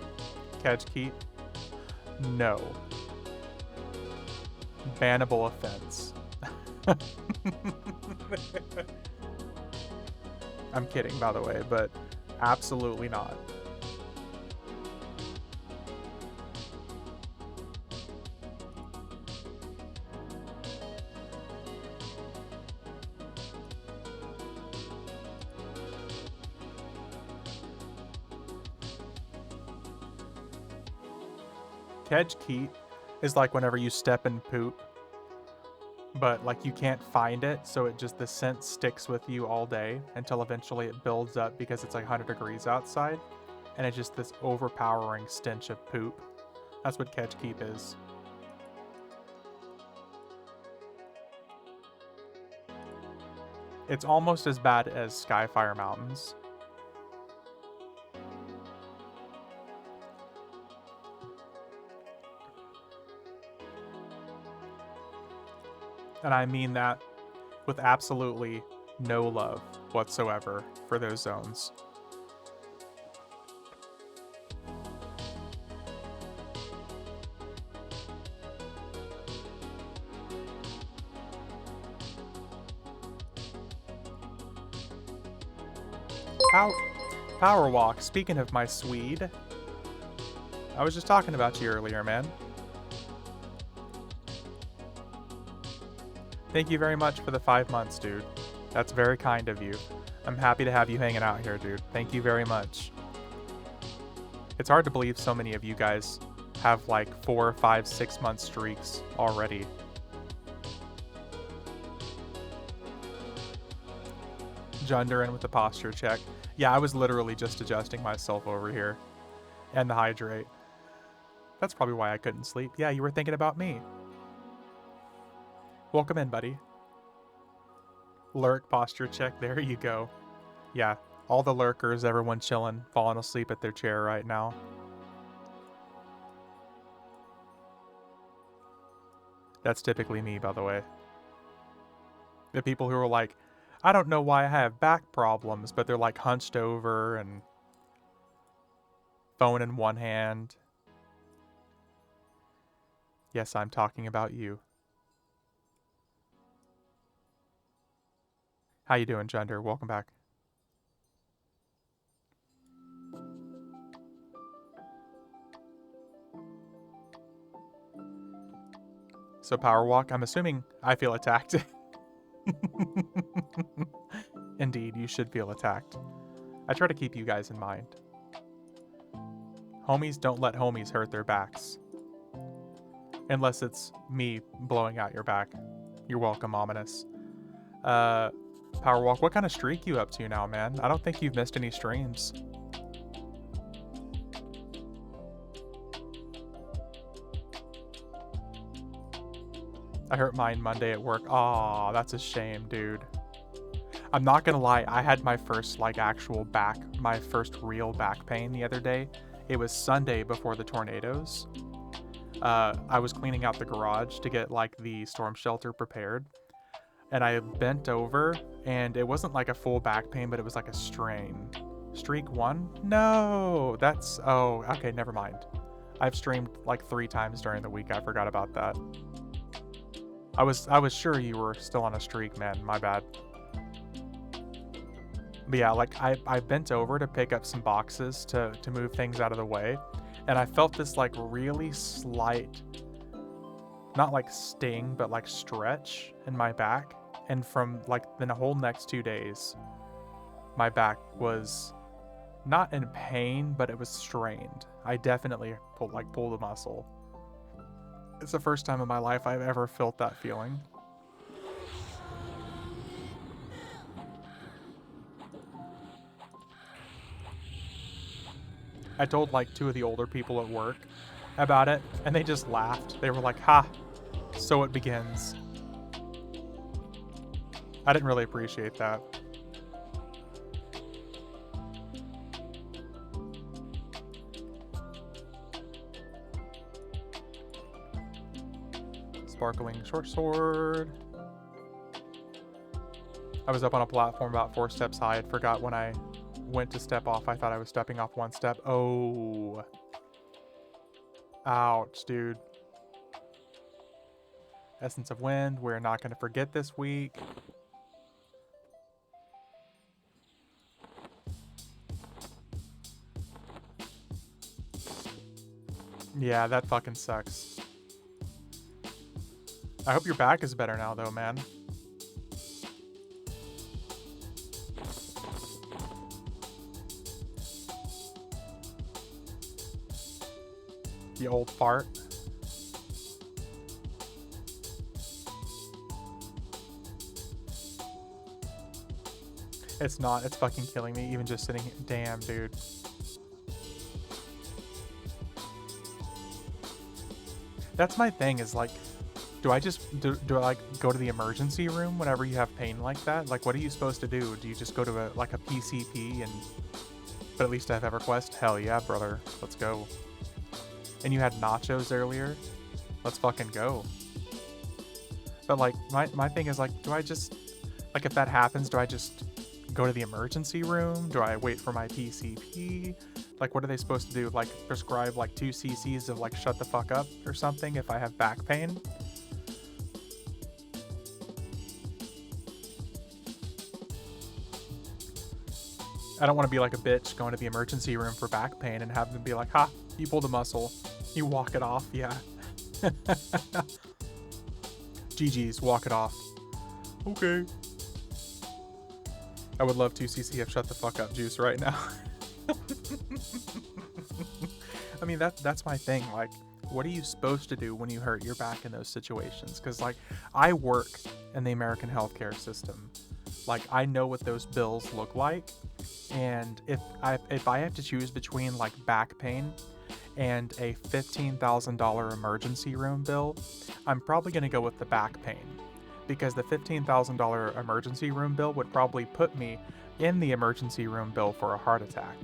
Catch keep? No. Bannable offense. I'm kidding, by the way, but absolutely not. Kedge Keat is like whenever you step in poop, but like you can't find it, so it just, the scent sticks with you all day until eventually it builds up because it's like 100 degrees outside, and it's just this overpowering stench of poop. That's what Kedge Keat is. It's almost as bad as Skyfire Mountains. And I mean that with absolutely no love whatsoever for those zones. Power Walk, speaking of my Swede, I was just talking about you earlier, man. Thank you very much for the 5 months, dude. That's very kind of you. I'm happy to have you hanging out here, dude. Thank you very much. It's hard to believe so many of you guys have like 4, 5, 6 month streaks already. Junderin with the posture check. Yeah, I was literally just adjusting myself over here. And the hydrate. That's probably why I couldn't sleep. Yeah, you were thinking about me. Welcome in, buddy. Lurk posture check. There you go. Yeah, all the lurkers, everyone chilling, falling asleep at their chair right now. That's typically me, by the way. The people who are like, I don't know why I have back problems, but they're like hunched over and phone in one hand. Yes, I'm talking about you. How you doing, Gender? Welcome back. So Power Walk, I'm assuming I feel attacked. Indeed, you should feel attacked. I try to keep you guys in mind. Homies don't let homies hurt their backs. Unless it's me blowing out your back. You're welcome, Ominous. Power Walk, what kind of streak you up to now, man? I don't think you've missed any streams. I hurt mine Monday at work. Aw, that's a shame, dude. I'm not gonna lie, I had my first like actual my first real back pain the other day. It was Sunday before the tornadoes. I was cleaning out the garage to get like the storm shelter prepared. And I bent over and it wasn't like a full back pain, but it was like a strain. Streak 1? No, that's, oh, okay, never mind. I've streamed like 3 times during the week. I forgot about that. I was sure you were still on a streak, man. My bad. But yeah, like I bent over to pick up some boxes to move things out of the way, and I felt this like really slight, not like sting, but like stretch in my back. And from like the whole next 2 days, my back was not in pain, but it was strained. I definitely pulled a muscle. It's the first time in my life I've ever felt that feeling. I told like 2 of the older people at work about it, and they just laughed. They were like, ha, so it begins. I didn't really appreciate that. Sparkling short sword. I was up on a platform about 4 steps high. I forgot when I went to step off. I thought I was stepping off 1 step. Oh. Ouch, dude. Essence of Wind. We're not going to forget this week. Yeah, that fucking sucks. I hope your back is better now, though, man. You old fart. It's not. It's fucking killing me, even just sitting here. Damn, dude. That's my thing, is like, do I I like go to the emergency room whenever you have pain like that? Like, what are you supposed to do? Do you just go to a PCP and, but at least I have EverQuest? Hell yeah, brother. Let's go. And you had nachos earlier? Let's fucking go. But like, my thing is like, do I just, like, if that happens, do I just go to the emergency room? Do I wait for my PCP? Like, what are they supposed to do? Like, prescribe like 2 cc's of like shut the fuck up or something if I have back pain? I don't want to be like a bitch going to the emergency room for back pain and have them be like, ha, you pulled a muscle. You walk it off, yeah. GG's, walk it off. Okay. I would love 2 cc of shut the fuck up juice right now. I mean, that's my thing. Like, what are you supposed to do when you hurt your back in those situations? Because, like, I work in the American healthcare system. Like, I know what those bills look like. And if I have to choose between, like, back pain and a $15,000 emergency room bill, I'm probably going to go with the back pain. Because the $15,000 emergency room bill would probably put me in the emergency room bill for a heart attack.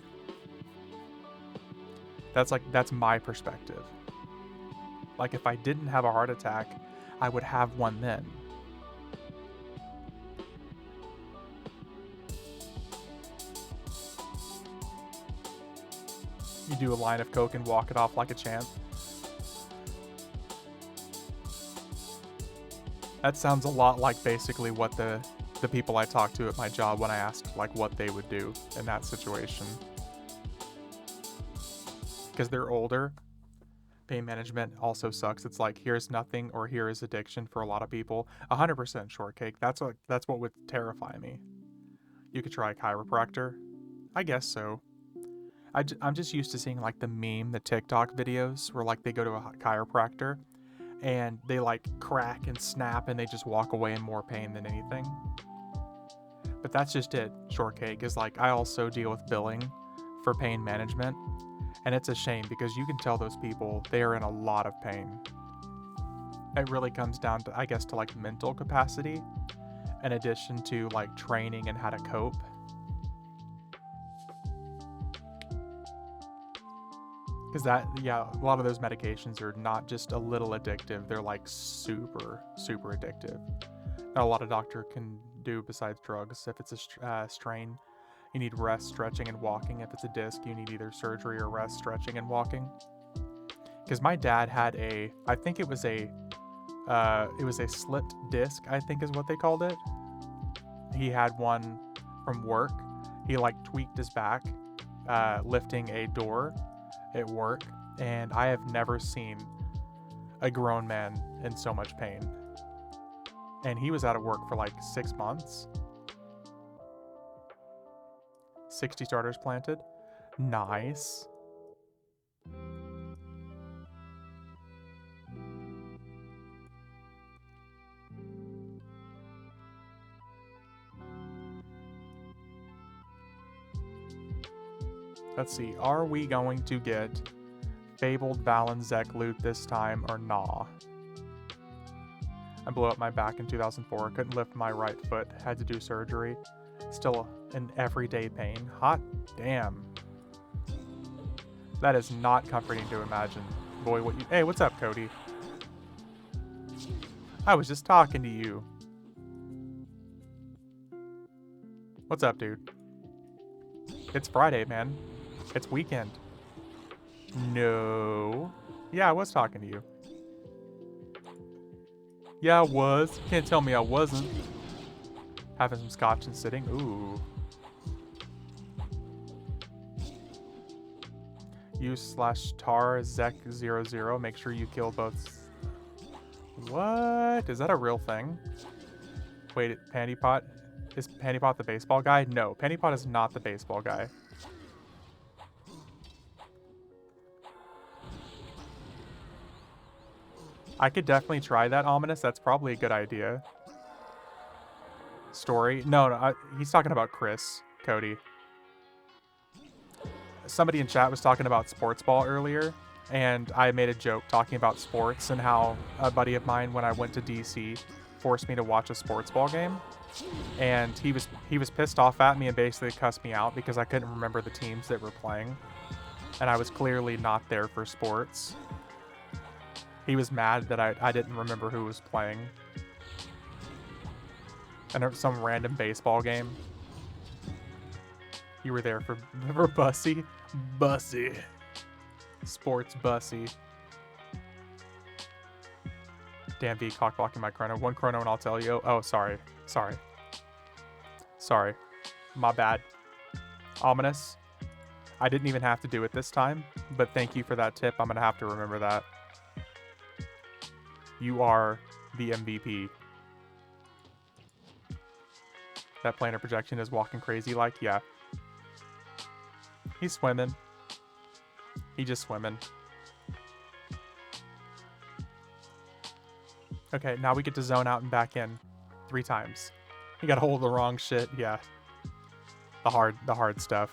That's my perspective. Like, if I didn't have a heart attack, I would have one then. You do a line of coke and walk it off like a champ. That sounds a lot like basically what the people I talked to at my job when I asked like what they would do in that situation. Because they're older. Pain management also sucks. It's like, here's nothing or here is addiction for a lot of people. 100% shortcake. That's what would terrify me. You could try a chiropractor. I guess so. I'm just used to seeing like the TikTok videos where like they go to a chiropractor and they like crack and snap and they just walk away in more pain than anything. But that's just it. Shortcake is like, I also deal with billing for pain management, and it's a shame because you can tell those people they are in a lot of pain. It really comes down to, I guess, to like mental capacity in addition to like training and how to cope. Because a lot of those medications are not just a little addictive, they're like super, super addictive. Not a lot a doctor can do besides drugs. If it's a strain, you need rest, stretching, and walking. If it's a disc, you need either surgery or rest, stretching, and walking. Because my dad had I think it was a slipped disc, I think is what they called it. He had one from work. He like tweaked his back, lifting a door at work, and I have never seen a grown man in so much pain. And he was out of work for like 6 months. 60 starters planted. Nice. Let's see, are we going to get Fabled Valenczek loot this time or nah? I blew up my back in 2004, couldn't lift my right foot, had to do surgery. Still in everyday pain. Hot damn. That is not comforting to imagine. Boy, hey, what's up, Cody? I was just talking to you. What's up, dude? It's Friday, man. It's weekend. No. Yeah, I was talking to you. Yeah, I was. You can't tell me I wasn't. Having some scotch and sitting. Ooh. U/tar Zek00. Make sure you kill both. What? Is that a real thing? Wait, Pantypot? Is Pantypot the baseball guy? No, Pantypot is not the baseball guy. I could definitely try that, Ominous. That's probably a good idea. Story? No, he's talking about Chris, Cody. Somebody in chat was talking about sports ball earlier, and I made a joke talking about sports and how a buddy of mine, when I went to DC, forced me to watch a sports ball game. And he was pissed off at me and basically cussed me out because I couldn't remember the teams that were playing. And I was clearly not there for sports. He was mad that I didn't remember who was playing. And it was some random baseball game. You were there for Bussy? Bussy. Sports Bussy. Damn V, cock blocking my chrono. One chrono and I'll tell you. Oh, sorry. Sorry. My bad. Ominous. I didn't even have to do it this time, but thank you for that tip. I'm going to have to remember that. You are the MVP. That planar projection is walking crazy like, yeah. He's swimming. He just swimming. Okay, now we get to zone out and back in 3 times. You gotta hold the wrong shit, yeah. The hard stuff.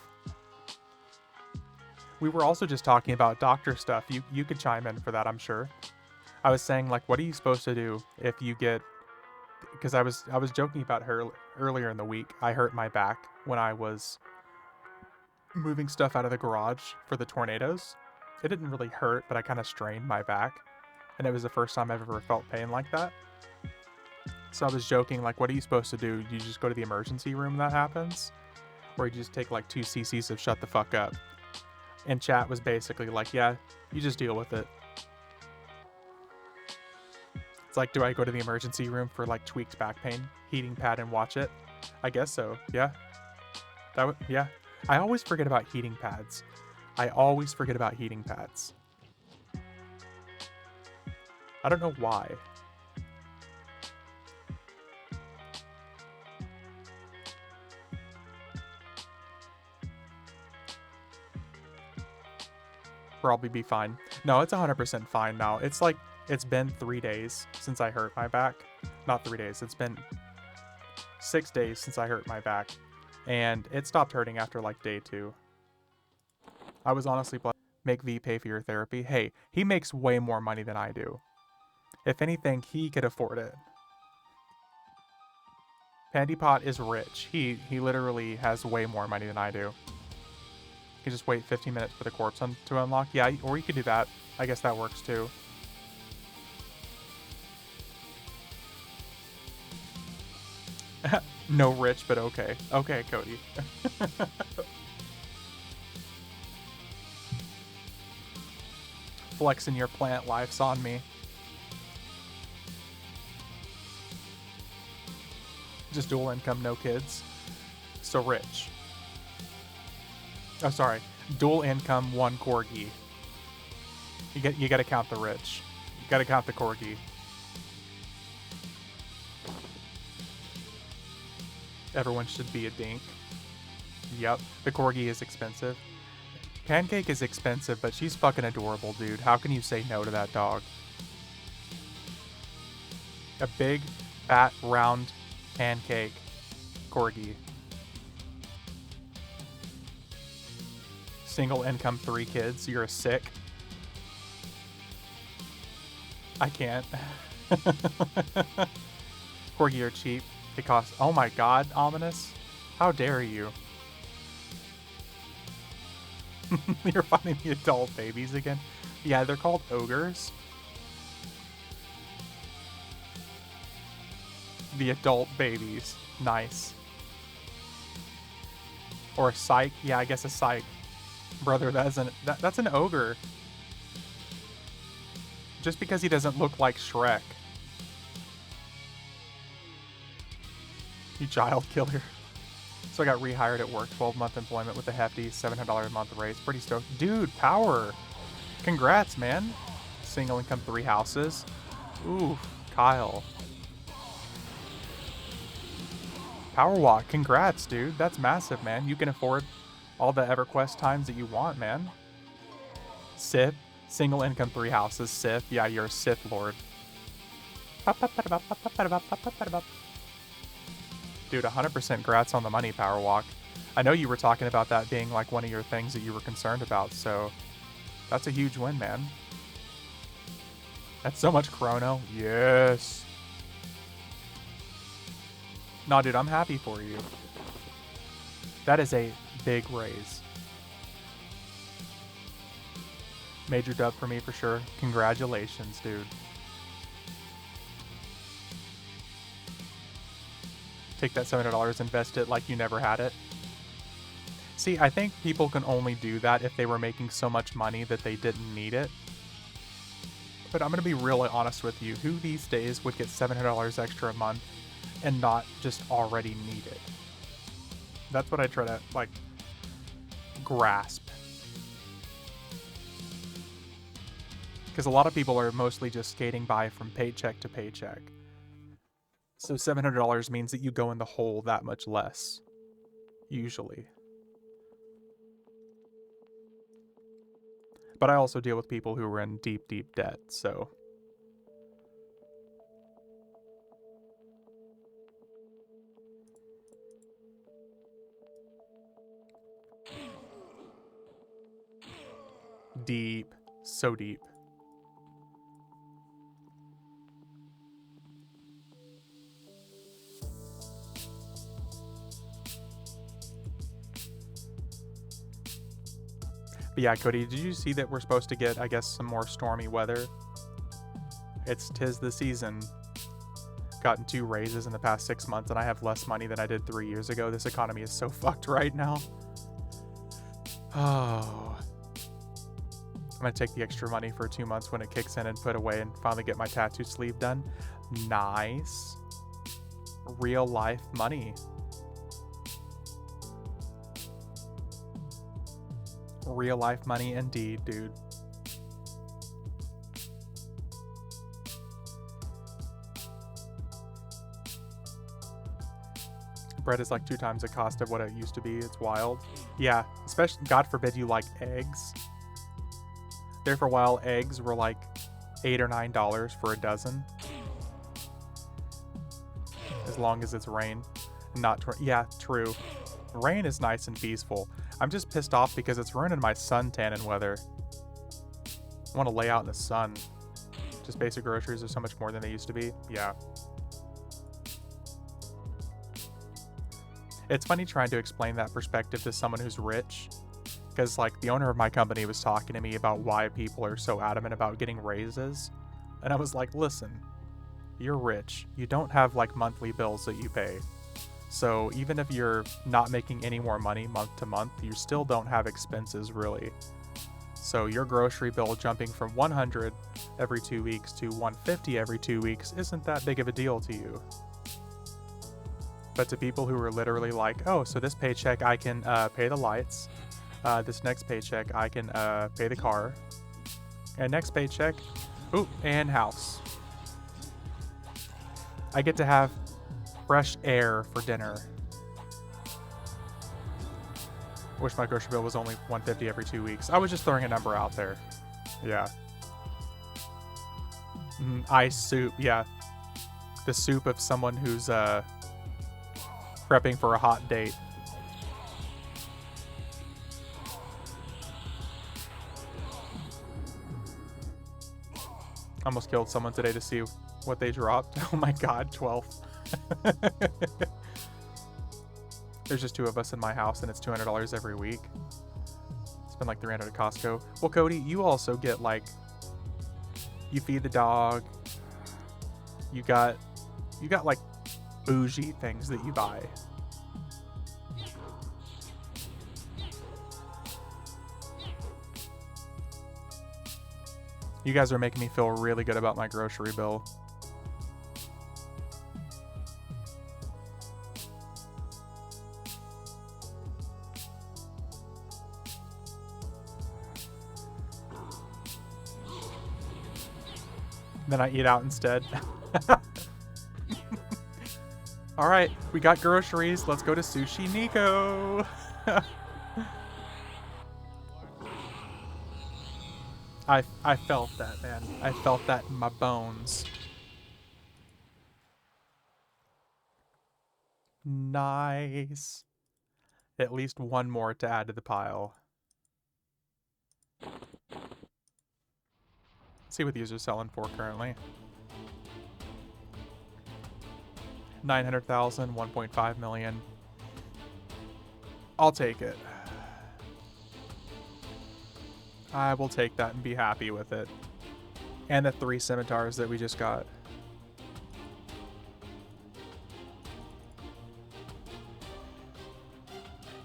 We were also just talking about doctor stuff. You could chime in for that, I'm sure. I was saying, like, what are you supposed to do if you get... Because I was joking about her earlier in the week. I hurt my back when I was moving stuff out of the garage for the tornadoes. It didn't really hurt, but I kind of strained my back. And it was the first time I've ever felt pain like that. So I was joking, like, what are you supposed to do? You just go to the emergency room when that happens? Or you just take, like, 2 cc's of shut the fuck up? And chat was basically like, yeah, you just deal with it. It's like, do I go to the emergency room for, like, tweaked back pain, heating pad, and watch it? I guess so, yeah. Yeah. I always forget about heating pads. I don't know why. Probably be fine. No, it's 100% fine now. It's like, it's been 3 days since I hurt my back. Not 3 days. It's been 6 days since I hurt my back. And it stopped hurting after like day 2. I was honestly make V pay for your therapy. Hey, he makes way more money than I do. If anything, he could afford it. Pantypot is rich. He literally has way more money than I do. You can just wait 15 minutes for the corpse to unlock. Yeah, or you could do that. I guess that works too. No rich, but okay. Okay, Cody. Flexing your plant lives on me. Just dual income, no kids. So rich. Oh, sorry. Dual income, 1 corgi. You gotta count the rich. You gotta count the corgi. Everyone should be a dink. Yep, the corgi is expensive. Pancake is expensive, but she's fucking adorable, dude. How can you say no to that dog? A big, fat, round pancake corgi. Single income, 3 kids. You're a sick. I can't. Corgi are cheap. They cost... Oh my god, Ominous. How dare you? You're finding the adult babies again? Yeah, they're called ogres. The adult babies. Nice. Or a psych. Yeah, I guess a psych. Brother, that's an ogre. Just because he doesn't look like Shrek. You child killer. So I got rehired at work, 12-month employment with a hefty $700 a month raise. Pretty stoked. Dude, power. Congrats, man. Single income, 3 houses. Ooh, Kyle. Power walk. Congrats, dude. That's massive, man. You can afford all the EverQuest times that you want, man. Sith. Single income, 3 houses. Sith. Yeah, you're a Sith Lord. Dude, 100% grats on the money, Power Walk. I know you were talking about that being like one of your things that you were concerned about, so that's a huge win, man. That's so much chrono. Yes. Nah, dude, I'm happy for you. That is a big raise. Major dub for me for sure. Congratulations, dude. Take that $700, invest it like you never had it. See, I think people can only do that if they were making so much money that they didn't need it. But I'm going to be really honest with you. Who these days would get $700 extra a month and not just already need it? That's what I try to, like, grasp. Because a lot of people are mostly just skating by from paycheck to paycheck. So $700 means that you go in the hole that much less, usually. But I also deal with people who are in deep, deep debt, so. Deep. So deep. But yeah, Cody, did you see that we're supposed to get, I guess, some more stormy weather? Tis the season. Gotten 2 raises in the past 6 months, and I have less money than I did 3 years ago. This economy is so fucked right now. Oh. I'm gonna take the extra money for 2 months when it kicks in and put away and finally get my tattoo sleeve done. Nice. Real life money. Real life money indeed, dude. Bread is like 2 times the cost of what it used to be. It's wild. Yeah, especially, God forbid you like eggs. There for a while, eggs were like $8 or $9 for a dozen. As long as it's rain. Not, yeah, true. Rain is nice and peaceful. I'm just pissed off because it's ruining my suntan and weather. I want to lay out in the sun. Just basic groceries are so much more than they used to be. Yeah. It's funny trying to explain that perspective to someone who's rich. Because, like, the owner of my company was talking to me about why people are so adamant about getting raises. And I was like, listen, you're rich. You don't have, like, monthly bills that you pay. So even if you're not making any more money month to month, you still don't have expenses, really. So your grocery bill jumping from $100 every 2 weeks to $150 every 2 weeks isn't that big of a deal to you. But to people who are literally like, oh, so this paycheck I can pay the lights. This next paycheck I can pay the car. And next paycheck, ooh, and house. I get to have fresh air for dinner. Wish my grocery bill was only $150 every 2 weeks. I was just throwing a number out there. Yeah. Ice soup, yeah. The soup of someone who's prepping for a hot date. Almost killed someone today to see what they dropped. Oh my god, 12. There's just 2 of us in my house and it's $200 every week. Spend like $300 at Costco. Well, Cody, you also get like, you feed the dog. You got like bougie things that you buy. You guys are making me feel really good about my grocery bill. Then I eat out instead. All right, we got groceries. Let's go to Sushi Nico. I felt that, man. I felt that in my bones. Nice. At least one more to add to the pile. Let's see what these are selling for currently. 900,000, 1.5 million. I'll take it. I will take that and be happy with it. And the 3 scimitars that we just got.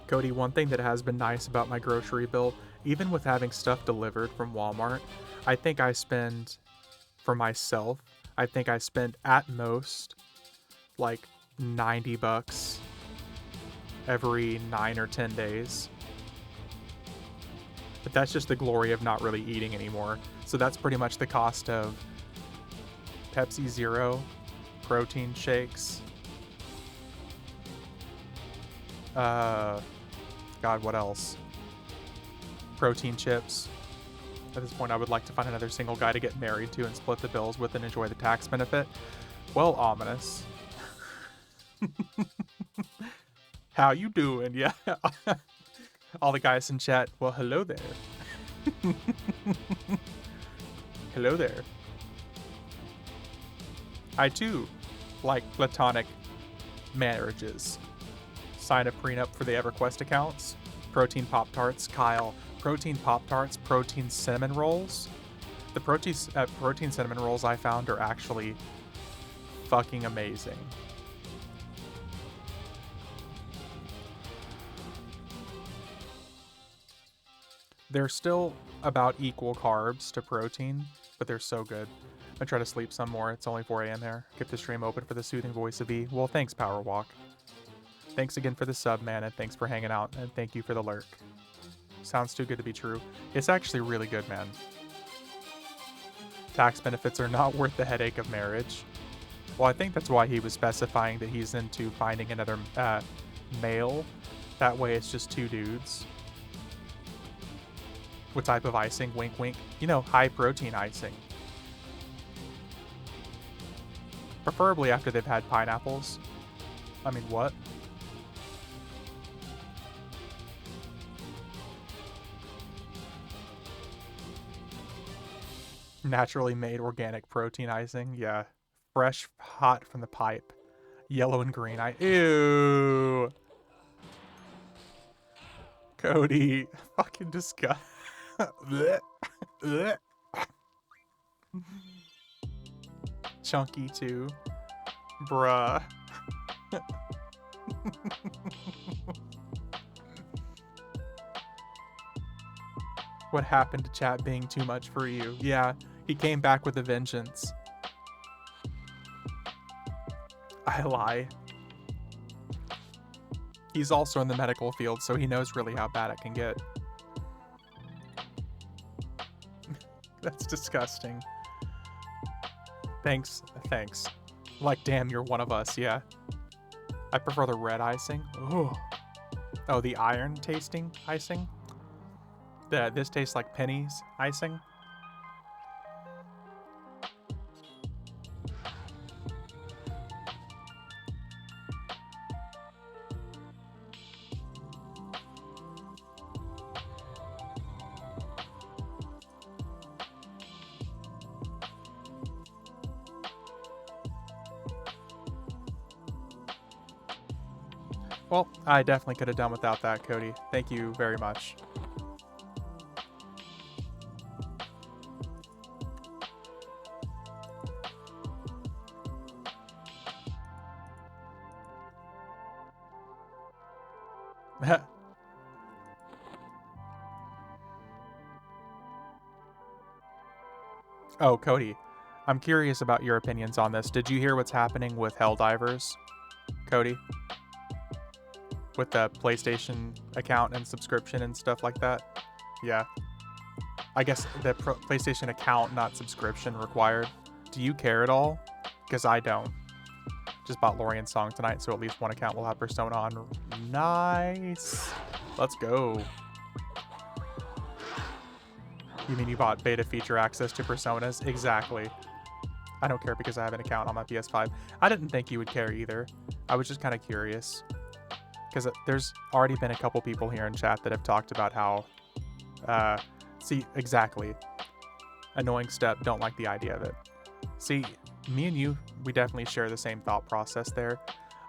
Cody, one thing that has been nice about my grocery bill, even with having stuff delivered from Walmart, I think I spend, for myself, I think I spend at most like $90 every 9 or 10 days. But that's just the glory of not really eating anymore. So that's pretty much the cost of Pepsi Zero, protein shakes. God, what else? Protein chips. At this point, I would like to find another single guy to get married to and split the bills with and enjoy the tax benefit. Well, ominous. How you doing? Yeah. All the guys in chat, well, hello there. Hello there. I too like platonic marriages. Sign a prenup for the EverQuest accounts. Protein Pop-Tarts. Kyle, protein Pop-Tarts, protein cinnamon rolls. The protein cinnamon rolls I found are actually fucking amazing. They're still about equal carbs to protein, but they're so good. I try to sleep some more. It's only 4 a.m. here. Keep the stream open for the soothing voice of E. Well, thanks, Powerwalk. Thanks again for the sub, man, and thanks for hanging out, and thank you for the lurk. Sounds too good to be true. It's actually really good, man. Tax benefits are not worth the headache of marriage. Well, I think that's why he was specifying that he's into finding another male. That way it's just 2 dudes. What type of icing? Wink, wink. You know, high protein icing. Preferably after they've had pineapples. I mean, what? Naturally made organic protein icing. Yeah. Fresh, hot from the pipe. Yellow and green. Ew. Cody. Fucking disgust. Chunky too. Bruh. What happened to chat being too much for you? Yeah, he came back with a vengeance. I lie. He's also in the medical field, so he knows really how bad it can get. That's disgusting. Thanks. Like, damn, you're one of us, yeah. I prefer the red icing. Ooh. Oh, the iron tasting icing? This tastes like pennies icing. Well, I definitely could have done without that, Cody. Thank you very much. Oh, Cody, I'm curious about your opinions on this. Did you hear what's happening with Helldivers, Cody? With the PlayStation account and subscription and stuff like that? Yeah. I guess the PlayStation account, not subscription required. Do you care at all? Because I don't. Just bought Lorian's song tonight, so at least one account will have Persona on. Nice. Let's go. You mean you bought beta feature access to Personas? Exactly. I don't care because I have an account on my PS5. I didn't think you would care either. I was just kind of curious. Because there's already been a couple people here in chat that have talked about how... see, exactly. Annoying step, don't like the idea of it. See, me and you, we definitely share the same thought process there.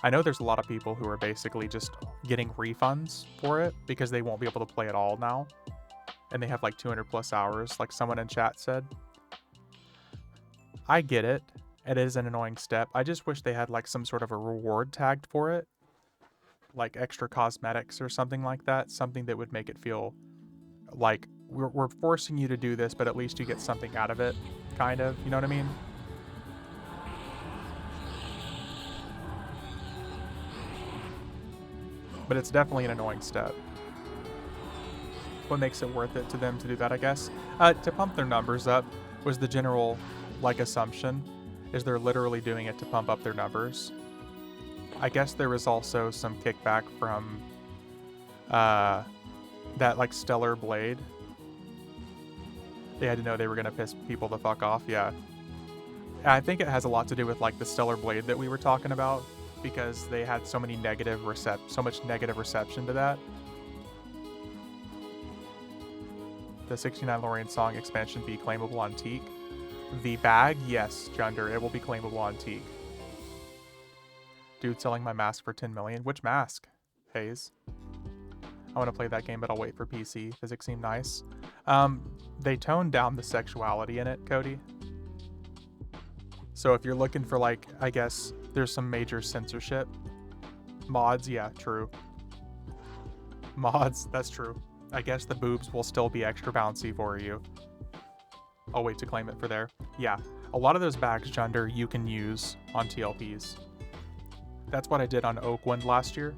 I know there's a lot of people who are basically just getting refunds for it because they won't be able to play it all now. And they have like 200 plus hours, like someone in chat said. I get it. It is an annoying step. I just wish they had like some sort of a reward tagged for it. Like extra cosmetics or something like that. Something that would make it feel like we're forcing you to do this, but at least you get something out of it. Kind of, you know what I mean? But it's definitely an annoying step. What makes it worth it to them to do that, I guess? To pump their numbers up was the general, like, assumption, is they're literally doing it to pump up their numbers. I guess there was also some kickback from that, like, Stellar Blade. They had to know they were going to piss people the fuck off, yeah. I think it has a lot to do with, like, the Stellar Blade that we were talking about, because they had so much negative reception to that. The 69 Lorien Song expansion be claimable on Teak? The bag? Yes, Junder, it will be claimable on Teak. Dude selling my mask for 10 million? Which mask? Hayes. I want to play that game, but I'll wait for PC. Physics seem nice. They toned down the sexuality in it, Cody. So if you're looking for, like, I guess there's some major censorship. Mods, yeah, true. Mods, that's true. I guess the boobs will still be extra bouncy for you. I'll wait to claim it for there. Yeah, a lot of those bags, Junder, you can use on TLPs. That's what I did on Oakwind last year.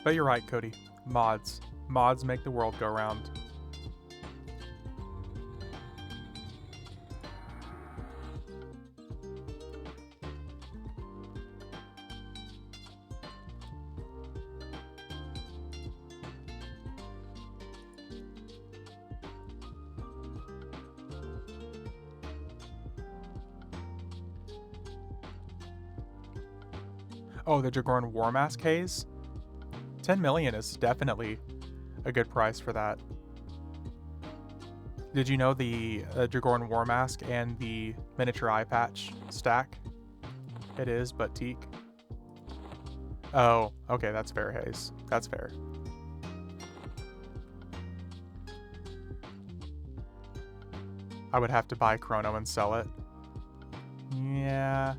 But you're right, Cody. Mods. Mods make the world go round. Oh, the Dragoran War Mask haze? 10 million is definitely a good price for that. Did you know the Dragoran War Mask and the miniature eye patch stack? It is, but Teak. Oh, okay, that's fair, Haze. That's fair. I would have to buy Chrono and sell it. Yeah.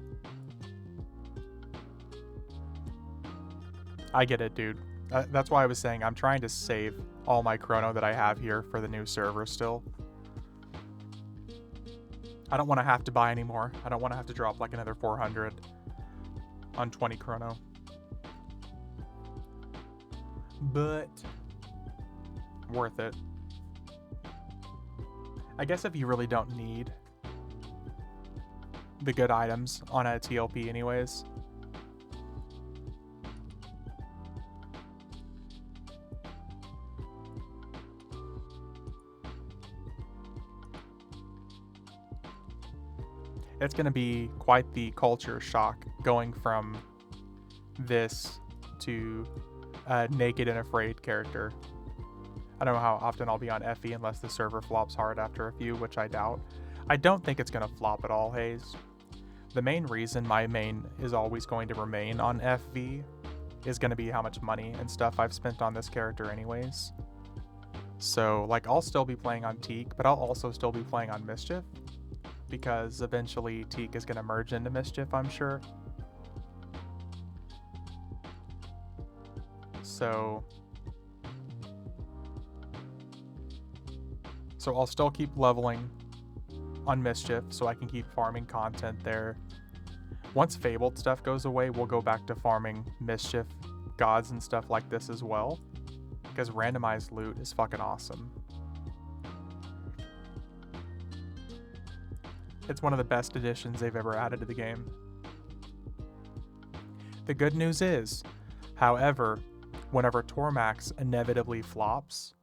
I get it, dude. That's why I was saying I'm trying to save all my Chrono that I have here for the new server still. I don't want to have to buy anymore. I don't want to have to drop like another 400 on 20 Chrono. But worth it. I guess if you really don't need the good items on a TLP anyways. It's going to be quite the culture shock going from this to a naked and afraid character. I don't know how often I'll be on FE unless the server flops hard after a few, which I doubt. I don't think it's going to flop at all, Hayes. The main reason my main is always going to remain on FV is going to be how much money and stuff I've spent on this character anyways. So, like, I'll still be playing on Teak, but I'll also still be playing on Mischief, because eventually Teak is going to merge into Mischief, I'm sure. So I'll still keep leveling on Mischief so I can keep farming content there. Once Fabled stuff goes away, we'll go back to farming Mischief gods and stuff like this as well. because randomized loot is fucking awesome. It's one of the best additions they've ever added to the game. The good news is, however, whenever Tormax inevitably flops,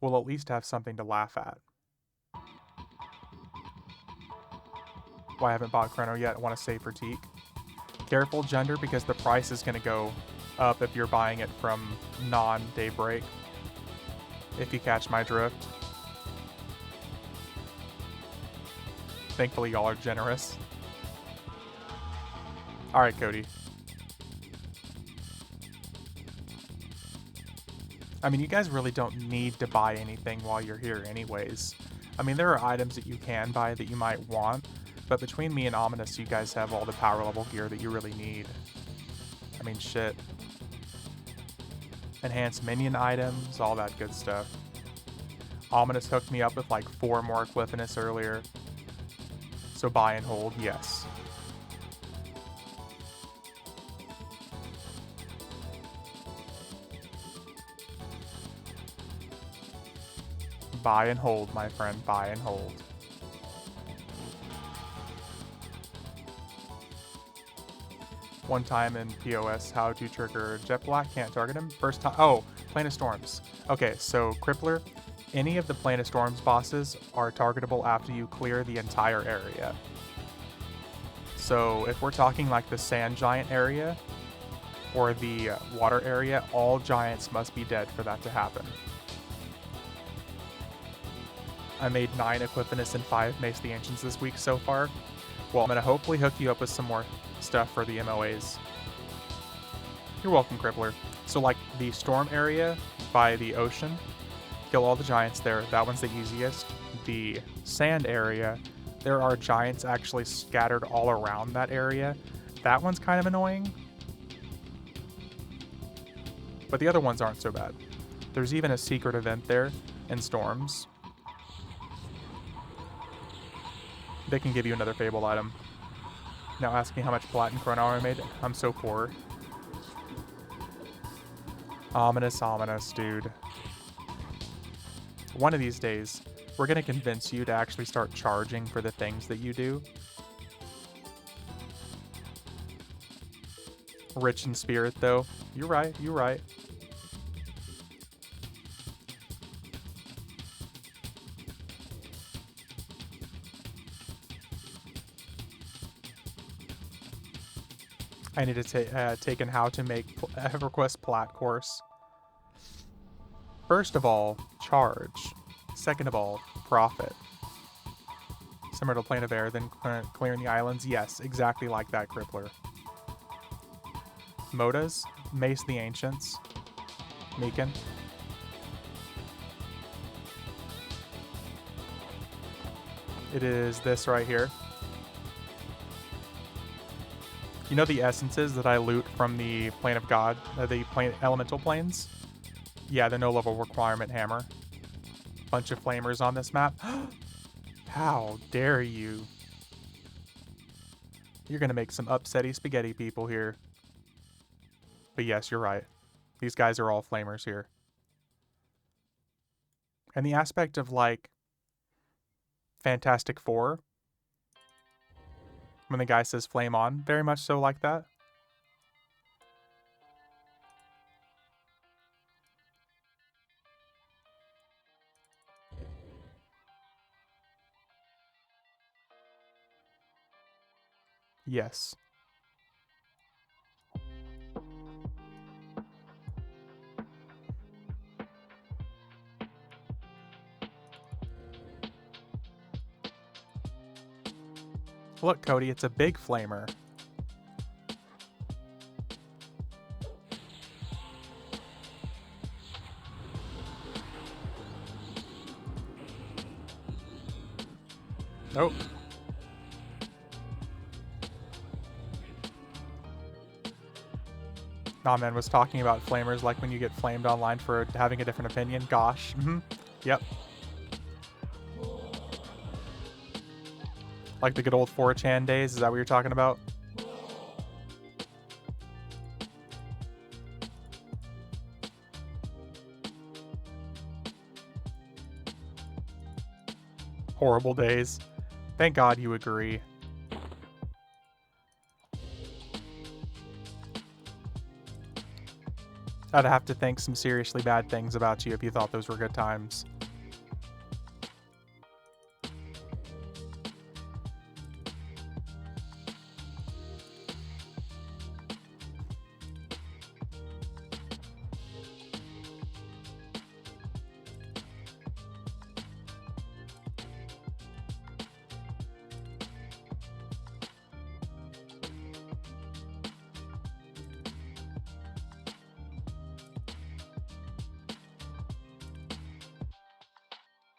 we'll at least have something to laugh at. Why I haven't bought Chrono yet? I want to save for Teak. Careful, Gender, because the price is going to go up if you're buying it from non-Daybreak. If you catch my drift. Thankfully, y'all are generous. Alright, Cody. I mean, you guys really don't need to buy anything while you're here anyways. I mean, there are items that you can buy that you might want, but between me and Ominous, you guys have all the power level gear that you really need. I mean, shit. Enhanced minion items, all that good stuff. Ominous hooked me up with like 4 more Equifinus earlier. So buy and hold, yes. Buy and hold, my friend, buy and hold. One time in POS, how to trigger Jet Black, can't target him. First time, oh, Plane of Storms. Okay, so Crippler, any of the Plane of Storms bosses are targetable after you clear the entire area. So if we're talking like the Sand Giant area or the water area, all giants must be dead for that to happen. I made 9 Equifinus and 5 Mace the Ancients this week so far. Well, I'm going to hopefully hook you up with some more stuff for the MOAs. You're welcome, Crippler. So like the storm area by the ocean, kill all the giants there. That one's the easiest. The sand area, there are giants actually scattered all around that area. That one's kind of annoying. But the other ones aren't so bad. There's even a secret event there in storms. They can give you another Fabled item. Now ask me how much Platin Chrono I made. I'm so poor. Ominous, ominous, dude. One of these days, we're going to convince you to actually start charging for the things that you do. Rich in spirit, though. You're right, you're right. I need to take in how to make EverQuest Plat course. First of all, charge. Second of all, profit. Similar to Plane of Air, then clearing the islands. Yes, exactly like that, Crippler. Modas, Mace the Ancients, Meekin. It is this right here. You know the essences that I loot from the Plane of God, the elemental planes? Yeah, the no-level requirement hammer. Bunch of flamers on this map. How dare you? You're gonna make some upsetty spaghetti people here. But yes, you're right. These guys are all flamers here. And the aspect of, like, Fantastic Four, when the guy says flame on, very much so like that. Yes. Look, Cody, it's a big flamer. Nope. Nah, man, was talking about flamers like when you get flamed online for having a different opinion. Gosh. Yep. Like the good old 4chan days, is that what you're talking about? Horrible days. Thank God you agree. I'd have to think some seriously bad things about you if you thought those were good times.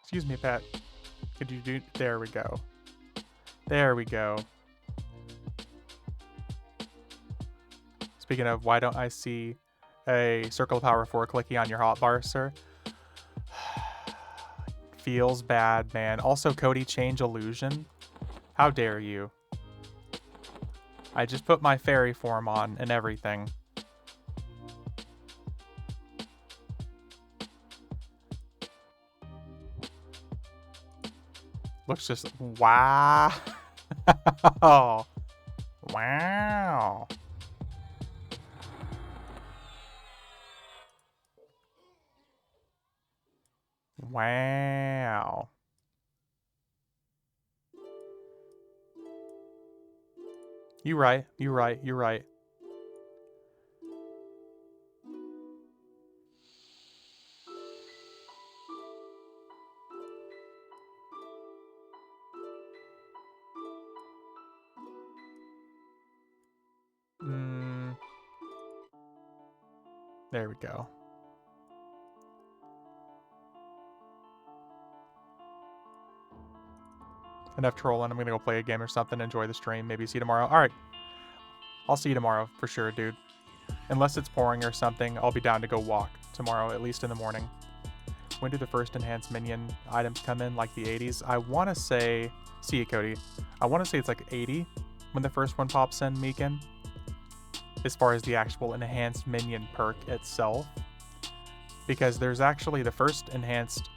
Excuse me, Pat. Could you do... There we go. There we go. Speaking of, why don't I see a circle of power 4 clicking on your hotbar, sir? Feels bad, man. Also, Cody, change illusion. How dare you? I just put my fairy form on and everything. Looks just... Wow. Wow. Wow. You're right. You're right. You're right. There we go. Enough trolling. I'm gonna go play a game or something, enjoy the stream, maybe see you tomorrow. Alright. I'll see you tomorrow for sure, dude. Unless it's pouring or something, I'll be down to go walk tomorrow, at least in the morning. When do the first enhanced minion items come in, like the 80s? I want to say... See you, Cody. I want to say it's like 80 when the first one pops in, Meekin. As far as the actual enhanced minion perk itself. Because there's actually the first enhanced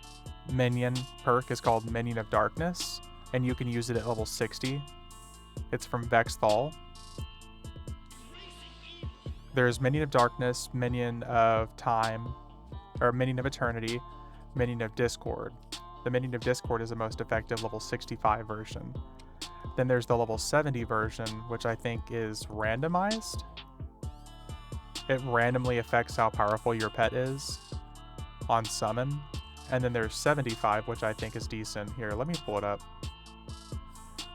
minion perk is called Minion of Darkness. And you can use it at level 60. It's from Vexthal. There's Minion of Darkness, Minion of Time, or Minion of Eternity, Minion of Discord. The Minion of Discord is the most effective level 65 version. Then there's the level 70 version, which I think is randomized. It randomly affects how powerful your pet is on summon. And then there's 75, which I think is decent. Here, let me pull it up.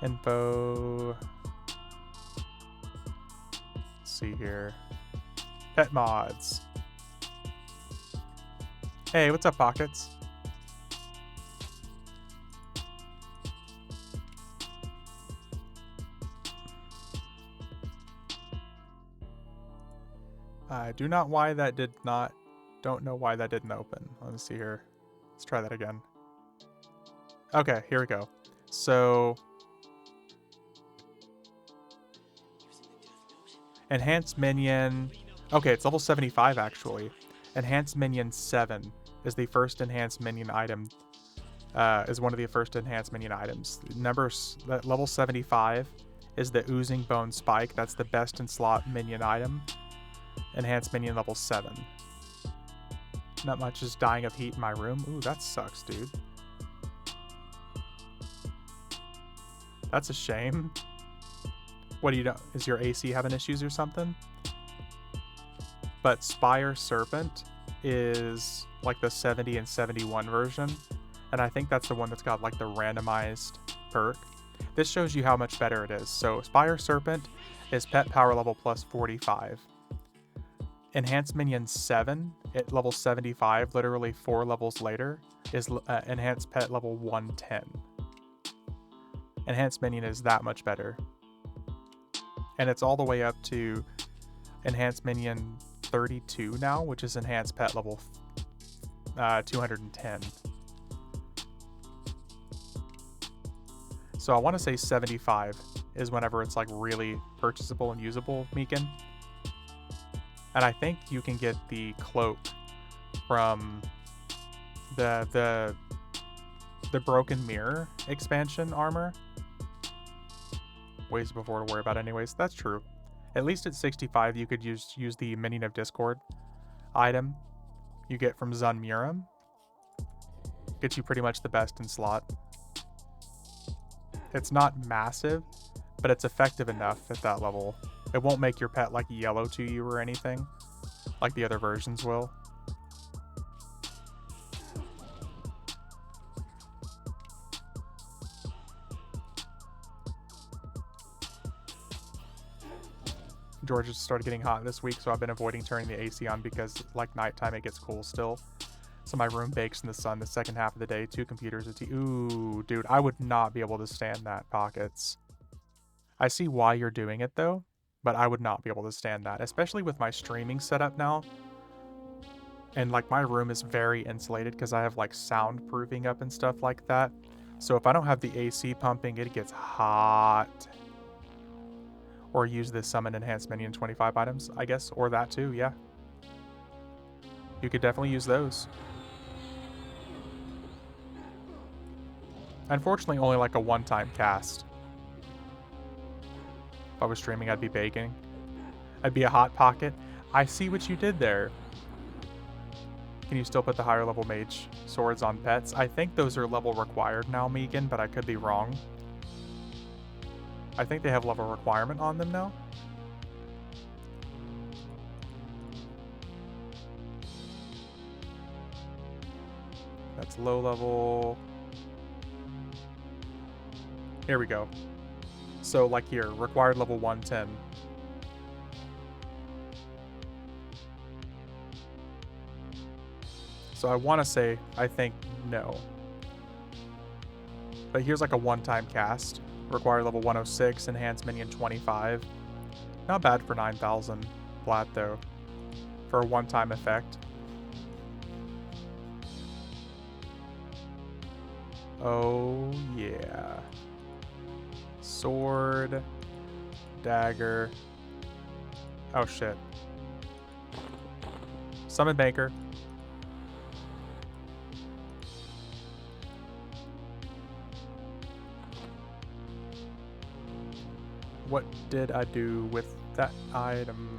Info. Let's see here. Pet mods. Hey, what's up, Pockets? I do not why that did not. Don't know why that didn't open. Let me see here. Let's try that again. Okay, here we go. So enhanced minion. Okay, it's level 75 actually. Enhanced minion 7 is the first enhanced minion item. Is one of the first enhanced minion items. Level 75 is the oozing bone spike. That's the best in slot minion item. Enhanced minion level 7. Not much is dying of heat in my room. Ooh, that sucks, dude. That's a shame. What do you know? Is your AC having issues or something? But Spire Serpent is like the 70 and 71 version. And I think that's the one that's got like the randomized perk. This shows you how much better it is. So Spire Serpent is pet power level plus 45. Enhanced Minion 7 at level 75, literally 4 levels later, is Enhanced Pet level 110. Enhanced Minion is that much better. And it's all the way up to Enhanced Minion 32 now, which is Enhanced Pet level 210. So I want to say 75 is whenever it's like really purchasable and usable, Meekin. And I think you can get the cloak from the the Broken Mirror expansion armor. Ways before to worry about anyways. That's true. At least at 65, you could use the Minion of Discord item you get from Zunmurum. Gets you pretty much the best in slot. It's not massive, but it's effective enough at that level. It won't make your pet like yellow to you or anything, like the other versions will. Georgia started getting hot this week, so I've been avoiding turning the AC on because, like nighttime, it gets cool still. So my room bakes in the sun the second half of the day. 2 computers, ooh, dude, I would not be able to stand that, Pockets. I see why you're doing it, though, but I would not be able to stand that, especially with my streaming setup now. And, like, my room is very insulated because I have, like, soundproofing up and stuff like that. So if I don't have the AC pumping, it gets hot. Or use this summon enhanced minion 25 items, I guess, or that too, yeah. You could definitely use those. Unfortunately, only like a one-time cast. If I was streaming, I'd be baking. I'd be a hot pocket. I see what you did there. Can you still put the higher level mage swords on pets? I think those are level required now, Megan, but I could be wrong. I think they have level requirement on them now. That's low level. Here we go. So like here, required level 110. So I want to say, I think no. But here's like a one-time cast. Require level 106, enhanced minion 25. Not bad for 9,000 plat though, for a one-time effect. Oh yeah. Sword, dagger. Oh shit. Summon Banker. What did I do with that item?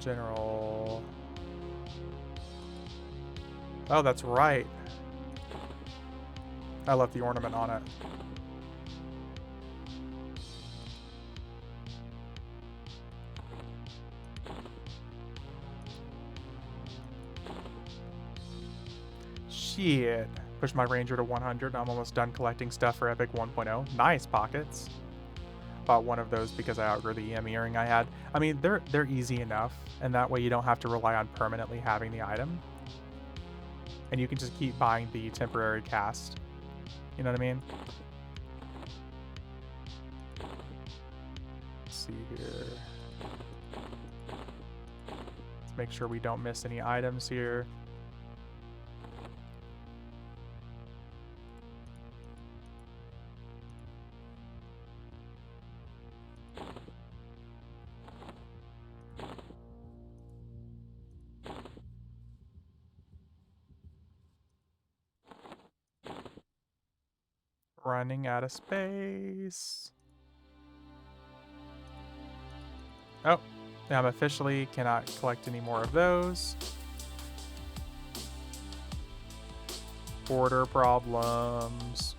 General. Oh, that's right. I left the ornament on it. Shit. Push my ranger to 100. I'm almost done collecting stuff for Epic 1.0. Nice, Pockets. Bought one of those because I outgrew the EM earring I had. I mean, they're easy enough, and that way you don't have to rely on permanently having the item. And you can just keep buying the temporary cast. You know what I mean? Let's see here. Let's make sure we don't miss any items here. Running out of space. Oh, I'm officially cannot collect any more of those. Border problems.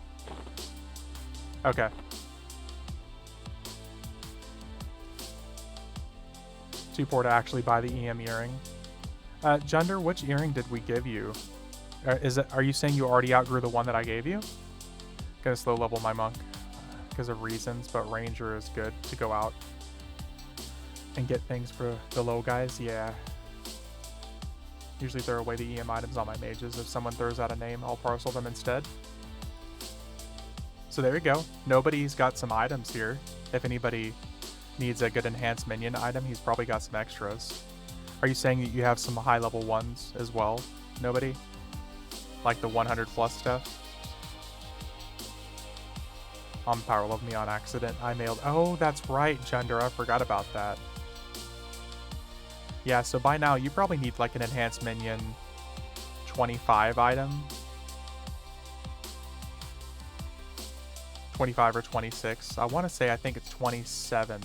Okay. Too poor to actually buy the EM earring. Junder, which earring did we give you? Are you saying you already outgrew the one that I gave you? Gonna slow level my monk because of reasons, but ranger is good to go out and get things for the low guys. Yeah. Usually throw away the EM items on my mages. If someone throws out a name, I'll parcel them instead. So there you go. Nobody's got some items here. If anybody needs a good enhanced minion item, he's probably got some extras. Are you saying that you have some high level ones as well? Nobody? Like the 100 plus stuff? on Power Level me on accident. I mailed. Oh, that's right, Gender. I forgot about that. Yeah, so by now you probably need like an enhanced minion 25 item. 25 or 26. I want to say I think it's 27.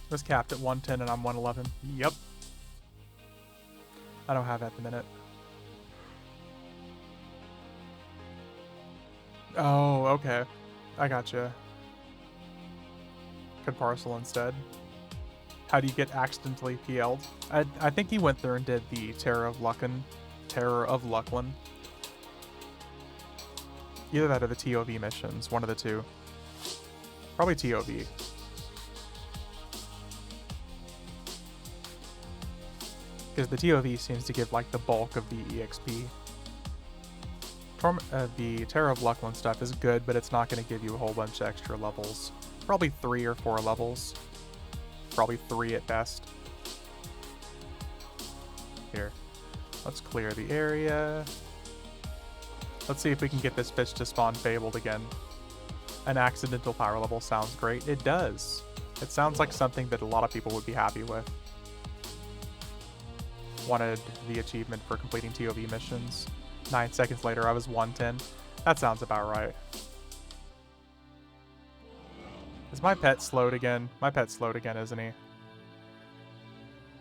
It was capped at 110 and I'm 111. Yep. I don't have that at the minute. Oh, okay. I gotcha. Could parcel instead. How do you get accidentally PL'd? I think he went there and did the Terror of Luckin. Either that or the TOV missions, one of the two. Probably TOV. Because the TOV seems to give like the bulk of the EXP. The Terror of Lucklin stuff is good, but it's not going to give you a whole bunch of extra levels. Probably 3 or 4 levels. Probably 3 at best. Here. Let's clear the area. Let's see if we can get this bitch to spawn Fabled again. An accidental power level sounds great. It does. It sounds like something that a lot of people would be happy with. Wanted the achievement for completing TOV missions. 9 seconds later, I was 110. That sounds about right. Is my pet slowed again? My pet's slowed again, isn't he?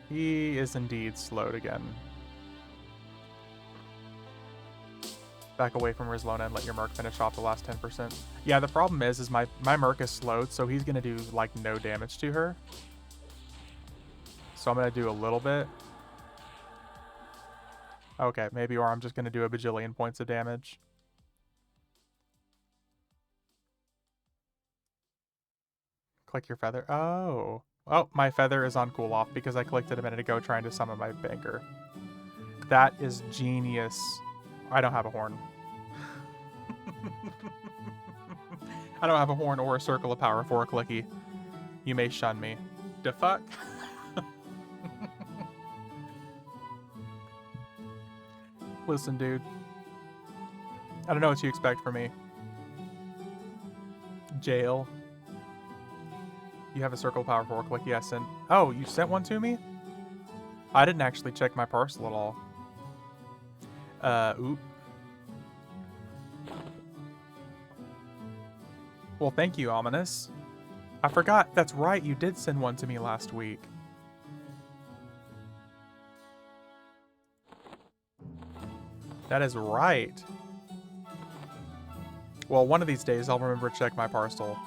He is indeed slowed again. Back away from Rizlona and let your Merc finish off the last 10%. Yeah, the problem is my Merc is slowed, so he's going to do, like, no damage to her. So I'm going to do a little bit. Okay, maybe, or I'm just going to do a bajillion points of damage. Click your feather. Oh. Oh, my feather is on cool off because I clicked it a minute ago trying to summon my banker. That is genius. I don't have a horn. I don't have a horn or a circle of power for a clicky. You may shun me. The fuck? Listen, dude. I don't know what you expect from me. Jail. You have a circle of power for a click, yes, and... Oh, you sent one to me? I didn't actually check my parcel at all. Oop. Well, thank you, Ominous. I forgot. That's right, you did send one to me last week. That is right. Well, one of these days, I'll remember to check my parcel.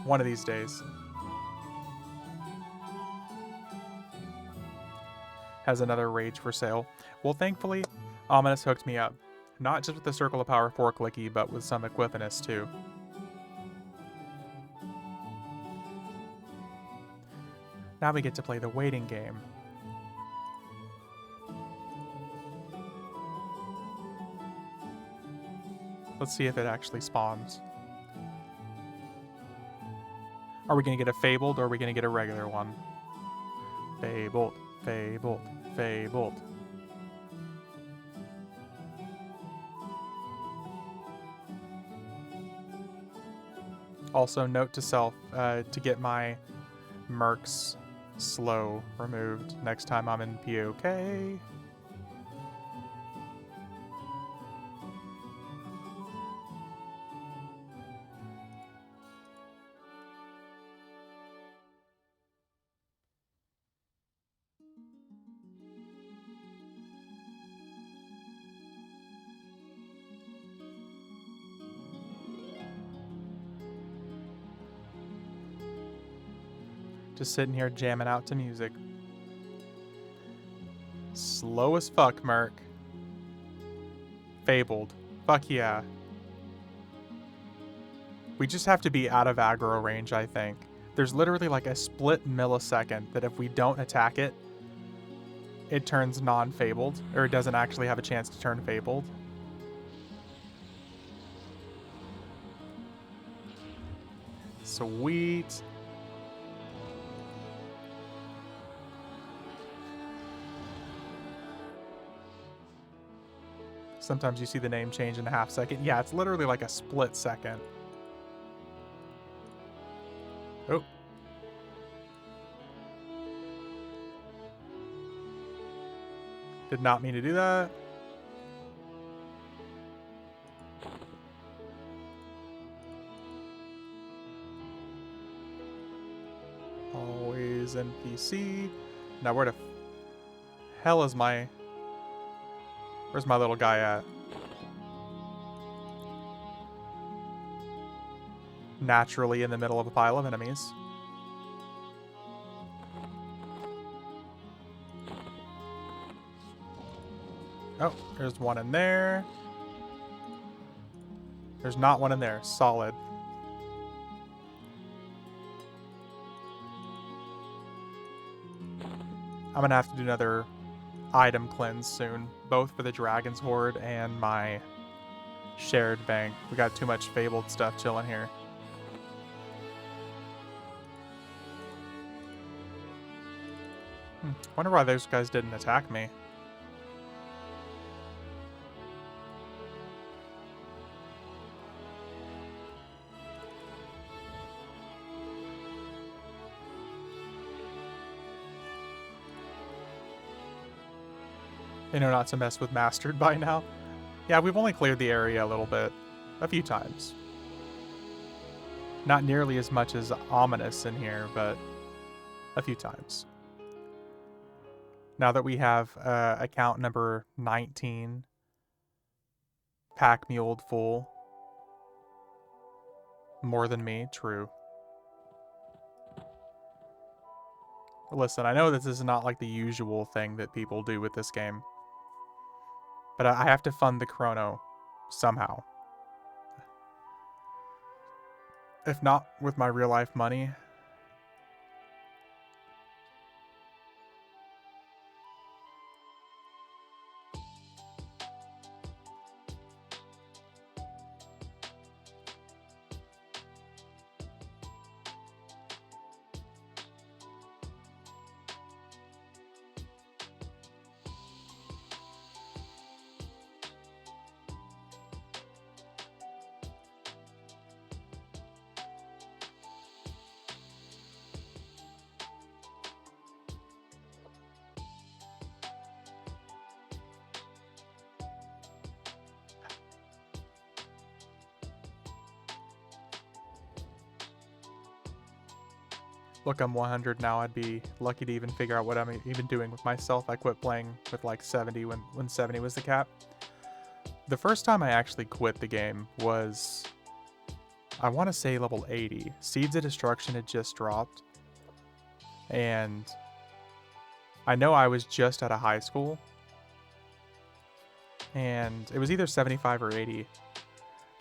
One of these days. Has another rage for sale. Well, thankfully, Ominous hooked me up. Not just with the Circle of Power 4 clicky, but with some Equifinus too. Now we get to play the waiting game. Let's see if it actually spawns. Are we going to get a Fabled or are we going to get a regular one? Fabled, Fabled, Fabled. Also, note to self, to get my Mercs slow removed next time I'm in POK. Just sitting here jamming out to music. Slow as fuck, Merc. Fabled. Fuck yeah. We just have to be out of aggro range, I think. There's literally like a split millisecond that if we don't attack it, it turns non-fabled, or it doesn't actually have a chance to turn fabled. Sweet. Sometimes you see the name change in a half second. Yeah, it's literally like a split second. Oh. Did not mean to do that. Always NPC. Now where the hell is my... Where's my little guy at? Naturally in the middle of a pile of enemies. Oh, there's one in there. There's not one in there. Solid. I'm gonna have to do another item cleanse soon, both for the Dragon's Hoard and my shared bank. We got too much Fabled stuff chilling here. Wonder why those guys didn't attack me. They know not to mess with Mastered by now. Yeah, we've only cleared the area a little bit. A few times. Not nearly as much as Ominous in here, but a few times. Now that we have account number 19 pack muled full. More than me, true. Listen, I know this is not like the usual thing that people do with this game. But I have to fund the chrono somehow. If not with my real life money. Look, I'm 100 now. I'd be lucky to even figure out what I'm even doing with myself. I quit playing with like 70 when 70 was the cap. The first time I actually quit the game was, I want to say level 80. Seeds of Destruction had just dropped. And I know I was just out of high school. And it was either 75 or 80.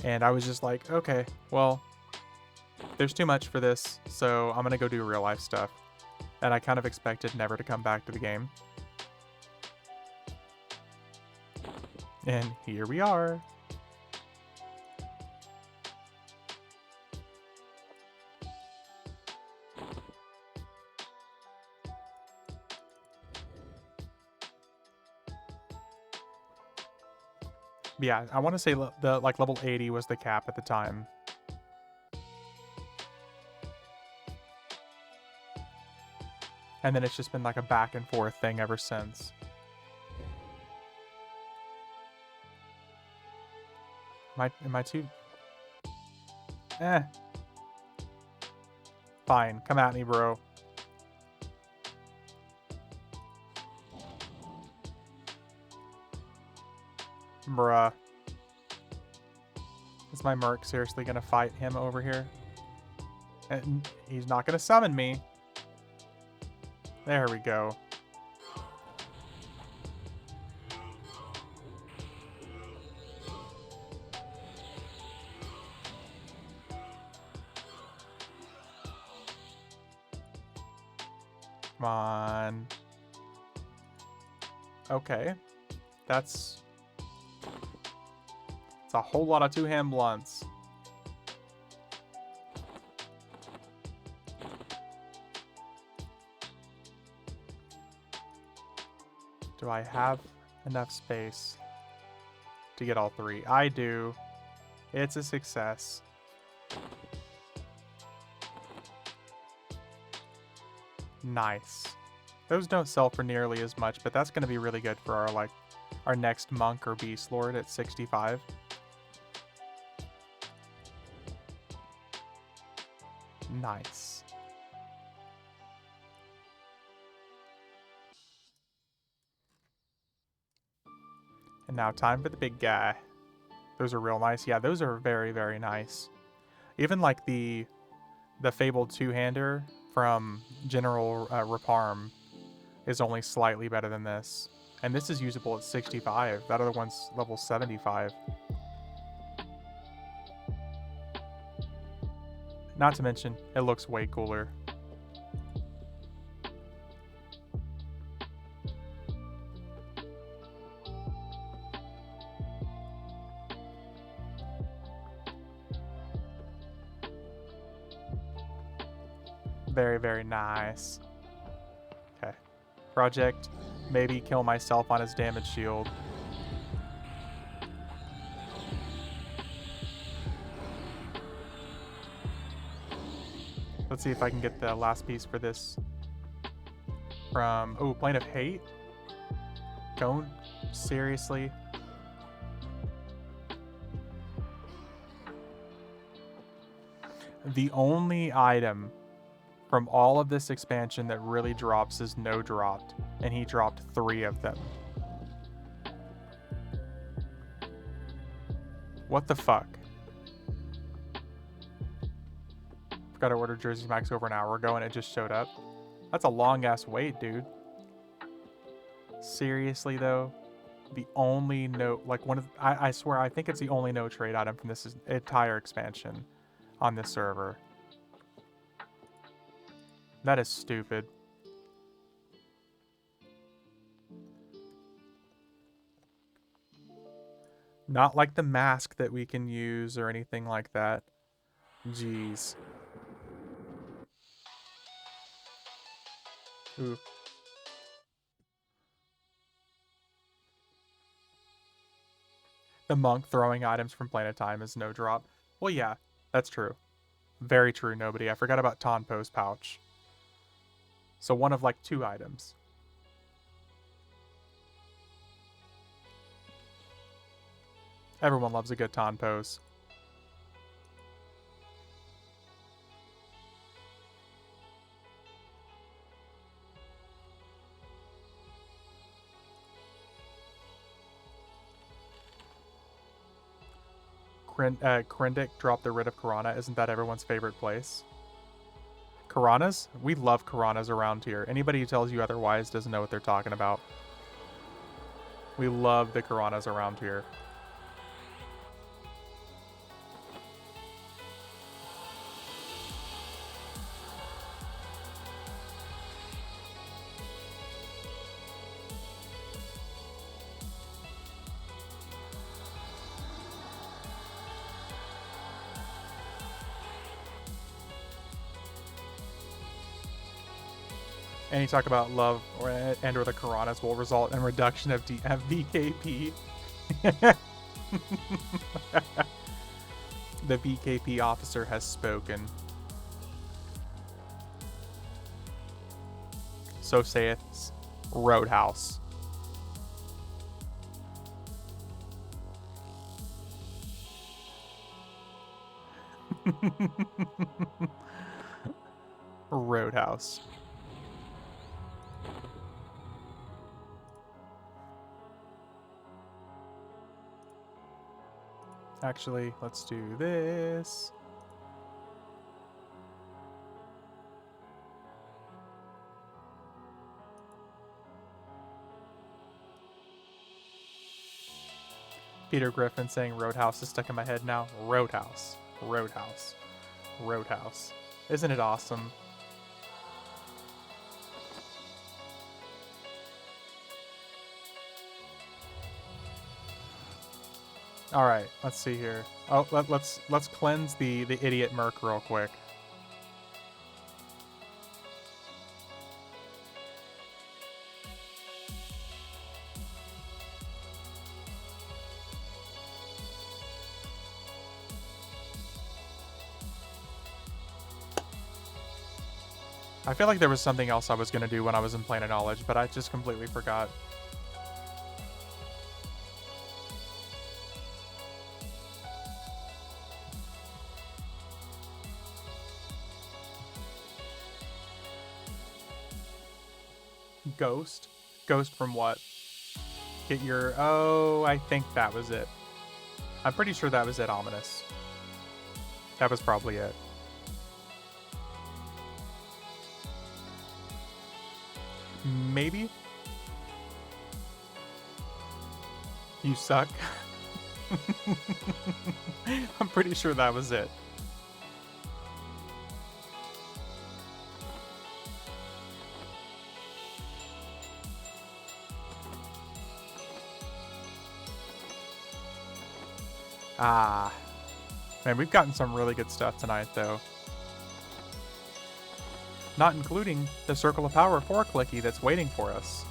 And I was just like, okay, well, there's too much for this, so I'm gonna go do real life stuff. And I kind of expected never to come back to the game. And here we are. Yeah, I want to say the like level 80 was the cap at the time. And then it's just been like a back and forth thing ever since. Am I too... Eh. Fine, come at me, bro. Bruh. Is my merc seriously gonna fight him over here? And he's not gonna summon me. There we go. Come on. Okay. It's a whole lot of two-hand blunts. Do I have enough space to get all 3? I do. It's a success. Nice. Those don't sell for nearly as much, but that's going to be really good for our next monk or beast lord at 65. Nice. And now time for the big guy. Those are real nice. Yeah, those are very, very nice. Even like the Fabled two-hander from General Reparm is only slightly better than this. And this is usable at 65. That other one's level 75. Not to mention, it looks way cooler. Very, very nice. Okay. Project, maybe kill myself on his damage shield. Let's see if I can get the last piece for this from... Oh, Plane of Hate? Don't? Seriously? The only item from all of this expansion that really drops is no dropped, and he dropped 3 of them. What the fuck? Forgot to order Jersey Mike's over an hour ago and it just showed up. That's a long ass wait, dude. Seriously though, the only no, like one of, I swear, I think it's the only no trade item from this entire expansion on this server. That is stupid. Not like the mask that we can use or anything like that. Jeez. Ooh. The monk throwing items from Planet Time is no drop. Well, yeah, that's true. Very true, nobody. I forgot about Tonpo's pouch. So one of like 2 items. Everyone loves a good Tonpos. Krendic dropped the Writ of Karana. Isn't that everyone's favorite place? Karanas? We love Karanas around here. Anybody who tells you otherwise doesn't know what they're talking about. We love the Karanas around here. And you talk about love and or the Karanas will result in reduction of VKP. The VKP officer has spoken. So saith Roadhouse. Roadhouse. Actually, let's do this. Peter Griffin saying Roadhouse is stuck in my head now. Roadhouse. Roadhouse. Roadhouse. Isn't it awesome? All right, let's see here. Oh, let's cleanse the idiot merc real quick. I feel like there was something else I was going to do when I was in Plane of Knowledge, but I just completely forgot. Ghost? Ghost from what? Get your... Oh, I think that was it. I'm pretty sure that was it, Ominous. That was probably it. Maybe? You suck. I'm pretty sure that was it. Ah. Man, we've gotten some really good stuff tonight, though. Not including the Circle of Power 4-clicky that's waiting for us.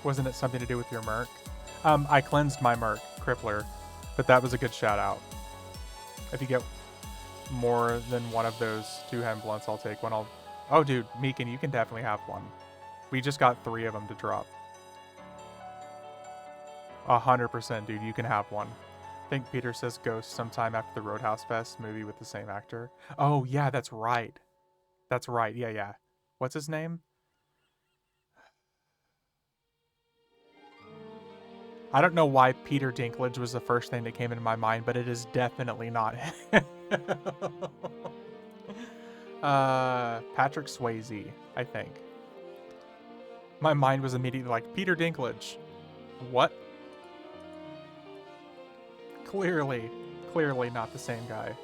Wasn't it something to do with your Merc? I cleansed my Merc, Crippler, but that was a good shout out. If you get more than one of those 2 hem blunts, I'll take one. Oh, dude, Meekin, you can definitely have one. We just got 3 of them to drop. 100%, dude, you can have one. I think Peter says Ghost sometime after the Roadhouse Fest movie with the same actor. Oh, yeah, that's right. That's right, yeah. What's his name? I don't know why Peter Dinklage was the first thing that came into my mind, but it is definitely not him. Patrick Swayze, I think. My mind was immediately like, Peter Dinklage. What? Clearly not the same guy.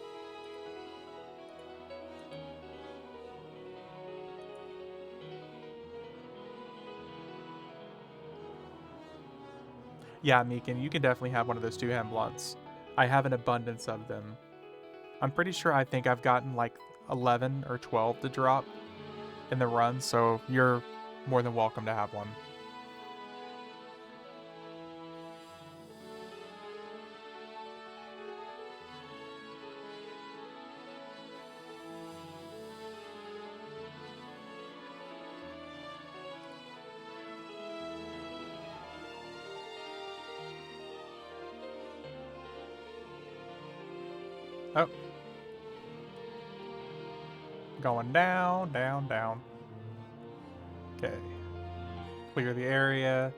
Yeah, Meekin, you can definitely have one of those 2 hem blunts. I have an abundance of them. I'm pretty sure I think I've gotten like 11 or 12 to drop in the run, so you're more than welcome to have one. Oh. Going down, down, down. Okay. Clear the area.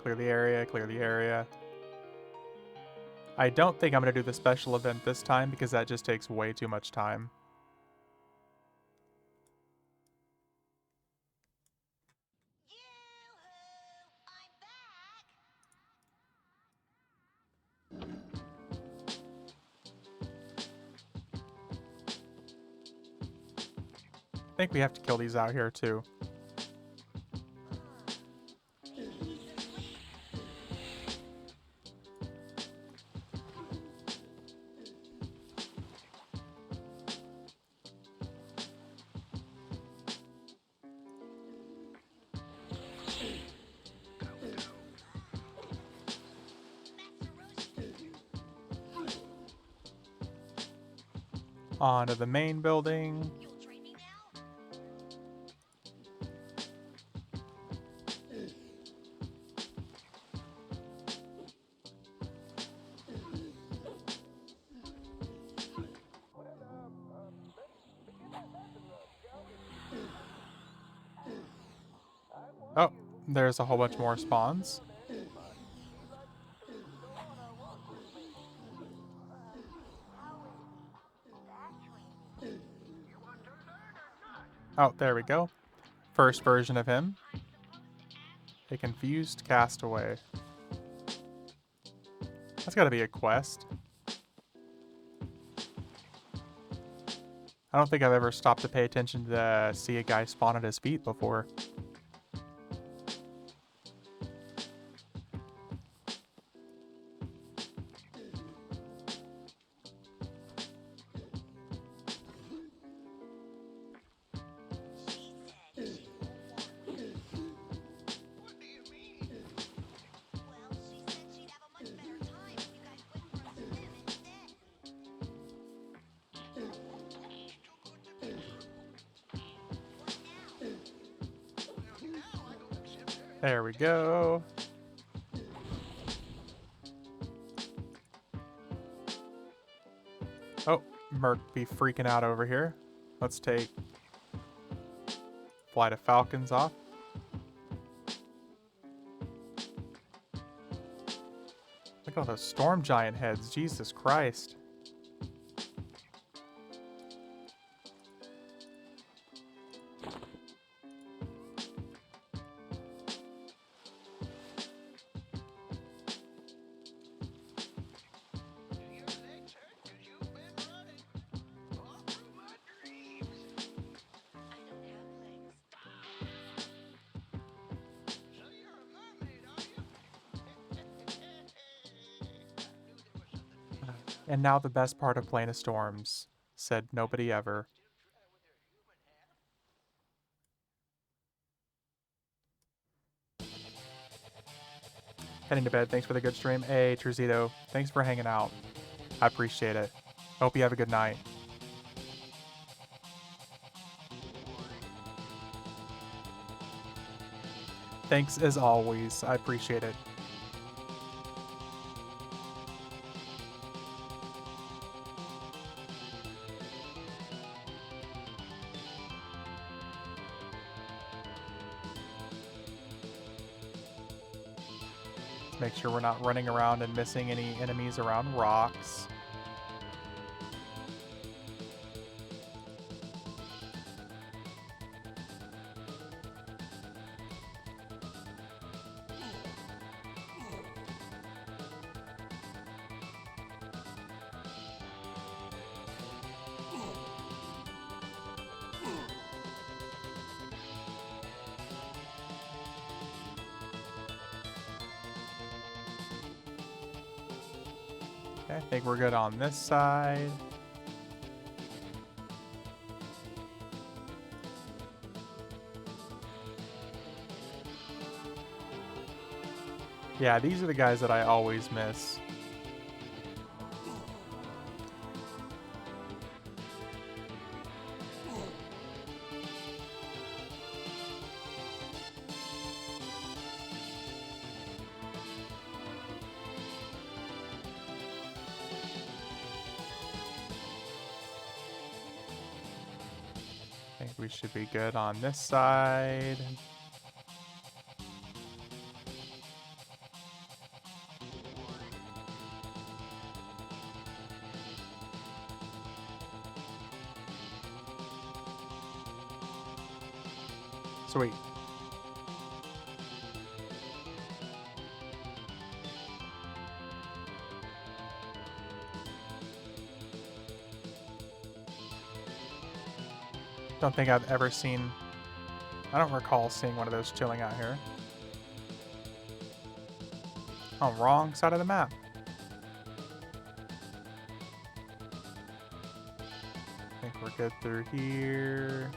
Clear the area, clear the area. I don't think I'm going to do the special event this time because that just takes way too much time. I think we have to kill these out here too. Onto the main building. Oh, there's a whole bunch more spawns. Oh, there we go. First version of him. A confused castaway. That's gotta be a quest. I don't think I've ever stopped to pay attention to see a guy spawn at his feet before. There we go. Oh, Merc be freaking out over here. Let's take Flight of Falcons off. Look at all those storm giant heads. Jesus Christ. And now the best part of Plane of Storms, said nobody ever. Heading to bed. Thanks for the good stream. Hey, Truzito. Thanks for hanging out. I appreciate it. Hope you have a good night. Thanks as always. I appreciate it. Make sure we're not running around and missing any enemies around rocks. Okay, I think we're good on this side. Yeah, these are the guys that I always miss. I think we should be good on this side. Sweet. Don't think I've ever seen... I don't recall seeing one of those chilling out here. Oh, wrong side of the map. I think we're good through here.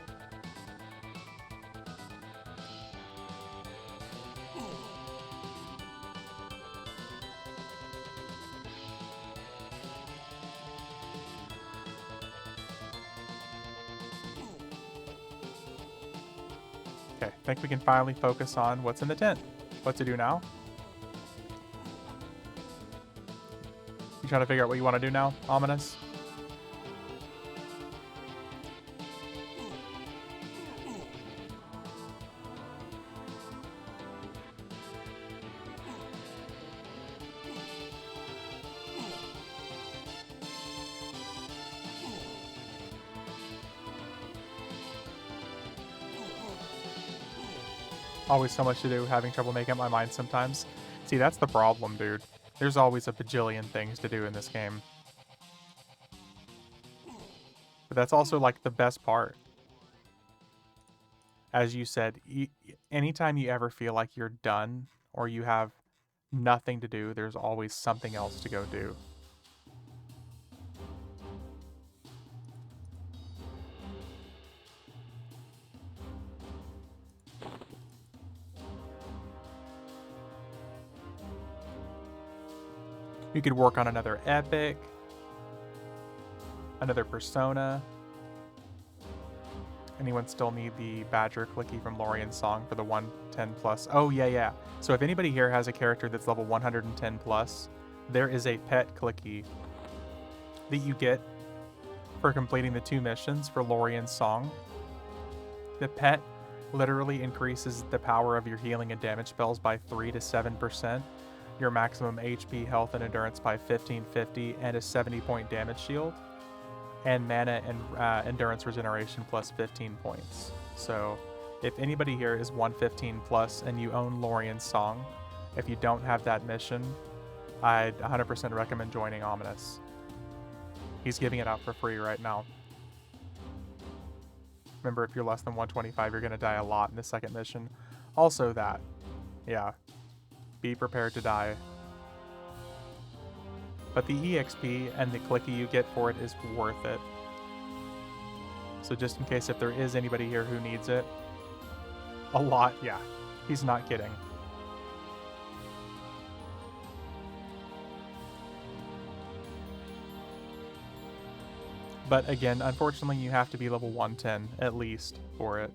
Okay, I think we can finally focus on what's in the tent. What to do now? You trying to figure out what you want to do now, Ominous? Always so much to do, having trouble making up my mind sometimes. See, that's the problem, dude. There's always a bajillion things to do in this game. But that's also, like, the best part. As you said, anytime you ever feel like you're done or you have nothing to do, there's always something else to go do. You could work on another epic, another persona. Anyone still need the Badger clicky from Lorien's song for the 110 plus? Oh, yeah. So if anybody here has a character that's level 110 plus, there is a pet clicky that you get for completing the 2 missions for Lorien's song. The pet literally increases the power of your healing and damage spells by 3 to 7%, your maximum HP, health, and endurance by 1550, and a 70-point damage shield, and mana and endurance regeneration plus 15 points. So if anybody here is 115 plus and you own Lorien's song, if you don't have that mission, I'd 100% recommend joining Ominous. He's giving it out for free right now. Remember, if you're less than 125, you're going to die a lot in the second mission. Also that. Yeah. Be prepared to die. But the EXP and the clicky you get for it is worth it. So just in case if there is anybody here who needs it. A lot, yeah. He's not kidding. But again, unfortunately, you have to be level 110 at least for it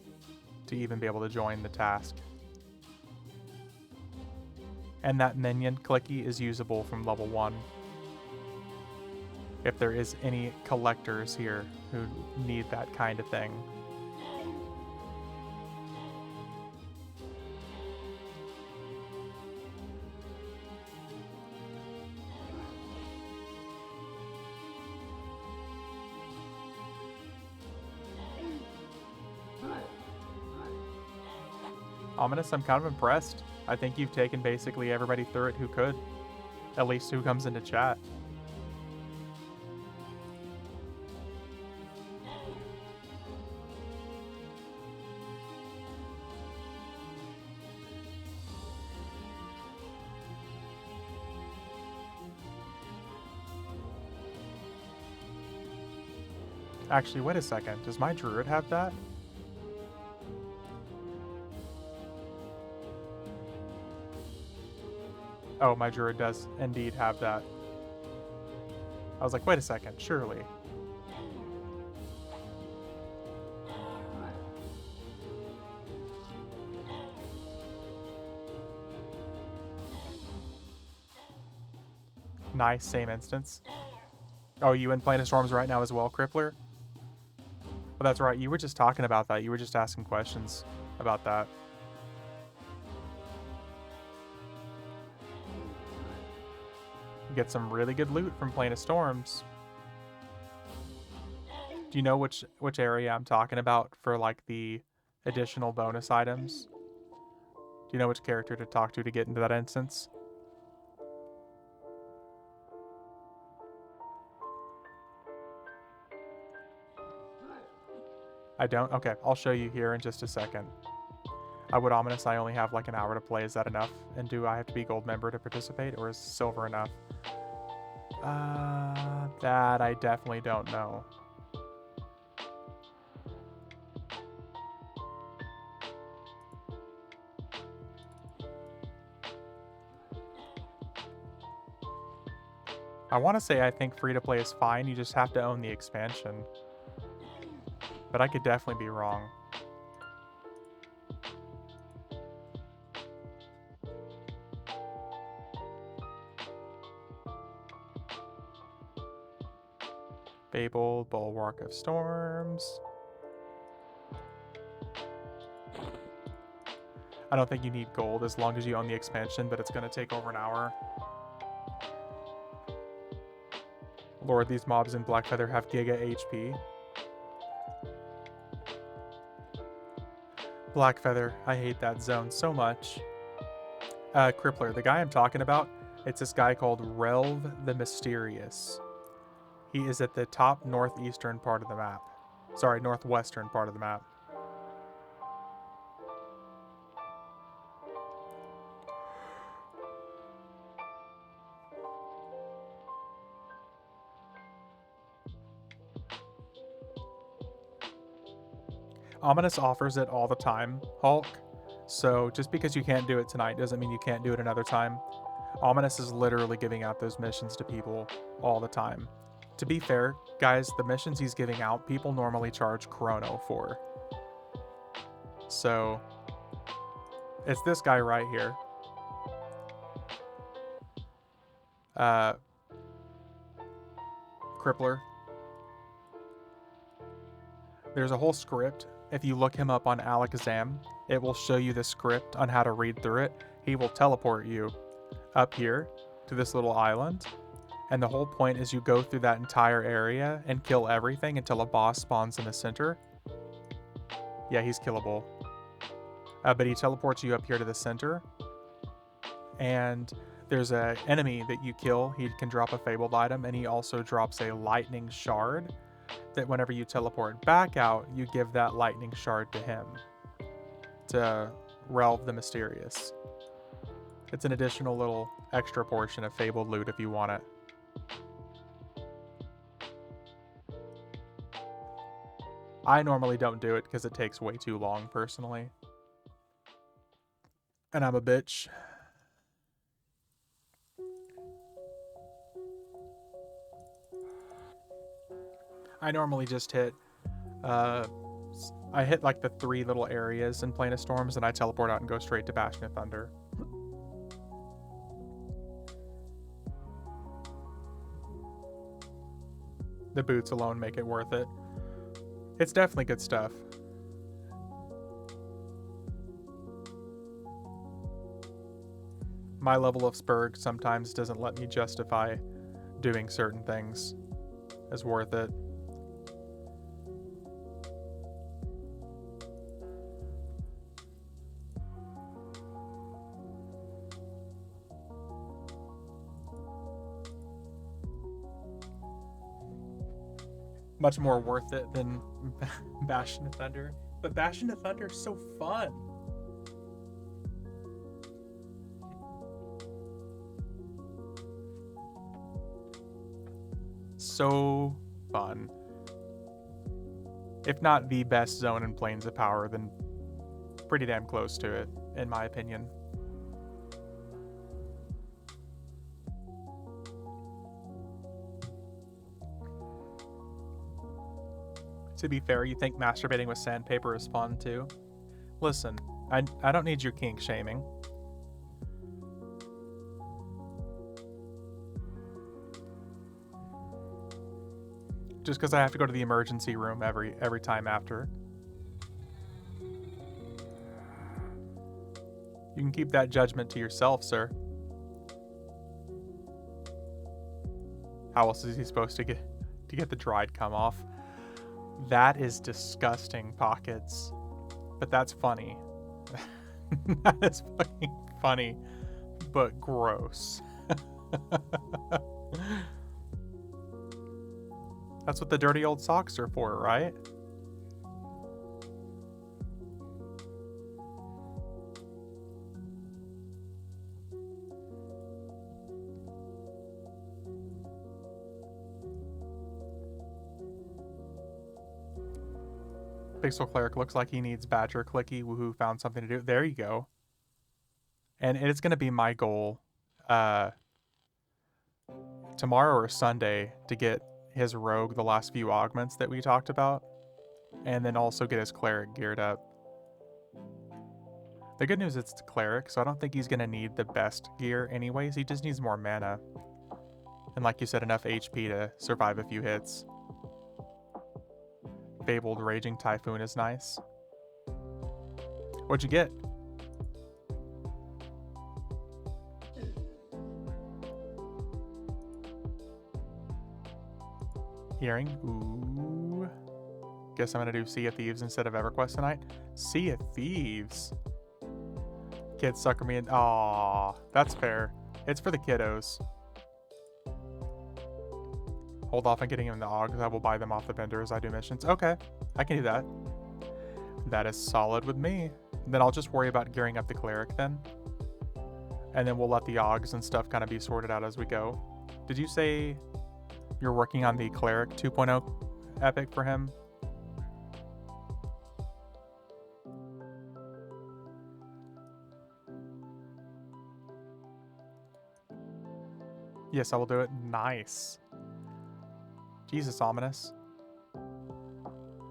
to even be able to join the task. And that minion clicky is usable from level 1. If there is any collectors here who need that kind of thing. Ominous, I'm kind of impressed. I think you've taken basically everybody through it who could. At least who comes into chat. Actually, wait a second. Does my druid have that? Oh, my druid does indeed have that. I was like, wait a second, surely. Nice, same instance. Oh, you in Plane of Storms right now as well, Crippler? Well, that's right, you were just talking about that. You were just asking questions about that. Get some really good loot from Plane of Storms. Do you know which area I'm talking about for like the additional bonus items? Do you know which character to talk to get into that instance? I don't? Okay, I'll show you here in just a second. I would Ominous, I only have like an hour to play. Is that enough? And do I have to be gold member to participate, or is silver enough? That I definitely don't know. I want to say I think free to play is fine. You just have to own the expansion. But I could definitely be wrong. Fabled, Bulwark of Storms. I don't think you need gold as long as you own the expansion, but it's going to take over an hour. Lord, these mobs in Blackfeather have Giga HP. Blackfeather, I hate that zone so much. Crippler, the guy I'm talking about, it's this guy called Relv the Mysterious. He is at the top northeastern part of the map. Sorry, northwestern part of the map. Ominous offers it all the time, Hulk. So just because you can't do it tonight doesn't mean you can't do it another time. Ominous is literally giving out those missions to people all the time. To be fair, guys, the missions he's giving out, people normally charge Chrono for. So it's this guy right here. Crippler. There's a whole script. If you look him up on Alakazam, it will show you the script on how to read through it. He will teleport you up here to this little island. And the whole point is you go through that entire area and kill everything until a boss spawns in the center. Yeah, he's killable. But he teleports you up here to the center. And there's an enemy that you kill. He can drop a Fabled item, and he also drops a lightning shard that whenever you teleport back out, you give that lightning shard to him to Relve the Mysterious. It's an additional little extra portion of Fabled loot if you want it. I normally don't do it because it takes way too long, personally. And I'm a bitch. I normally just hit, I hit like the 3 little areas in Plane of Storms, and I teleport out and go straight to Bastion of Thunder. The boots alone make it worth it. It's definitely good stuff. My level of Spurg sometimes doesn't let me justify doing certain things as worth it. Much more worth it than Bastion of Thunder. But Bastion of Thunder is so fun. So fun. If not the best zone in Planes of Power, then pretty damn close to it, in my opinion. To be fair, you think masturbating with sandpaper is fun too? Listen, I don't need your kink shaming. Just because I have to go to the emergency room every time after. You can keep that judgment to yourself, sir. How else is he supposed to get the dried cum off? That is disgusting, Pockets. But that's funny. That is fucking funny, but gross. That's what the dirty old socks are for, right? Pixel Cleric looks like he needs Badger Clicky. Woohoo, found something to do. There you go. And it's going to be my goal tomorrow or Sunday to get his Rogue the last few augments that we talked about. And then also get his Cleric geared up. The good news is it's Cleric, so I don't think he's going to need the best gear anyways. He just needs more mana. And like you said, enough HP to survive a few hits. Fabled Raging Typhoon is nice. What'd you get? Hearing. Ooh. Guess I'm gonna do Sea of Thieves instead of EverQuest tonight. Sea of Thieves. Kids sucker me in. Aw, that's fair. It's for the kiddos. Hold off on getting him the Augs. I will buy them off the vendor as I do missions. Okay, I can do that. That is solid with me. Then I'll just worry about gearing up the Cleric then. And then we'll let the Augs and stuff kind of be sorted out as we go. Did you say you're working on the Cleric 2.0 epic for him? Yes, I will do it. Nice. Jesus, ominous.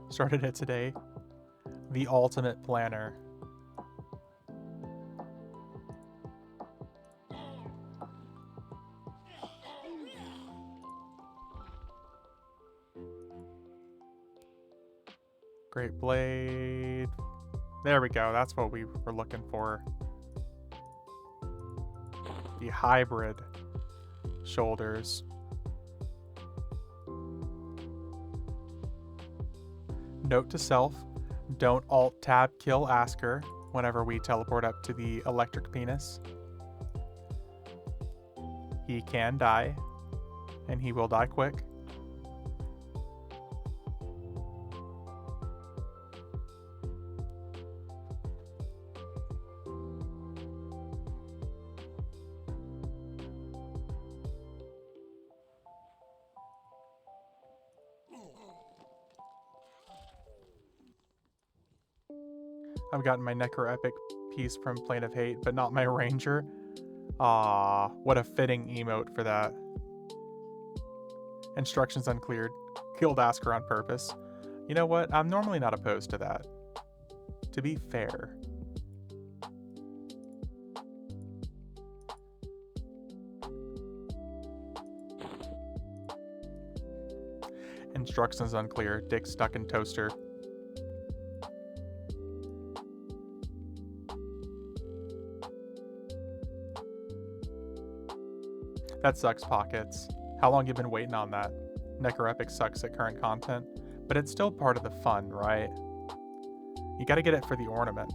Started it today. The ultimate planner. Great blade. There we go. That's what we were looking for. The hybrid shoulders. Note to self, don't alt-tab kill Asker whenever we teleport up to the electric penis. He can die, and he will die quick. I've gotten my Necro Epic piece from Plane of Hate, but not my Ranger. Ah, what a fitting emote for that. Instructions uncleared. Killed Asker on purpose. You know what? I'm normally not opposed to that. To be fair. Instructions unclear. Dick stuck in toaster. That sucks, Pockets. How long you been waiting on that? Necro Epic sucks at current content, but it's still part of the fun, right? You gotta get it for the ornament.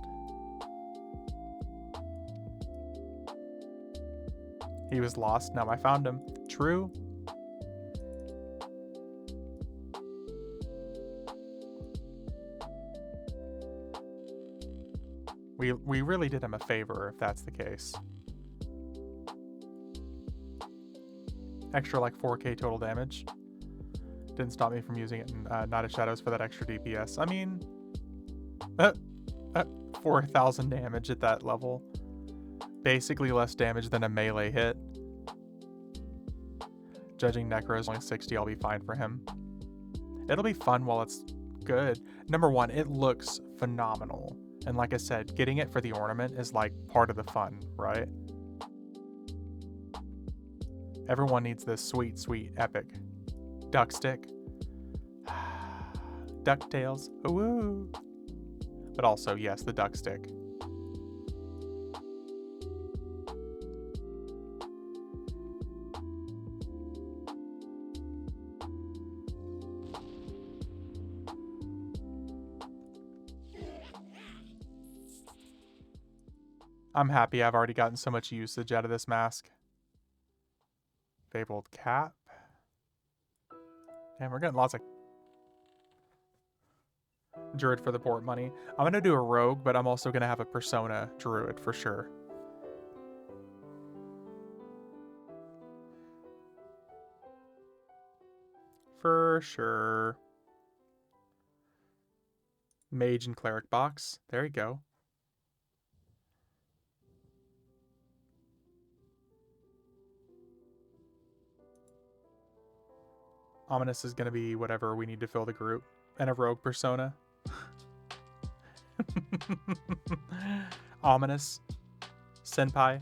He was lost, now I found him. True. We really did him a favor if that's the case. Extra like 4k total damage. Didn't stop me from using it in Night of Shadows for that extra DPS. I mean, 4,000 damage at that level. Basically less damage than a melee hit. Judging Necro's only 60, I'll be fine for him. It'll be fun while it's good. Number one, it looks phenomenal. And like I said, getting it for the ornament is like part of the fun, right? Everyone needs this sweet, sweet epic. Duck stick. DuckTales. Woo! But also, yes, the duck stick. I'm happy I've already gotten so much usage out of this mask. Fabled cap. And we're getting lots of druid for the port money. I'm going to do a rogue, but I'm also going to have a persona druid for sure. For sure. Mage and cleric box. There you go. Ominous is going to be whatever we need to fill the group. And a rogue persona. Ominous. Senpai.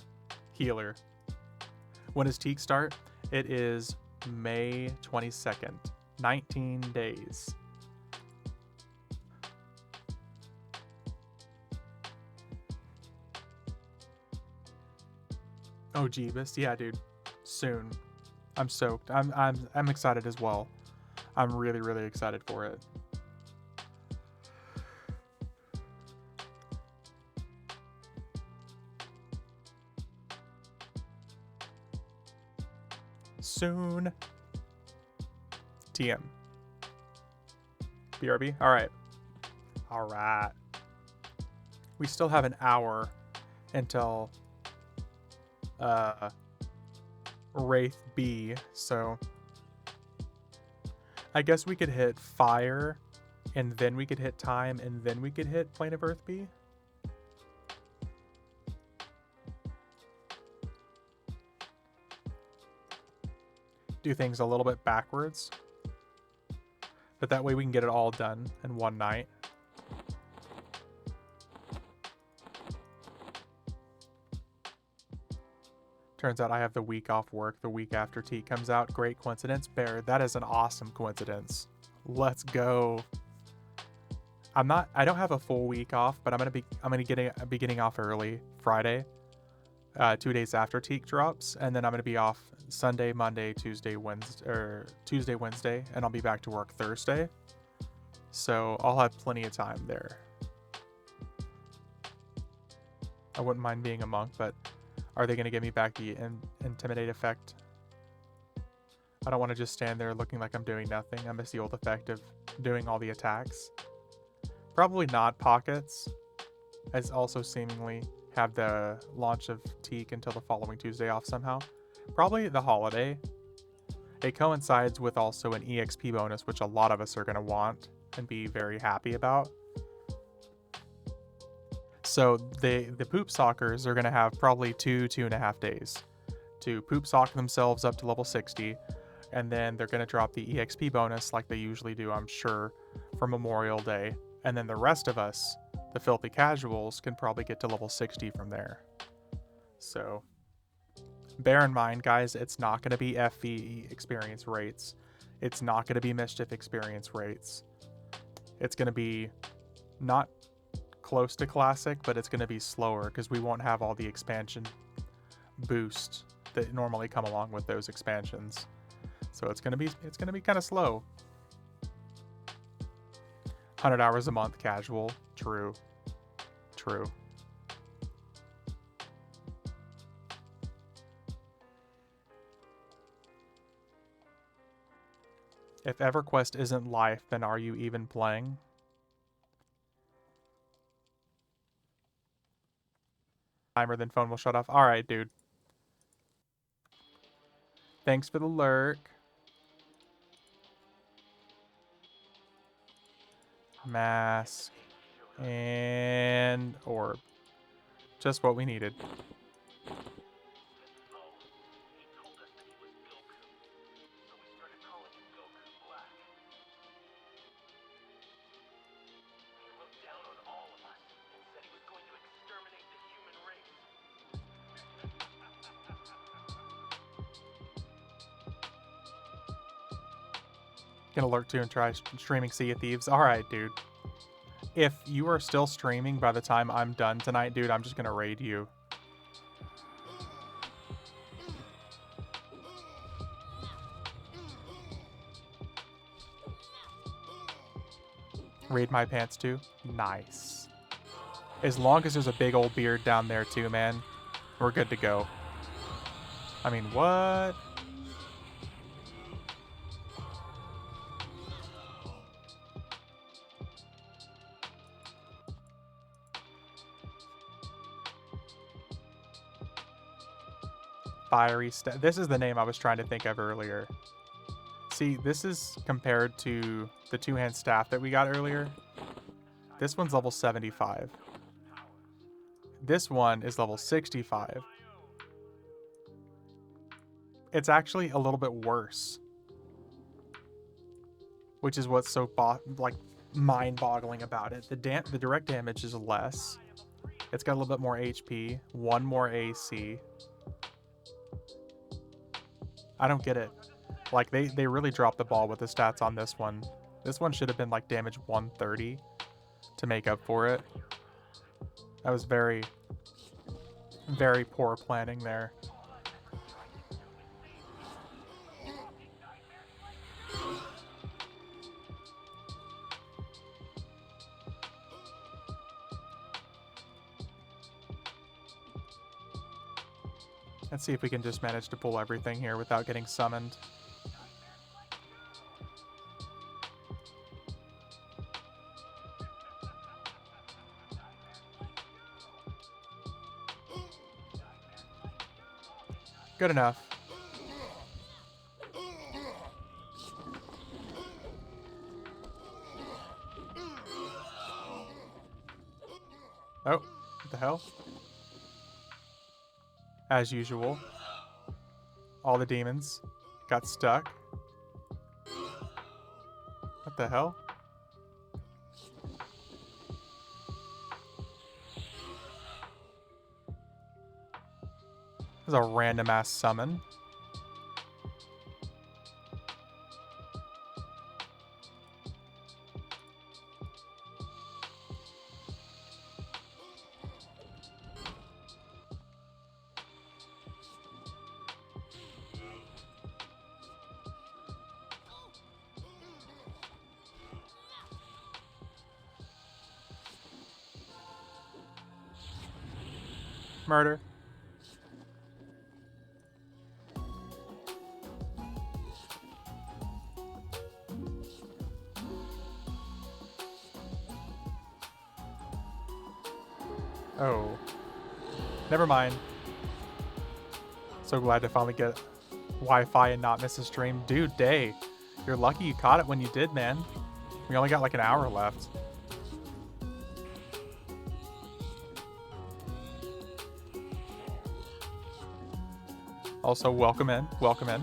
Healer. When does Teak start? It is May 22nd. 19 days. Oh, Jeebus. Yeah, dude. Soon. I'm soaked. I'm excited as well. I'm really, really excited for it. Soon. TM. BRB? Alright. Alright. We still have an hour until Wraith B, so I guess we could hit fire and then we could hit time and then we could hit Plane of Earth B. Do things a little bit backwards, but that way we can get it all done in one night. Turns out I have the week off work the week after T comes out. Great coincidence. Bear, that is an awesome coincidence. Let's go. I don't have a full week off, but I'm gonna be getting off early Friday, 2 days after Teak drops, and then I'm gonna be off Sunday, Monday, Tuesday, Wednesday, and I'll be back to work Thursday. So I'll have plenty of time there. I wouldn't mind being a monk, but are they gonna give me back the intimidate effect? I don't want to just stand there looking like I'm doing nothing. I miss the old effect of doing all the attacks. Probably not Pockets, as also seemingly have the launch of Teak until the following Tuesday off somehow. Probably the holiday. It coincides with also an EXP bonus, which a lot of us are going to want and be very happy about. So the poop sockers are going to have probably 2.5 days to poop sock themselves up to level 60, and then they're going to drop the EXP bonus like they usually do, I'm sure, for Memorial Day. And then the rest of us, the filthy casuals, can probably get to level 60 from there. So bear in mind, guys, it's not going to be FVE experience rates. It's not going to be Mischief experience rates. It's going to be not close to Classic, but it's going to be slower because we won't have all the expansion boost that normally come along with those expansions. So it's going to be kind of slow. 100 hours a month casual. True. If EverQuest isn't life, then are you even playing? Timer, then phone will shut off. Alright, dude. Thanks for the lurk. Mask. And orb. Just what we needed. Gonna lurk too and try streaming Sea of Thieves. Alright, dude. If you are still streaming by the time I'm done tonight, dude, I'm just gonna raid you. Raid my pants too? Nice. As long as there's a big old beard down there too, man, we're good to go. I mean, what? Fiery This is the name I was trying to think of earlier. See, this is compared to the two-hand staff that we got earlier. This one's level 75. This one is level 65. It's actually a little bit worse, which is what's so mind-boggling about it. The direct damage is less. It's got a little bit more HP, 1 more AC. I don't get it. Like, they really dropped the ball with the stats on this one. This one should have been like damage 130 to make up for it. That was very, very poor planning there. Let's see if we can just manage to pull everything here without getting summoned. Good enough. Oh, what the hell? As usual, all the demons got stuck. What the hell? This is a random ass summon. Murder. Oh. Never mind. So glad to finally get Wi-Fi and not miss a stream. Dude, Day. You're lucky you caught it when you did, man. We only got like an hour left. Also, welcome in. Welcome in.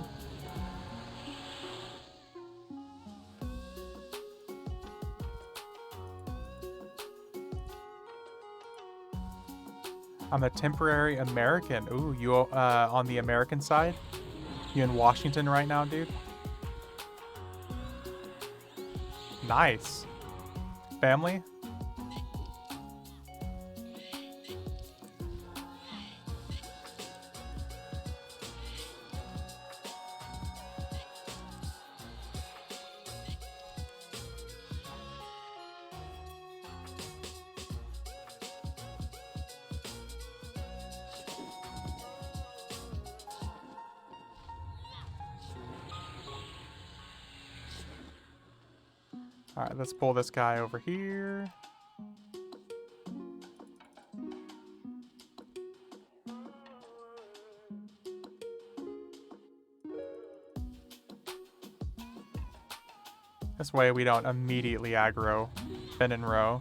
I'm a temporary American. Ooh, you on the American side? You in Washington right now, dude? Nice. Family? Alright, let's pull this guy over here. This way we don't immediately aggro Ben and Row.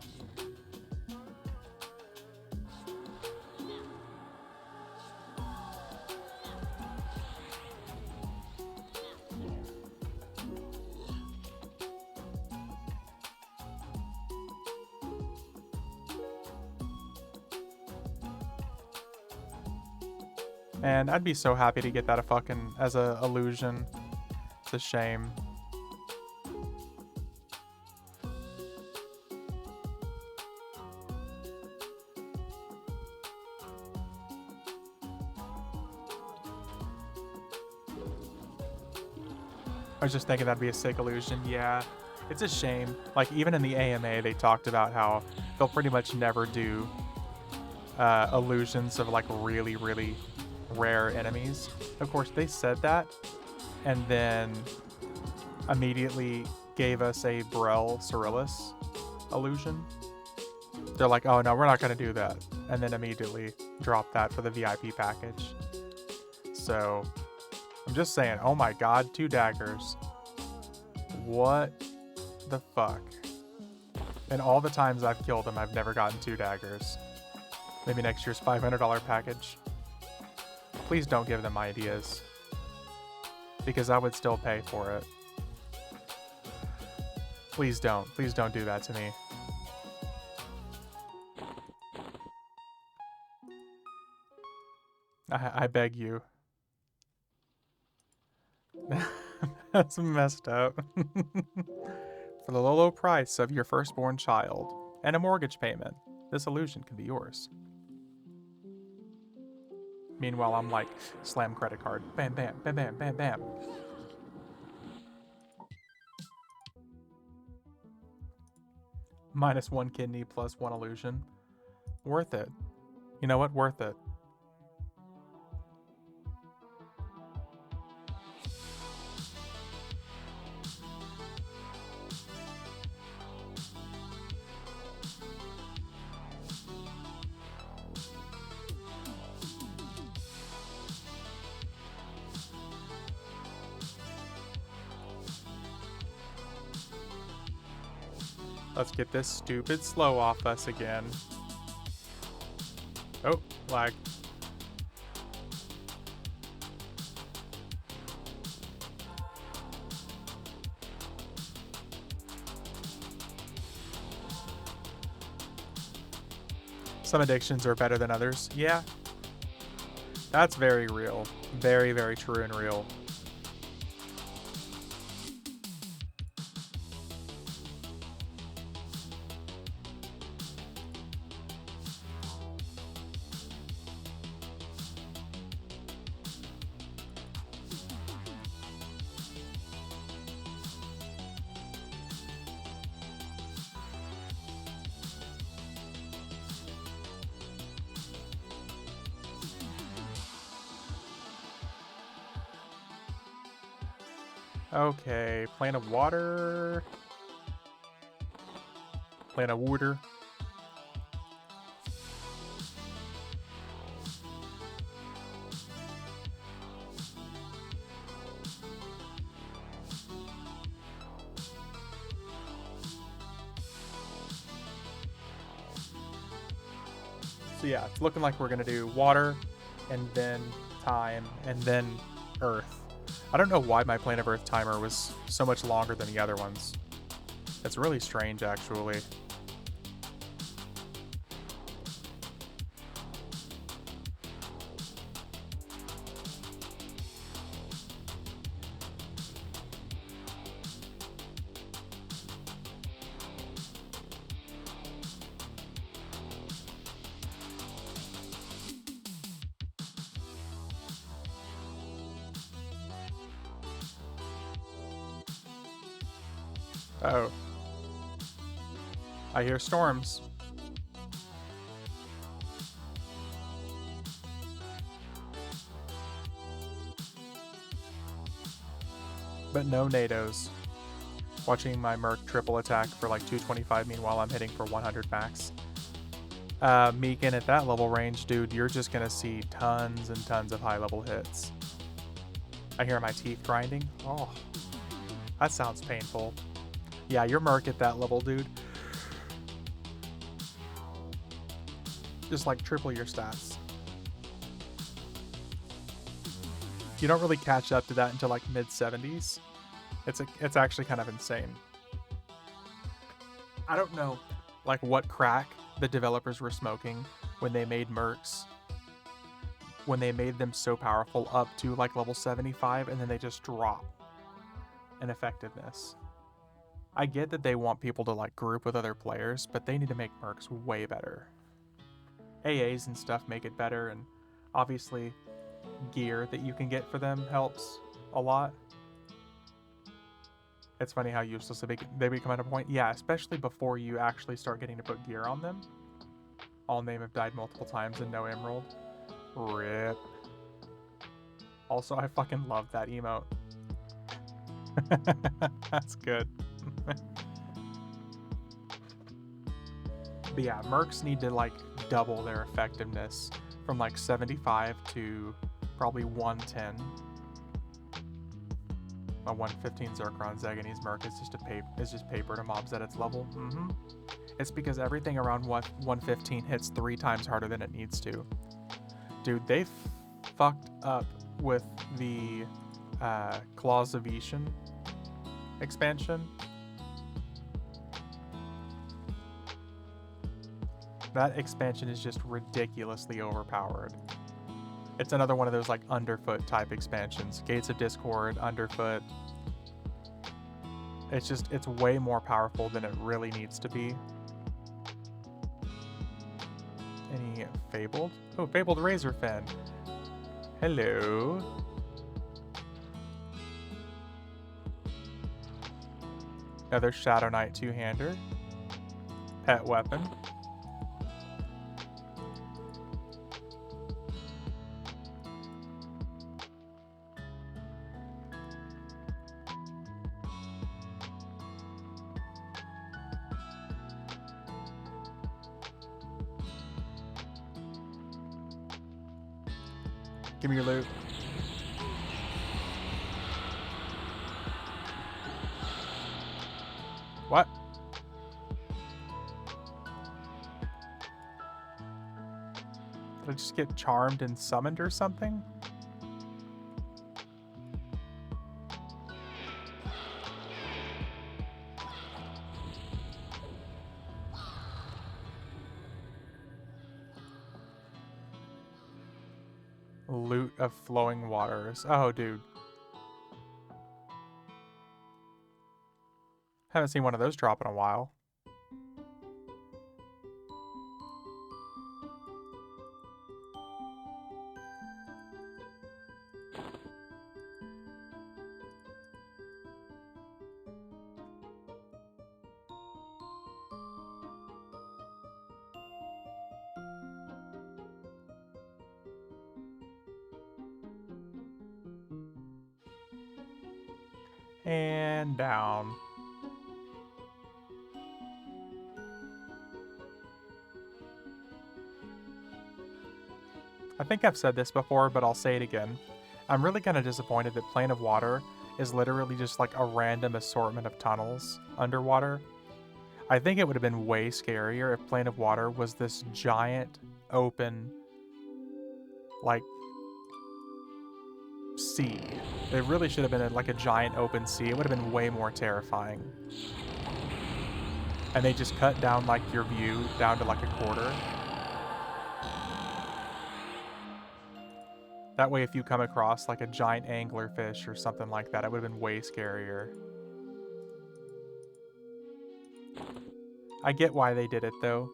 And I'd be so happy to get that as a illusion. It's a shame. I was just thinking that'd be a sick illusion. Yeah, it's a shame. Like, even in the AMA, they talked about how they'll pretty much never do illusions of like really, really rare enemies. Of course, they said that and then immediately gave us a Brel Cyrillus illusion. They're like, oh no, we're not going to do that. And then immediately dropped that for the VIP package. So I'm just saying, oh my god, 2 daggers. What the fuck? And all the times I've killed him, I've never gotten 2 daggers. Maybe next year's $500 package. Please don't give them ideas. Because I would still pay for it. Please don't. Please don't do that to me. I beg you. That's messed up. For the low, low price of your firstborn child and a mortgage payment, this illusion can be yours. Meanwhile, I'm like, slam credit card. Bam, bam, bam, bam, bam, bam. -1 kidney plus 1 illusion. Worth it. You know what? Worth it. Let's get this stupid slow off us again. Oh, lag. Some addictions are better than others. Yeah. That's very real. Very, very true and real. Okay, plane of water. Plane of water. So yeah, it's looking like we're gonna do water, and then time, and then earth. I don't know why my plane of earth timer was so much longer than the other ones. It's really strange, actually. Oh. I hear storms. But no NATOs. Watching my Merc triple attack for like 225, meanwhile I'm hitting for 100 max. Meekin at that level range, dude, you're just gonna see tons and tons of high level hits. I hear my teeth grinding. Oh, that sounds painful. Yeah, your Merc at that level, dude. Just like triple your stats. You don't really catch up to that until like mid 70s. It's actually kind of insane. I don't know like what crack the developers were smoking when they made Mercs. When they made them so powerful up to like level 75 and then they just drop in effectiveness. I get that they want people to like group with other players, but they need to make Mercs way better. AAs and stuff make it better, and obviously gear that you can get for them helps a lot. It's funny how useless they become at a point. Yeah, especially before you actually start getting to put gear on them. All name have died multiple times and no emerald. RIP. Also, I fucking love that emote. That's good. But yeah, Mercs need to like double their effectiveness from like 75 to probably 110. A 115 Zerkron Zaganese Merc is just paper to mobs at its level. It's because everything around 115 hits 3 times harder than it needs to. Dude, they fucked up with the Claws of Ishan expansion. That expansion is just ridiculously overpowered. It's another one of those like Underfoot type expansions. Gates of Discord, Underfoot. It's way more powerful than it really needs to be. Any Fabled? Oh, Fabled Razorfen. Hello. Another Shadow Knight two-hander. Pet weapon. Give me your loot. What? Did I just get charmed and summoned or something? Loot of flowing waters. Oh, dude. Haven't seen one of those drop in a while. And down. I think I've said this before, but I'll say it again. I'm really kind of disappointed that Plane of Water is literally just like a random assortment of tunnels underwater. I think it would have been way scarier if Plane of Water was this giant, open, like, sea. It really should have been like a giant open sea. It would have been way more terrifying. And they just cut down like your view down to like a quarter. That way if you come across like a giant anglerfish or something like that, it would have been way scarier. I get why they did it though,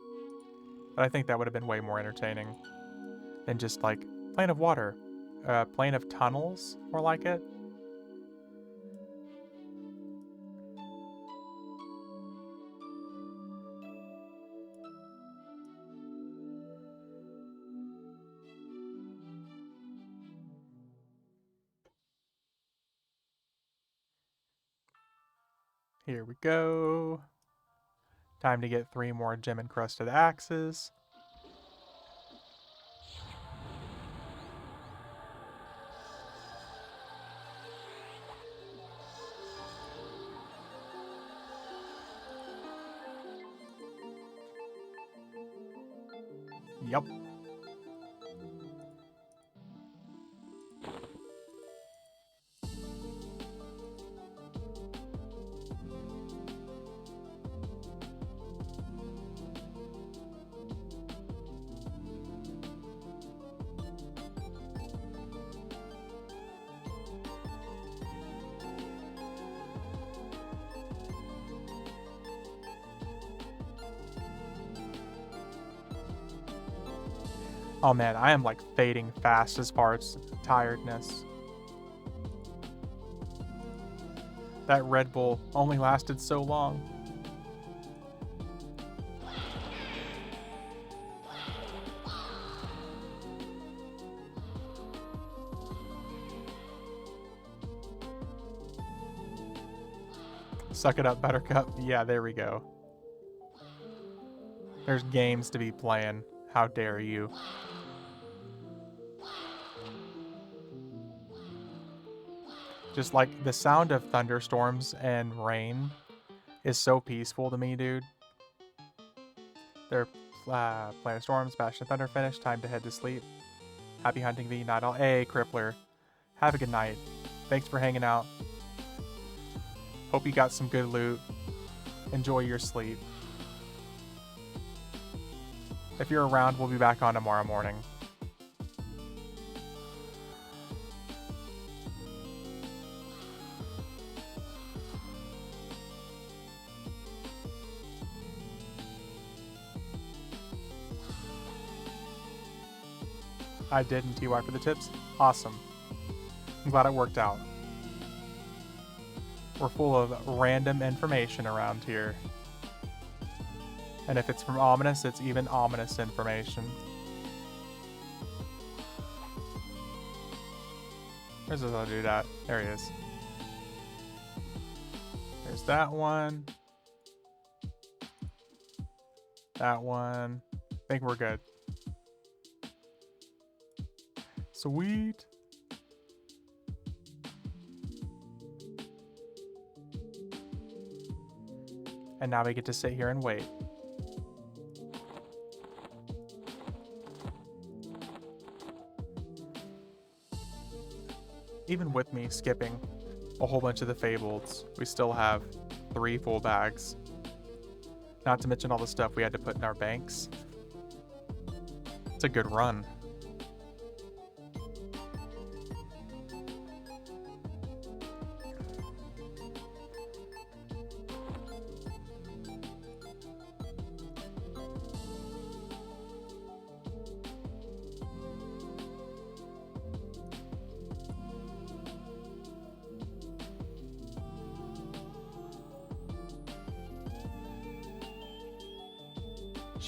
but I think that would have been way more entertaining than just like Plane of Water. Plane of Tunnels, more like it. Here we go. Time to get 3 more gem-encrusted axes. Yep. Oh man, I am like fading fast as far as tiredness. That Red Bull only lasted so long. Suck it up, Buttercup. Yeah, there we go. There's games to be playing. How dare you? Just like the sound of thunderstorms and rain is so peaceful to me, dude. They're Planet Storms, Bastion Thunder finished. Time to head to sleep. Happy hunting thee, night all. Hey, Crippler. Have a good night. Thanks for hanging out. Hope you got some good loot. Enjoy your sleep. If you're around, we'll be back on tomorrow morning. I did, and TY for the tips. Awesome. I'm glad it worked out. We're full of random information around here. And if it's from Ominous, it's even ominous information. Where's this other dude at? There he is. There's that one. That one. I think we're good. Sweet. And now we get to sit here and wait. Even with me skipping a whole bunch of the Fableds, we still have 3 full bags. Not to mention all the stuff we had to put in our banks. It's a good run.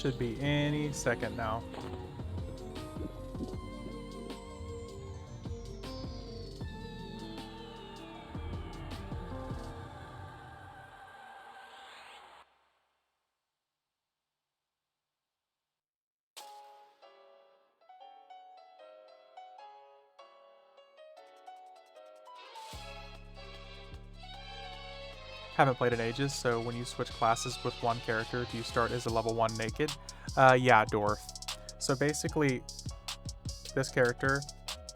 Should be any second now. Haven't played in ages, so when you switch classes with one character, do you start as a level 1 naked? Yeah, Dwarf. So basically, this character,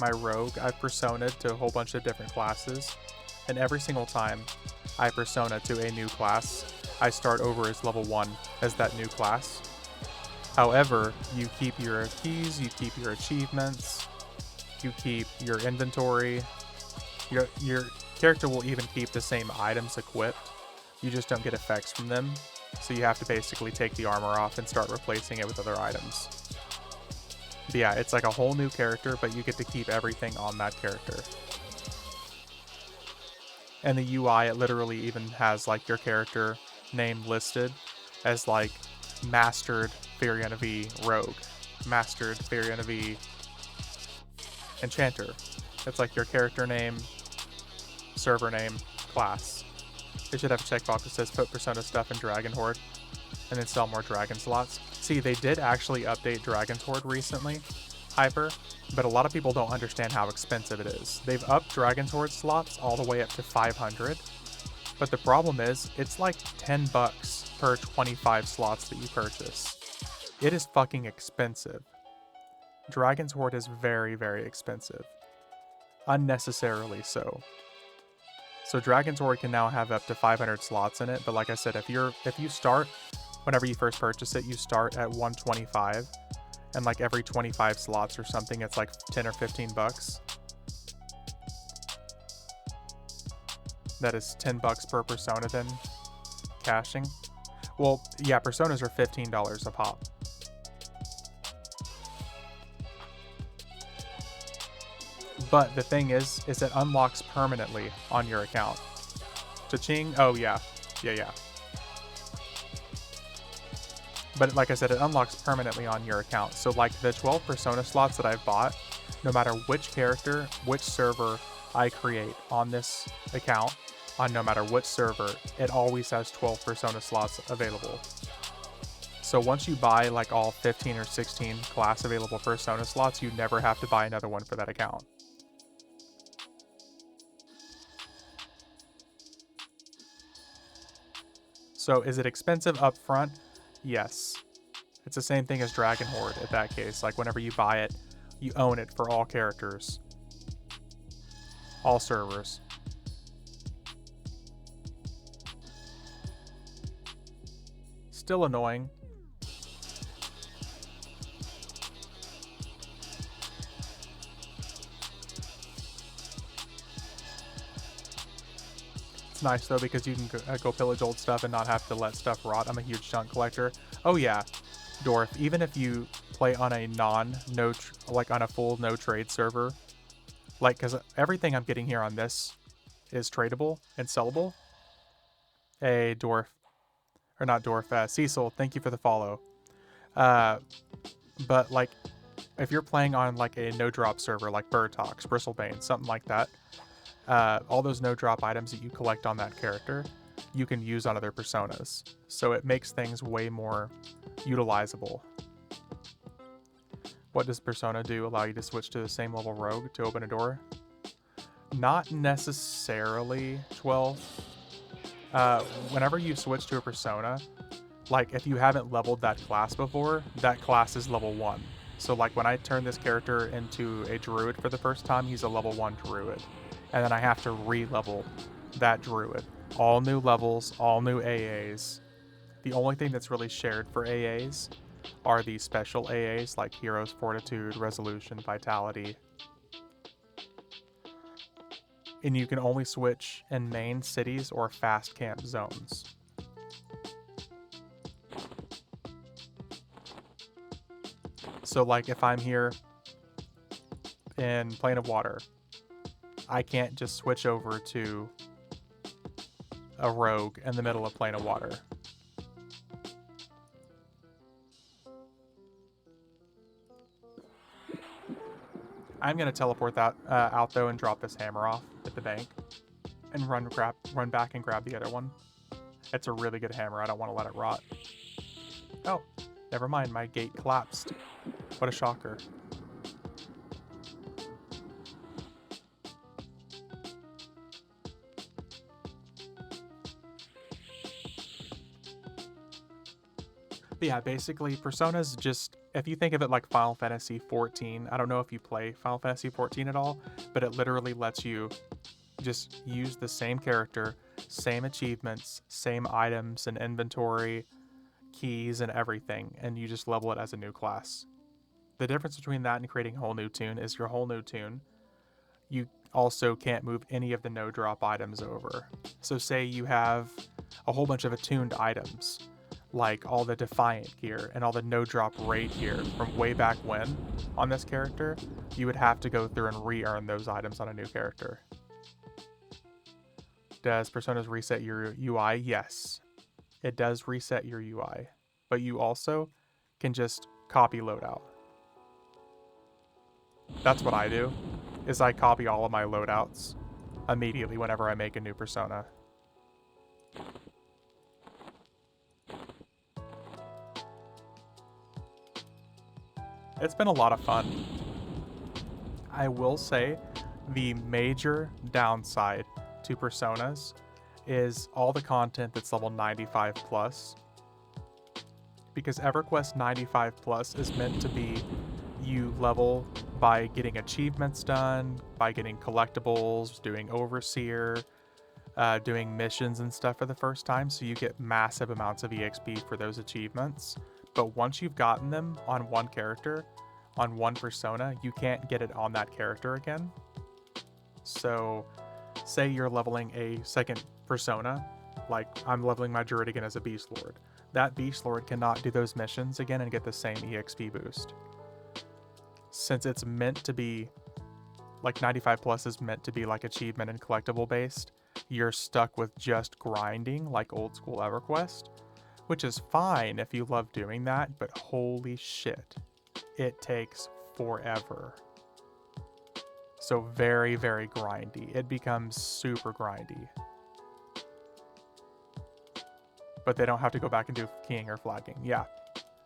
my rogue, I've personaed to a whole bunch of different classes, and every single time I persona to a new class, I start over as level 1 as that new class. However, you keep your keys, you keep your achievements, you keep your inventory, your character will even keep the same items equipped. You just don't get effects from them. So you have to basically take the armor off and start replacing it with other items. But yeah, it's like a whole new character, but you get to keep everything on that character. And the UI, it literally even has like your character name listed as like Mastered Variant V Rogue, Mastered Variant V Enchanter. It's like your character name, server name, class. It should have a checkbox that says put Persona stuff in Dragon Horde, and then sell more Dragon slots. See, they did actually update Dragon's Horde recently, Hyper, but a lot of people don't understand how expensive it is. They've upped Dragon's Horde slots all the way up to 500, but the problem is, it's like 10 bucks per 25 slots that you purchase. It is fucking expensive. Dragon's Horde is very, very expensive. Unnecessarily so. So Dragon's Horde can now have up to 500 slots in it, but like I said, if you start, whenever you first purchase it, you start at 125, and like every 25 slots or something, it's like 10 or 15 bucks. That is 10 bucks per persona then, caching. Well, yeah, personas are $15 a pop. But the thing is it unlocks permanently on your account. Cha-ching, oh yeah. Yeah. But like I said, it unlocks permanently on your account. So like the 12 persona slots that I've bought, no matter which character, which server I create on this account, on no matter which server, it always has 12 persona slots available. So once you buy like all 15 or 16 class available persona slots, you never have to buy another one for that account. So is it expensive up front? Yes. It's the same thing as Dragon Horde at that case. Like whenever you buy it, you own it for all characters. All servers. Still annoying. It's nice though because you can go pillage old stuff and not have to let stuff rot. I'm a huge chunk collector. Oh yeah, Dwarf, even if you play on a like on a full no trade server, like because everything I'm getting here on this is tradable and sellable. Hey Dwarf, or not Dwarf, Cecil, thank you for the follow. But like if you're playing on like a no drop server like Burtox, Bristlebane, something like that, all those no drop items that you collect on that character, you can use on other personas. So it makes things way more utilizable. What does persona do? Allow you to switch to the same level rogue to open a door? Not necessarily, 12. Whenever you switch to a persona, like if you haven't leveled that class before, that class is level 1. So like when I turn this character into a druid for the first time, he's a level 1 druid. And then I have to re-level that druid. All new levels, all new AAs. The only thing that's really shared for AAs are the special AAs like Heroes, Fortitude, Resolution, Vitality. And you can only switch in main cities or fast camp zones. So like if I'm here in Plane of Water, I can't just switch over to a rogue in the middle of Plane of Water. I'm gonna teleport that out though and drop this hammer off at the bank, and run back and grab the other one. It's a really good hammer. I don't want to let it rot. Oh, never mind. My gate collapsed. What a shocker. But yeah, basically, Persona's just, if you think of it like Final Fantasy XIV, I don't know if you play Final Fantasy XIV at all, but it literally lets you just use the same character, same achievements, same items and inventory, keys and everything, and you just level it as a new class. The difference between that and creating a whole new tune is your whole new tune, you also can't move any of the no drop items over. So say you have a whole bunch of attuned items, like all the Defiant gear and all the no drop raid gear from way back when on this character, you would have to go through and re-earn those items on a new character. Does Personas reset your UI? Yes, it does reset your UI, but you also can just copy loadout. That's what I do, is I copy all of my loadouts immediately whenever I make a new Persona. It's been a lot of fun. I will say the major downside to Personas is all the content that's level 95 plus. Because EverQuest 95 plus is meant to be you level by getting achievements done, by getting collectibles, doing Overseer, doing missions and stuff for the first time, so you get massive amounts of EXP for those achievements. But once you've gotten them on one character, on one Persona, you can't get it on that character again. So say you're leveling a second Persona, like I'm leveling my Druidigan as a Beast Lord. That Beast Lord cannot do those missions again and get the same EXP boost. Since it's meant to be, like 95 plus is meant to be like achievement and collectible based, you're stuck with just grinding like old school EverQuest, which is fine if you love doing that, but holy shit, it takes forever. So very, very grindy. It becomes super grindy. But they don't have to go back and do keying or flagging. Yeah,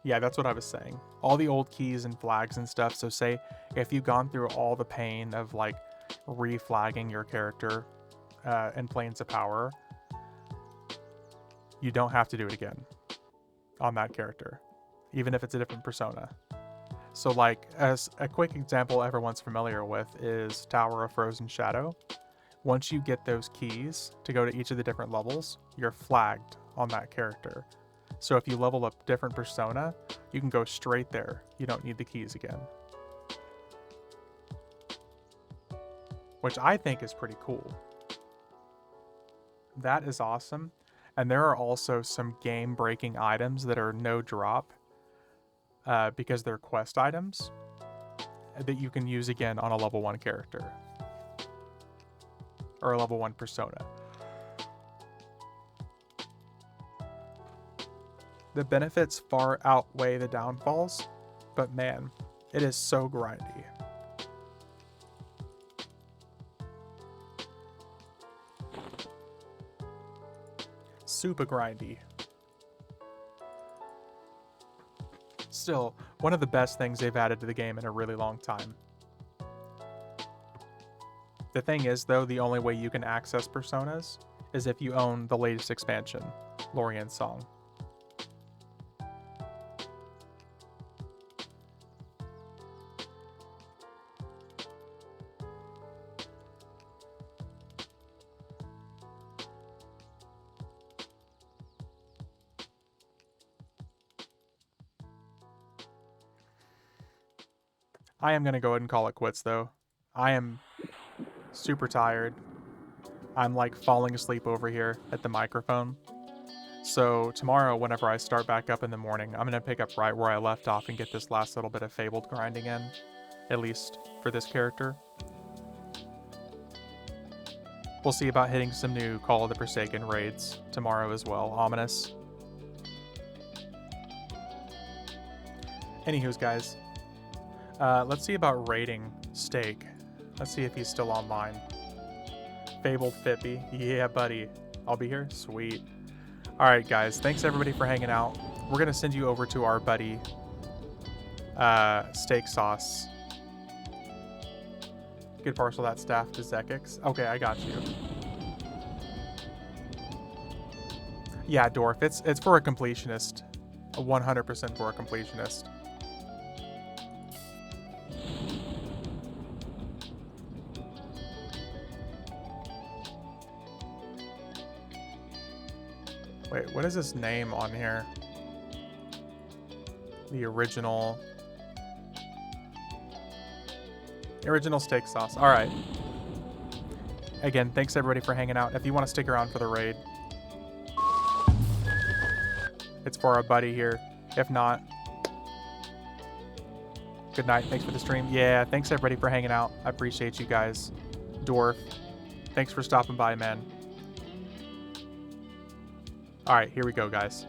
that's what I was saying. All the old keys and flags and stuff. So say if you've gone through all the pain of like reflagging your character in Planes of Power, you don't have to do it again on that character, even if it's a different Persona. So like, as a quick example everyone's familiar with is Tower of Frozen Shadow. Once you get those keys to go to each of the different levels, you're flagged on that character. So if you level up different Persona, you can go straight there. You don't need the keys again. Which I think is pretty cool. That is awesome. And there are also some game-breaking items that are no drop because they're quest items that you can use again on a level 1 character. Or a level 1 Persona. The benefits far outweigh the downfalls, but man, it is so grindy. Super grindy. Still, one of the best things they've added to the game in a really long time. The thing is, though, the only way you can access Personas is if you own the latest expansion, Lorien's Song. I am going to go ahead and call it quits, though. I am super tired. I'm like falling asleep over here at the microphone. So tomorrow, whenever I start back up in the morning, I'm going to pick up right where I left off and get this last little bit of Fabled grinding in, at least for this character. We'll see about hitting some new Call of the Forsaken raids tomorrow as well. Ominous. Anywho's, guys. Let's see about raiding Steak. Let's see if he's still online. Fabled Fippy. Yeah, buddy. I'll be here? Sweet. Alright, guys. Thanks, everybody, for hanging out. We're going to send you over to our buddy, Steak Sauce. You could parcel that staff to Zekix. Okay, I got you. Yeah, Dorf. It's for a completionist. 100% for a completionist. Wait, what is this name on here? The original steak sauce. All right. Again, thanks everybody for hanging out. If you want to stick around for the raid, it's for our buddy here. If not, good night. Thanks for the stream. Yeah, thanks everybody for hanging out. I appreciate you guys. Dwarf, thanks for stopping by, man. All right, here we go, guys.